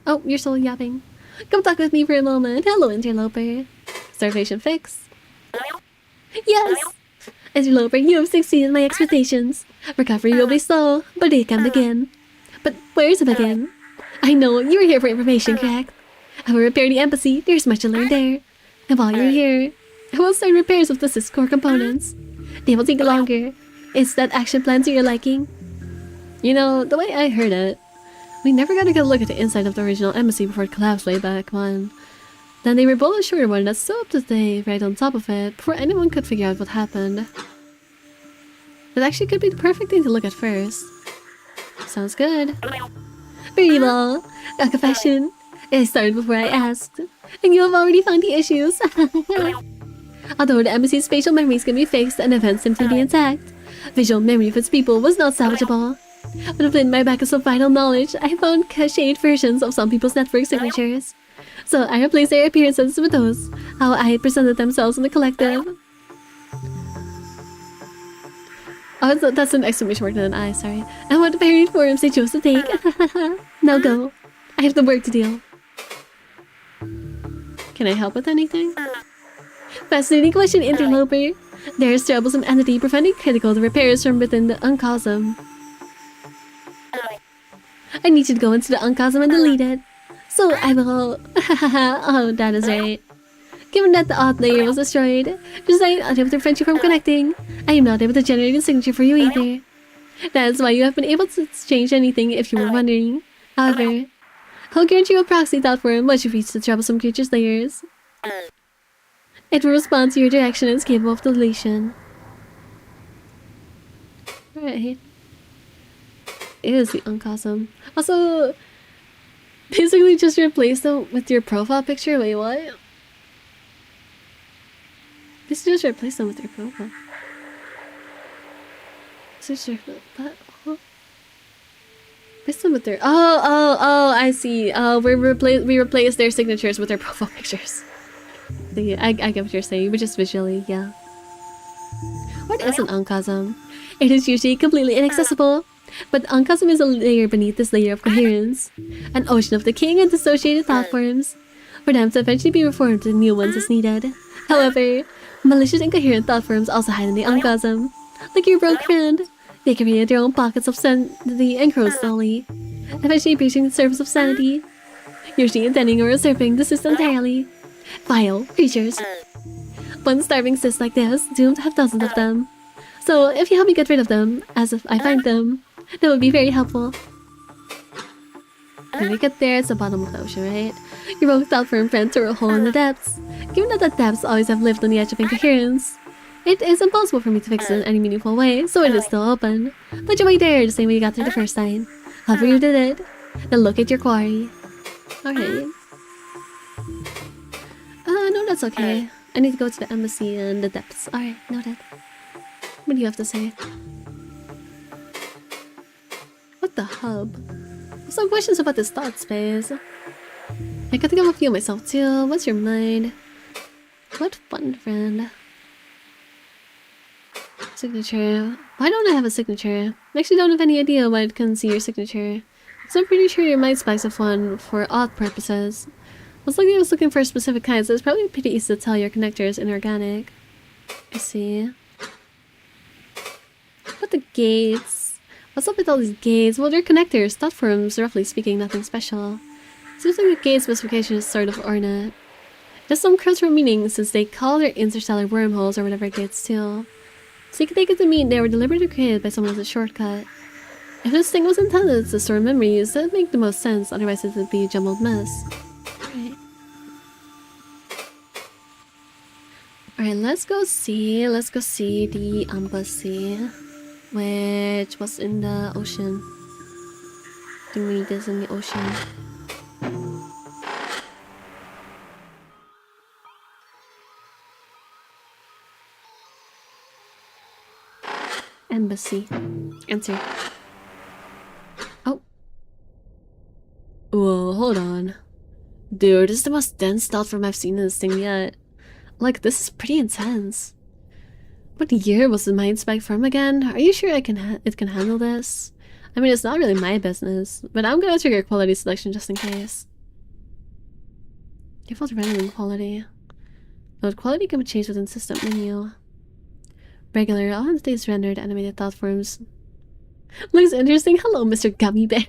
Oh, you're still yapping. Come talk with me for a moment. Hello, interloper. Starvation fix. Yes! Interloper, you have succeeded my expectations. Recovery will be slow, but it can begin. But where's it begin? I know, you were here for information, correct? I will repair the embassy, there's much to learn there. And while you're here, I will start repairs of the Sys core components. They will take longer. Is that action plan to your liking? You know, the way I heard it, we never got a good look at the inside of the original embassy before it collapsed way back when. Then they rebuilt a shorter one that's still up to date right on top of it before anyone could figure out what happened. That actually could be the perfect thing to look at first. Sounds good. Very well. A confession. It started before I asked. And you have already found the issues. Although the embassy's spatial memories can be fixed and events seem to be intact, visual memory of its people was not salvageable. But within my backup of vital knowledge, I found cached versions of some people's network signatures. So I replaced their appearances with those, how I had presented themselves in the collective. Oh, that's an exclamation mark, not an I, sorry. And what varied forms they chose to take. Now go. I have the work to do. Can I help with anything? Fascinating question, interloper. There is troublesome entity preventing critical repairs from within the uncosm. I need you to go into the uncosm and delete it. So I will... Oh, that is right. Given that the auth layer was destroyed, just I am unable to prevent you from connecting, I am not able to generate a signature for you either. That is why you have been able to exchange anything if you were wondering. However, I'll grant you a proxy thought form once you reach the troublesome creature's layers. It will respond to your direction and is capable of deletion. Alright. It is the uncawesome. Also, basically just replace them with your profile picture. Wait, what? Just replace them with your profile. Replace them with their. Oh! I see. We replace their signatures with their profile pictures. See, I get what you're saying, but just visually, yeah. What is an uncawesome? It is usually completely inaccessible, but uncawesome is a layer beneath this layer of coherence, an ocean of decaying and dissociated thought forms, for them to eventually be reformed into new ones as needed. However, malicious incoherent thought forms also hide in the uncawesome. Like your broke friend, they create their own pockets of sanity and grow slowly, eventually breaching the surface of sanity, usually intending or usurping the system entirely. Vile creatures. One starving cyst like this, doomed to have dozens of them. So, if you help me get rid of them, as if I find them, that would be very helpful. When we get there, it's the bottom of the ocean, right? Your rogue thought firm friend tore a hole in the depths. Given that the depths always have lived on the edge of incoherence, it is impossible for me to fix it in any meaningful way, so it is still open. But you might dare the same way you got through the first time. However you did it, then look at your quarry. Alright. No, that's okay. I need to go to the embassy and the depths. Alright, noted. What do you have to say? What the hub? Some questions about this thought space. I could think of a few myself too. What's your mind? What fun, friend. Signature. Why don't I have a signature? I actually don't have any idea why I couldn't see your signature. So I'm pretty sure your mind spikes have one for odd purposes. I was looking for specific kinds, so it's probably pretty easy to tell your connector is inorganic. I see. But the gates. What's up with all these gates? Well, they're connectors. Thought forms, roughly speaking, nothing special. Seems like the gate specification is sort of ornate. It has some cultural meaning since they call their interstellar wormholes or whatever gates too. So you could take it to mean they were deliberately created by someone as a shortcut. If this thing was intended to store memories, that would make the most sense, otherwise it would be a jumbled mess. Alright, let's go see the embassy, which was in the ocean. The meet is in the ocean. Embassy. Enter. Oh. Whoa, hold on. Dude, this is the most dense thought form I've seen in this thing yet. Like, this is pretty intense. What year was the mind spike from again? Are you sure it can handle this? I mean, it's not really my business, but I'm gonna trigger quality selection just in case. Default rendering quality. Load quality can be changed within system menu. Regular, all entities rendered animated thought forms. Looks interesting. Hello, Mr. Gummy Bear.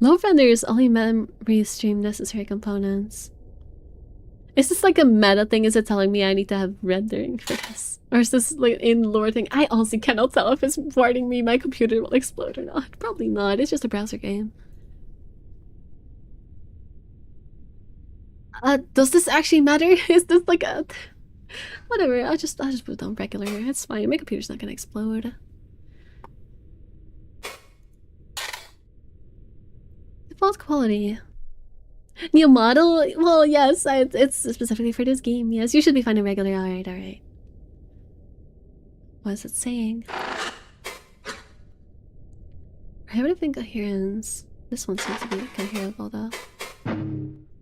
Low renders only memory stream necessary components. Is this like a meta thing? Is it telling me I need to have rendering for this? Or is this like in lore thing? I honestly cannot tell if it's warning me my computer will explode or not. Probably not. It's just a browser game. Does this actually matter? Is this like a... Whatever, I'll just put it on regular. It's fine. My computer's not gonna explode. Default quality. New model? Well, yes, it's specifically for this game. Yes, you should be finding regular. Alright. What is it saying? I would think coherence. This one seems to be coherable though.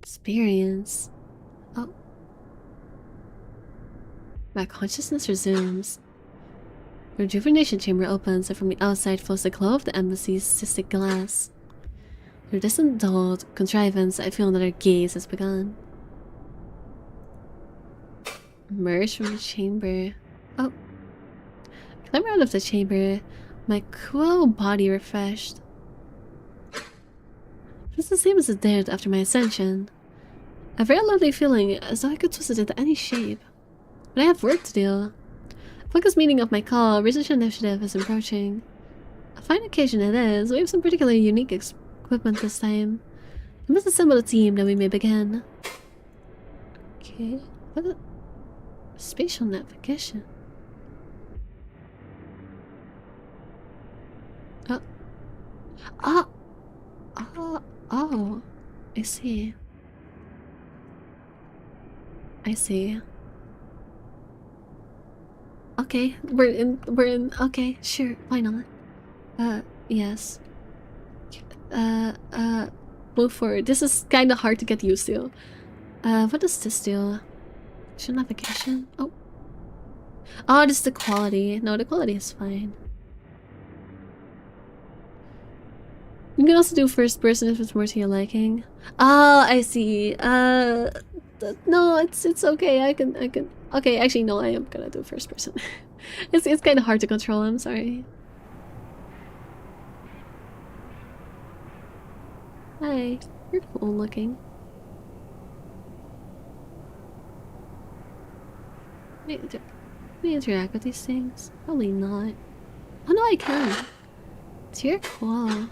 Experience. Oh. My consciousness resumes. The rejuvenation chamber opens, and from the outside flows the glow of the embassy's cystic glass. Through this dulled contrivance, I feel another gaze has begun. Emerge from the chamber. Oh. Climb out of the chamber, my cool body refreshed. It's the same as it did after my ascension. A very lovely feeling, as though I could twist it into any shape. But I have work to do. Focus meaning of my call, research initiative is approaching. A fine occasion it is. We have some particularly unique equipment this time. I must assemble a team that we may begin. Okay. What a spatial navigation. Oh. Ah! Oh. I see. I see. Okay, okay, sure, why not? Yes. Move forward. This is kind of hard to get used to. What does this do? Show navigation? Oh. Oh, this is the quality. No, the quality is fine. You can also do first person if it's more to your liking. Oh, I see. No, it's okay. I can. Okay, actually, no, I am gonna do first person. It's kind of hard to control. I'm sorry. Hi, you're cool looking. Can I interact with these things? Probably not. Oh no, I can. So you're cool.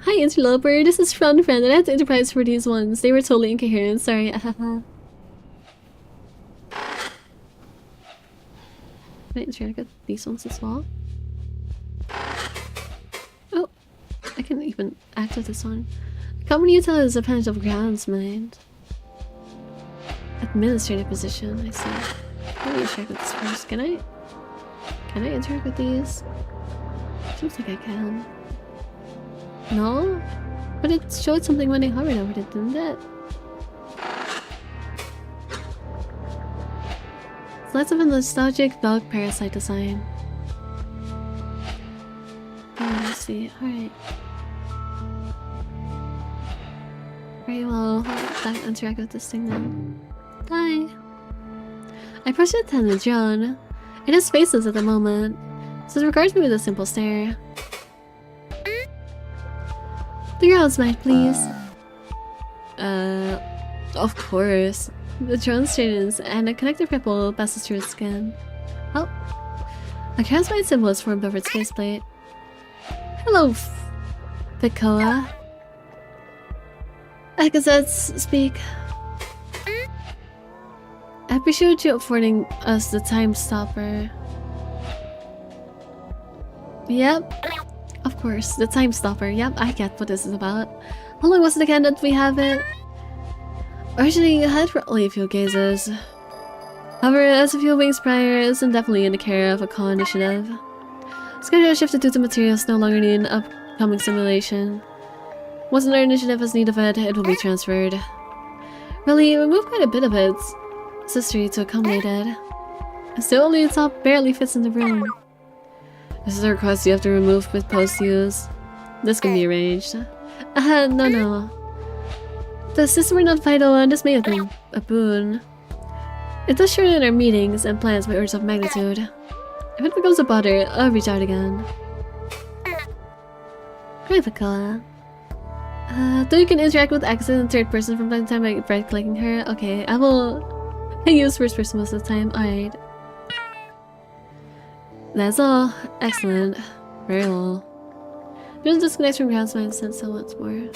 Hi, interloper. This is Friend. I had to improvise for these ones. They were totally incoherent. Sorry. Can I interact with these ones as well? Oh, I can even act with this one. Common utility is a page of grounds mind. Administrative position. I see. Let me interact with this first. Can I interact with these? Seems like I can. No? But it showed something when I hovered over it, didn't it? It's lots of a nostalgic dog parasite design. Oh, let's see. Alright. Very well. I'll interact with this thing then. Hi. I pressed it on the drone. It has faces at the moment, so it regards me with a simple stare. The grounds might, please. Of course. The drone straightens and a connective ripple passes through its skin. Oh. A transparent symbol is formed over its faceplate. Hello, Picoa. Gazettes speak. I appreciate you affording us the time stopper. Yep. Of course, the time stopper. Yep, I get what this is about. How long was it again that we have it? Originally, you had it for only a few gazes. However, as a few weeks prior, it's indefinitely in the care of a co-initiative. Schedule shifted due to materials no longer need an upcoming simulation. Once another initiative has need of it, it will be transferred. Really, we moved quite a bit of its history to accommodate it. Still, only the top barely fits in the room. This is a request you have to remove with post-use. This can be arranged. No. The system were not vital and this may have been a boon. It does shorten our meetings and plans by orders of magnitude. If it becomes a bother, I'll reach out again. Hi, Picoa. Though you can interact with accent in third person from time to time by right-clicking her. Okay, I use first person most of the time. Alright. That's all. Excellent. Very well. There's a disconnect from ground so I sense so much more.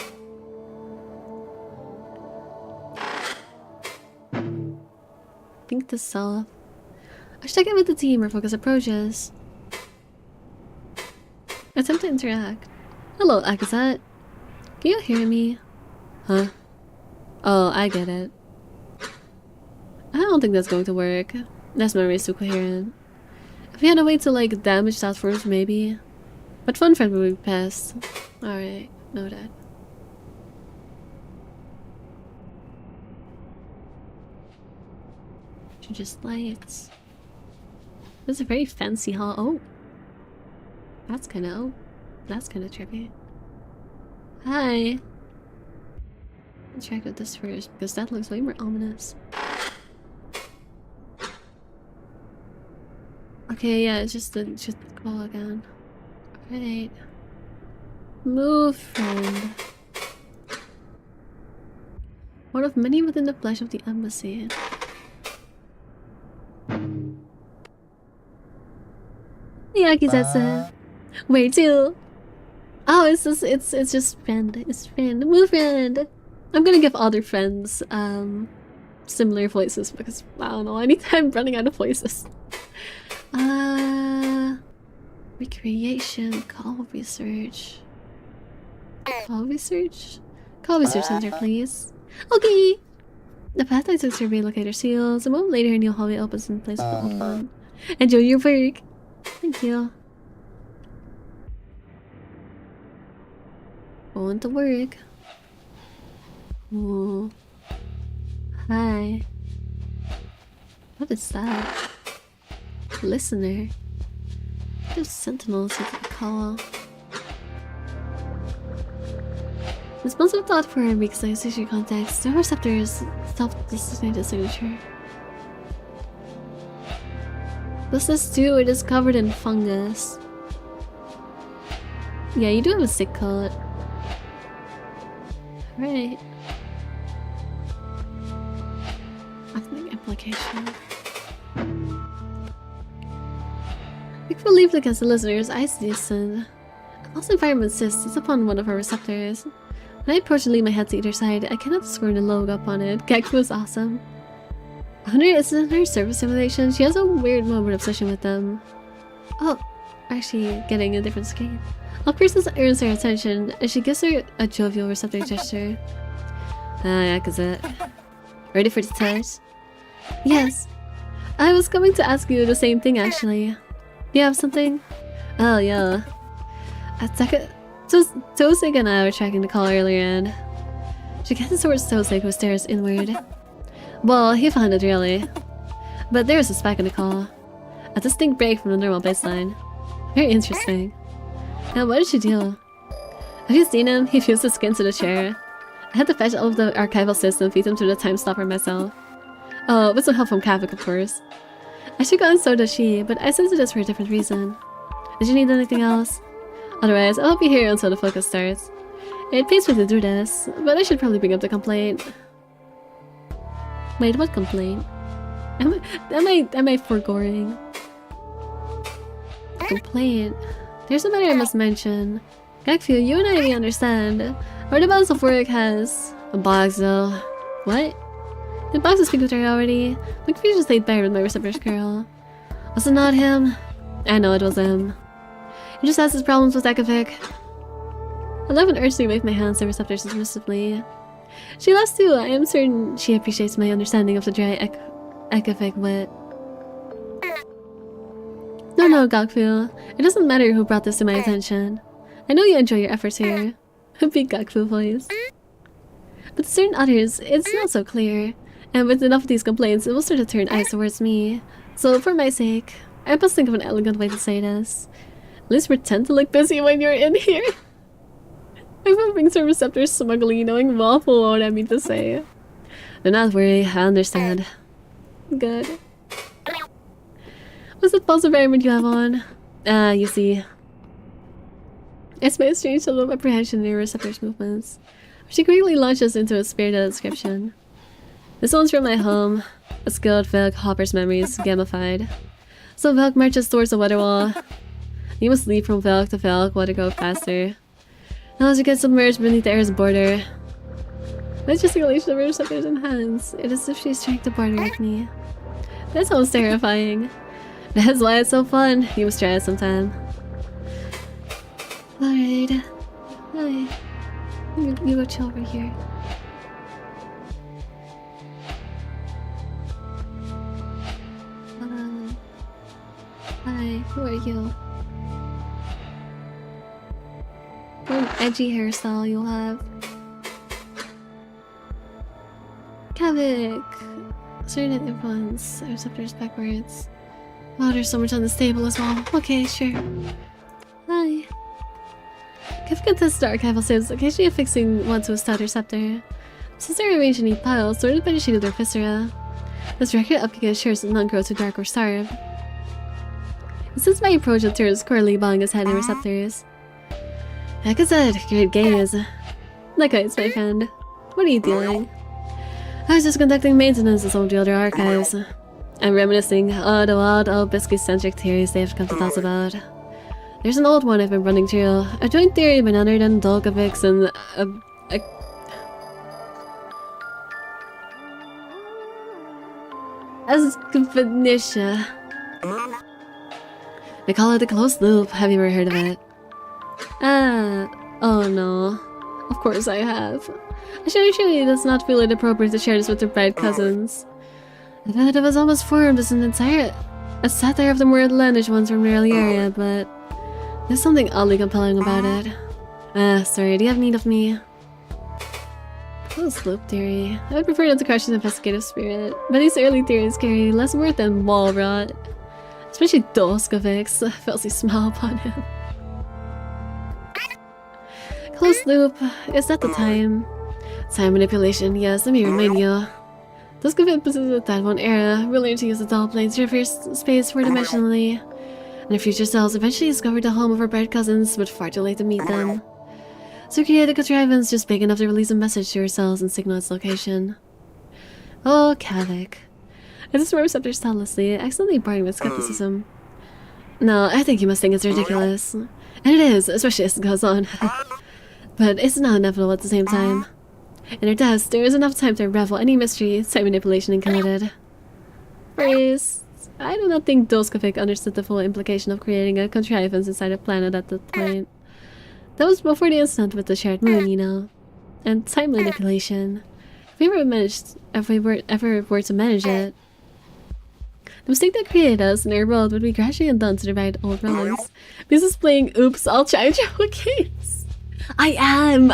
Think to self. I should check in with the team or focus approaches. Attempt to interact. Hello, Akazat. Can you hear me? Huh? Oh, I get it. I don't think that's going to work. That's memory is too coherent. If we had a way to like damage that first, maybe. But fun friend will be best. Alright, noted. Just lights. This is a very fancy hall. Oh, that's kind of trippy. Hi. Let's check out this first because that looks way more ominous. Okay, yeah, it's just the call again. Alright. Move, friend. One of many within the flesh of the embassy. Yakizetsu. Where to? Oh, it's just friend. It's friend. Move friend. I'm gonna give other friends similar voices because I don't know. Anytime I'm running out of voices. Recreation. Call research. Call research. Call research center, please. Okay. The path I took to relocator seals. A moment later, a new hallway opens in place of the old one. Enjoy your work. Thank you. Going to work. Ooh. Hi. What is that? Listener. Those sentinels you could call. Responsive thought for a weak signature context. No receptors. Self-designated signature. What's this do? It is covered in fungus. Yeah, you do have a sick coat. Right. Ethnic implication. We can believe against the listeners. I listen. A false environment insists upon one of our receptors. When I approach and lean my head to either side, I cannot discern the logo upon it. Gekko is awesome. I wonder, is it in her service simulation? She has a weird moment obsession with them. Oh, actually getting a different screen. All Christmas earns her attention, and she gives her a jovial receptor gesture. Ah, Yakuza. Ready for the test? Yes. I was going to ask you the same thing, actually. You have something? Oh, yeah. Tosig and I were tracking the call earlier, and she gets towards Tosig, who stares inward. Well, he found it, really. But there was a spike in the call. A distinct break from the normal baseline. Very interesting. Now, what did she do? Have you seen him? He fused his skin to the chair. I had to fetch all of the archival system and feed him to the time stopper myself. Oh, with some help from Kavik, of course. I should go and so does she, but I sent this for a different reason. Did you need anything else? Otherwise, I'll be here until the focus starts. It pays me to do this, but I should probably bring up the complaint. Wait, what complaint? Am I foregoing? Complaint? There's a matter I must mention. Gekko, you and I may understand. Our balance of work has a box though. What? The box is speaking with her already. My confusion stayed better with my receptor's girl. Was it not him? I know it was him. He just has his problems with Ekavik. I love and urge to wave my hands to receptor submissively. She laughs too. I am certain she appreciates my understanding of the dry Ekavik wit. No, Gekko. It doesn't matter who brought this to my attention. I know you enjoy your efforts here. Big Gekko voice. But to certain others, it's not so clear. And with enough of these complaints, it will start to turn eyes towards me. So for my sake, I must think of an elegant way to say this. At least pretend to look busy when you're in here. I'm hoping some receptors smugly knowing waffle what I mean to say. Do not worry, I understand. Good. What's that false environment you have on? You see. It's my strange level of apprehension in your receptor's movements. She quickly launches into a spirited description. This one's from my home. A skilled Velk Hopper's memories gamified. So Velk marches towards the weather wall. You must leap from Velk to Velk, water go faster. Now as you get submerged beneath the air's border. My gesticulation of her receptors and hands. It is as if she's trying to barter with me. That sounds terrifying. That's why it's so fun. You must try it sometime. Alright. Hi. You go chill over here. Hi, who are you? What an edgy hairstyle you'll have. Kavik! Certain influence. Receptors backwards. Oh, there's so much on this table as well. Okay, sure. Hi. Kavik can test the archival saves, occasionally affixing one to a stout receptor. Since they're arranged in neat piles, sorted by the shade of their viscera. This record upkeep ensures that none grow too dark or starve. And since my approach it turns squarely bowing his head in receptors. Like I said, great gaze. Likewise, my friend. What are you doing? I was just conducting maintenance of some of the other archives. I'm reminiscing all the wild old biscuit-centric theories they have come to toss about. There's an old one I've been running through. A joint theory by none other than Dolkovics and Askevenisha. They call it a closed loop. Have you ever heard of it? Oh no. Of course I have. I should assure you does not feel it appropriate to share this with your bride cousins. I thought it was almost formed as a satire of the more outlandish ones from the early area, but there's something oddly compelling about it. Sorry, do you have need of me? Closed loop theory. I would prefer not to crush his investigative spirit, but these early theories carry less worth than wall rot. Especially Dolskovics. Felsi smile upon him. Closed loop. Is that the time? Time manipulation, yes, let me remind you. Dolskovic possesses that one era, will learn to use the doll plane to traverse space four-dimensionally. And her future selves eventually discovered the home of her bride cousins, but far too late to meet them. So create a contrivance just big enough to release a message to her cells and signal its location. Oh, Kavik. I just receptors thoughtlessly, accidentally barring with skepticism. No, I think you must think it's ridiculous. And it is, especially as it goes on. But it's not inevitable at the same time. In her desk, there is enough time to unravel any mystery, time manipulation included. First, I do not think Dolskovic understood the full implication of creating a contrivance inside a planet at that point. That was before the incident with the shared moon, you know. And time manipulation. If we ever were to manage it, the mistake that created us in our world would be gradually undone to the right old wrongs. This is playing oops, I'll try games. I am.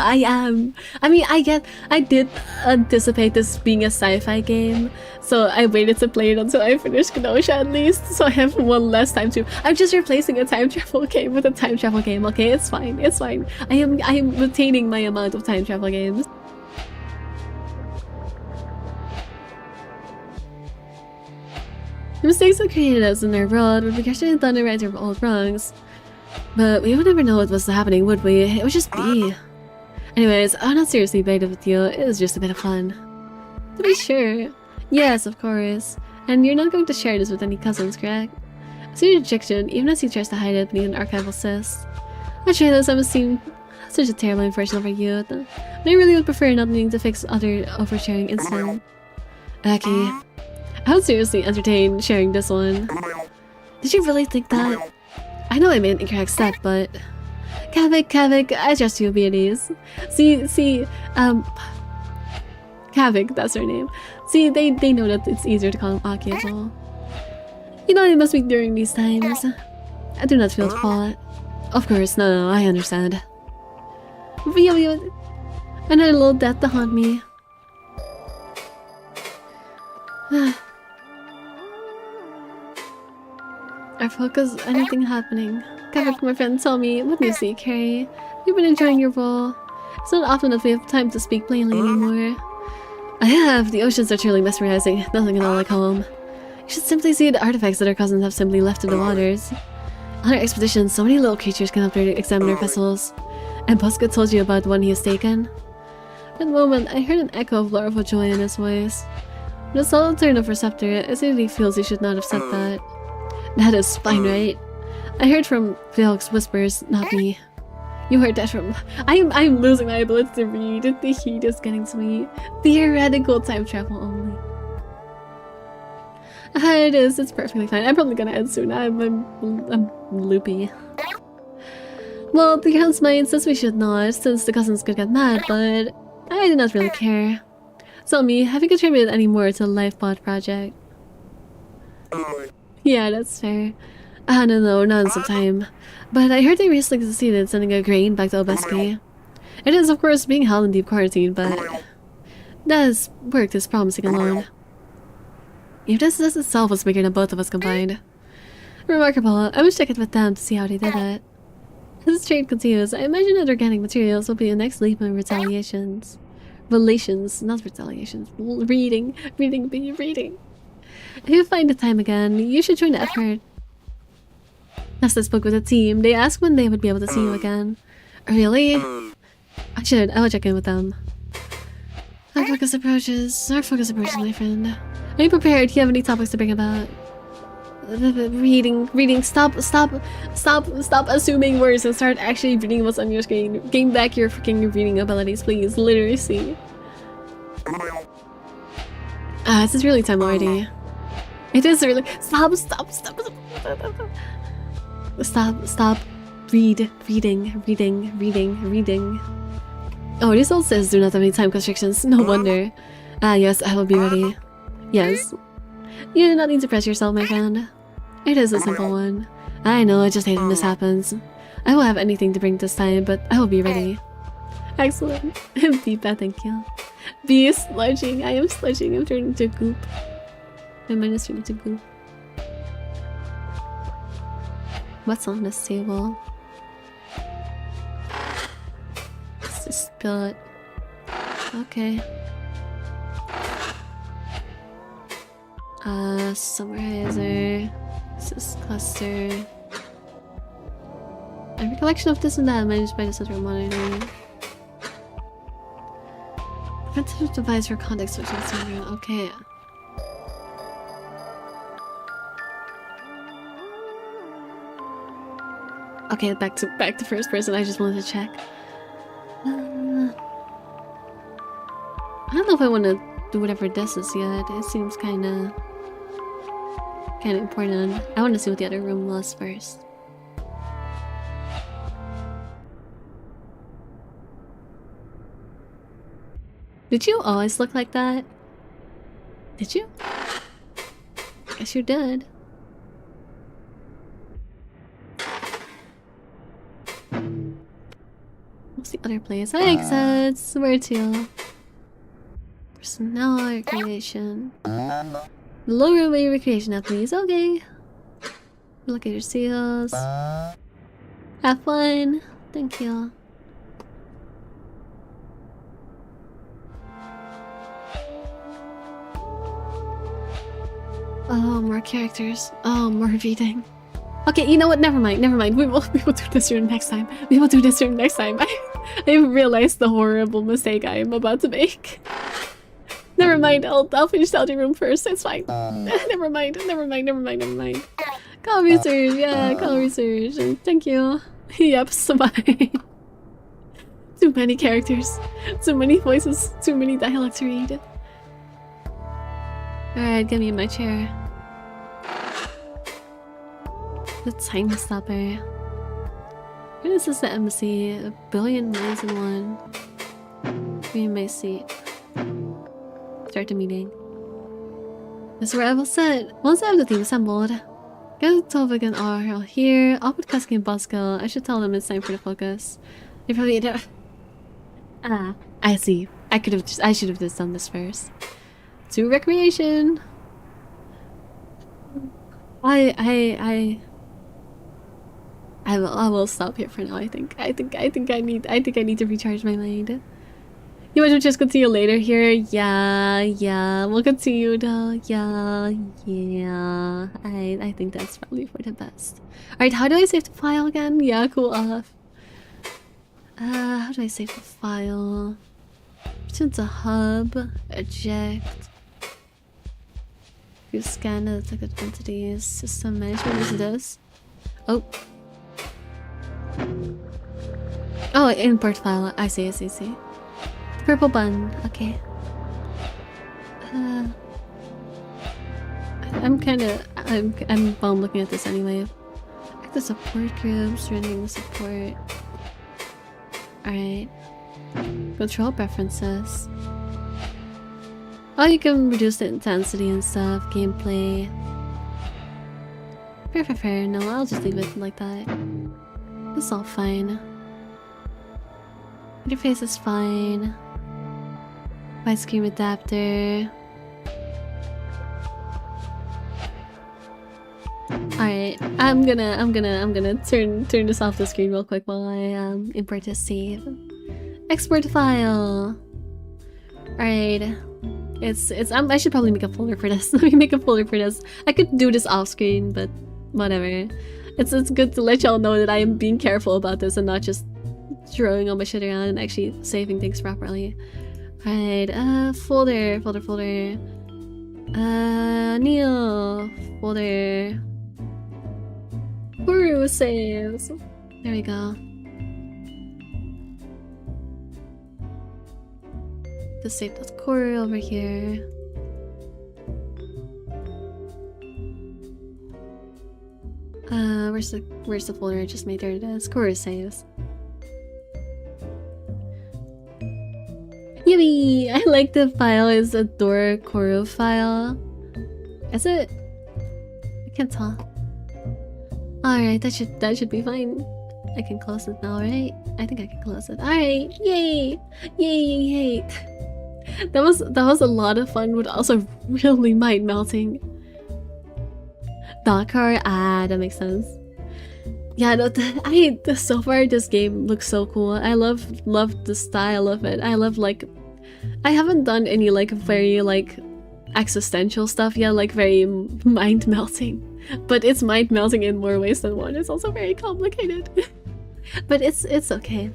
I mean, I did anticipate this being a sci-fi game, so I waited to play it until I finished Kenosha at least, so I have one less time to. I'm just replacing a time travel game with a time travel game, okay? It's fine, it's fine. I am retaining my amount of time travel games. The mistakes that created us in our world would be gradually done to right our old wrongs. But we would never know what was happening, would we? It would just be. Anyways, I'm not seriously baited with you. It was just a bit of fun. To be sure. Yes, of course. And you're not going to share this with any cousins, correct? I see your rejection, even as he tries to hide it beneath an archival cyst. I try this, I've seen such a terrible impression of our youth. But I really would prefer not needing to fix other oversharing incident. Aki, I would seriously entertain sharing this one. Did you really think that? I know I made an incorrect step, but... Kavik, I trust you, be at ease. Kavik, that's her name. See, they know that it's easier to call him Aki as well. You know, it must be during these times. I do not feel the fault. Of course, no, I understand. Another little death to haunt me. Our focus, anything happening. Kavik, my friend, tell me, what do you see, Carrie? You've been enjoying your role. It's not often that we have time to speak plainly anymore. I have. The oceans are truly mesmerizing. Nothing at all like home. You should simply see the artifacts that our cousins have simply left in the waters. On our expedition, so many little creatures come up there to examine our vessels. And Buska told you about the one he has taken. For the moment, I heard an echo of love joy in his voice. With a solid turn of receptor, it immediately feels he should not have said that. That is fine, right? I heard from Felix whispers, not me. You heard that from... I'm losing my ability to read. The heat is getting to me. Theoretical time travel only. It is. It's perfectly fine. I'm probably gonna end soon. I'm loopy. Well, the count's mine says we should not, since the cousins could get mad, but I do not really care. Tell me, have you contributed any more to the Lifebot project? Yeah, that's fair. No, not in some time. But I heard they recently succeeded in sending a grain back to Obeski. It is, of course, being held in deep quarantine, but that work is promising alone. If this itself was bigger than both of us combined. Remarkable. I wish I could with them to see how they did it. As this trade continues, I imagine that organic materials will be the next leap in retaliations. Relations, not retaliations. Reading. If you find the time again, you should join the effort. Last I spoke with the team, they asked when they would be able to see you again. Really? I will check in with them. Our focus approaches, my friend. Are you prepared? Do you have any topics to bring about? Reading. Stop assuming words and start actually reading what's on your screen. Gain back your freaking reading abilities, please. Literacy. This is really time already. It is really. Stop. Reading. Oh, this all says do not have any time constrictions. No wonder. Yes, I will be ready. Yes. You do not need to press yourself, my friend. It is a simple one. I know, I just hate when this happens. I will have anything to bring this time, but I will be ready. Excellent. Deepa, thank you. B is sludging. I am sludging. I'm turning to goop. My mind is turning to goop. What's on this table? Let's just spill it. Okay. Summarizer. This is cluster. A recollection of this and that managed by the central monitoring. Preventative device for context switching. Okay. Okay, back to first person. I just wanted to check. I don't know if I want to do whatever this is yet. It seems kind of important. I want to see what the other room was first. Did you always look like that? Did you? Guess you did. What's the other place? Hi, exits. Where to? Personnel recreation. Lower way recreation now, please. Okay. Look at your seals. Have fun. Thank you. Oh, more characters. Oh, more reading. Okay, you know what? Never mind. We will do this room next time. I realized the horrible mistake I am about to make. Never mind. I'll finish the other room first. It's fine. Never mind. Call research. Yeah, call research. Thank you. Yep. Bye. Too many characters. Too many voices. Too many dialogue to read. Alright, get me in my chair. The time stopper. This is the embassy. 1 billion minds in one. Be in my seat. Start the meeting. This is where I will sit. Once I have the team assembled. Get Tovik and R here. I'll put Kasky and Bosco. I should tell them it's time for the focus. They probably don't. I see. I should have just done this first. To recreation. I will stop here for now. I think I need to recharge my mind. You want to just continue later here? Yeah. We'll continue though. Yeah. I think that's probably for the best. Alright, how do I save the file again? Yeah, cool off. How do I save the file? Return to hub. Eject. You scan the ticket entities. System management is this. Oh, import file. I see. Purple bun. Okay. I'm looking at this anyway. Active support groups, running support. Alright. Control preferences. Oh, you can reduce the intensity and stuff. Gameplay. Fair. No, I'll just leave it like that. It's all fine. Interface is fine. Widescreen adapter. Alright, I'm gonna turn this off the screen real quick while I import this save. Export file. Alright. I should probably make a folder for this. Let me make a folder for this. I could do this off screen, but whatever. It's good to let y'all know that I am being careful about this and not just throwing all my shit around and actually saving things properly. Alright, folder. Neil. Folder. Corru saves. There we go. The save that Corru over here. Where's the folder I just made? There it is. Corru saves. Yummy! I like the file is a door Corru file. Is it? I can't tell. Alright, that should be fine. I can close it now, right? I think I can close it. Alright! Yay! Yay! That was a lot of fun, but also really mind melting. Dakar, that makes sense. Yeah, no, so far this game looks so cool. I love the style of it. I love, like, I haven't done any like very like existential stuff yet, like very mind melting. But it's mind melting in more ways than one. It's also very complicated. But it's okay.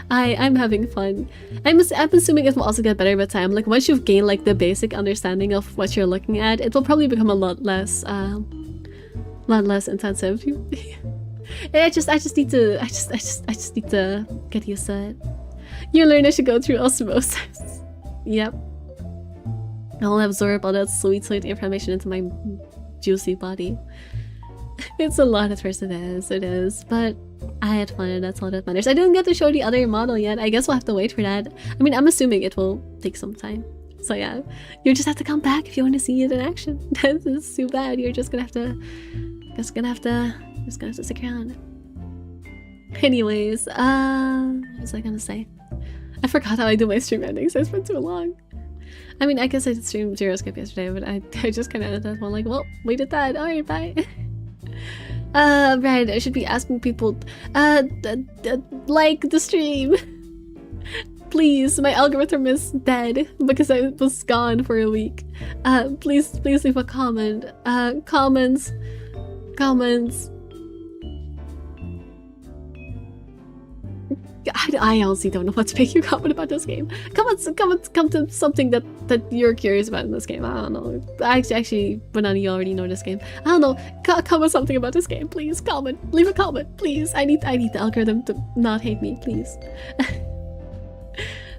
I'm having fun. I'm assuming it will also get better with time. Like once you've gained like the basic understanding of what you're looking at, it will probably become a lot less intensive. I just need to get used to it. You learn I should go through osmosis. Yep. I'll absorb all that sweet information into my juicy body. It's a lot at first, it is, but I had fun and that's all that matters. I didn't get to show the other model yet. I guess we'll have to wait for that. I mean, I'm assuming it will take some time. So yeah, you just have to come back if you want to see it in action. This is too bad. You're just gonna have to stick around. Anyways, what was I gonna say? I forgot how I do my stream endings. It's been too long. I mean, I guess I did stream Gyroscope yesterday, but I just kind of ended that one like, well, we did that. Alright, bye. Right, I should be asking people, like the stream. Please, my algorithm is dead because I was gone for a week. Please leave a comment. Comments. I honestly don't know what to make you comment about this game. Come to something that you're curious about in this game. I don't know. Actually, Banana, you already know this game. I don't know. Comment something about this game, please. Comment. Leave a comment, please. I need the algorithm to not hate me, please.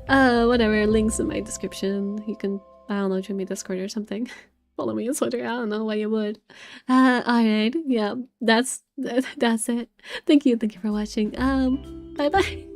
Whatever. Links in my description. You can, I don't know, join me Discord or something. Follow me on Twitter. I don't know why you would. Alright. Yeah. That's it. Thank you for watching. Bye bye.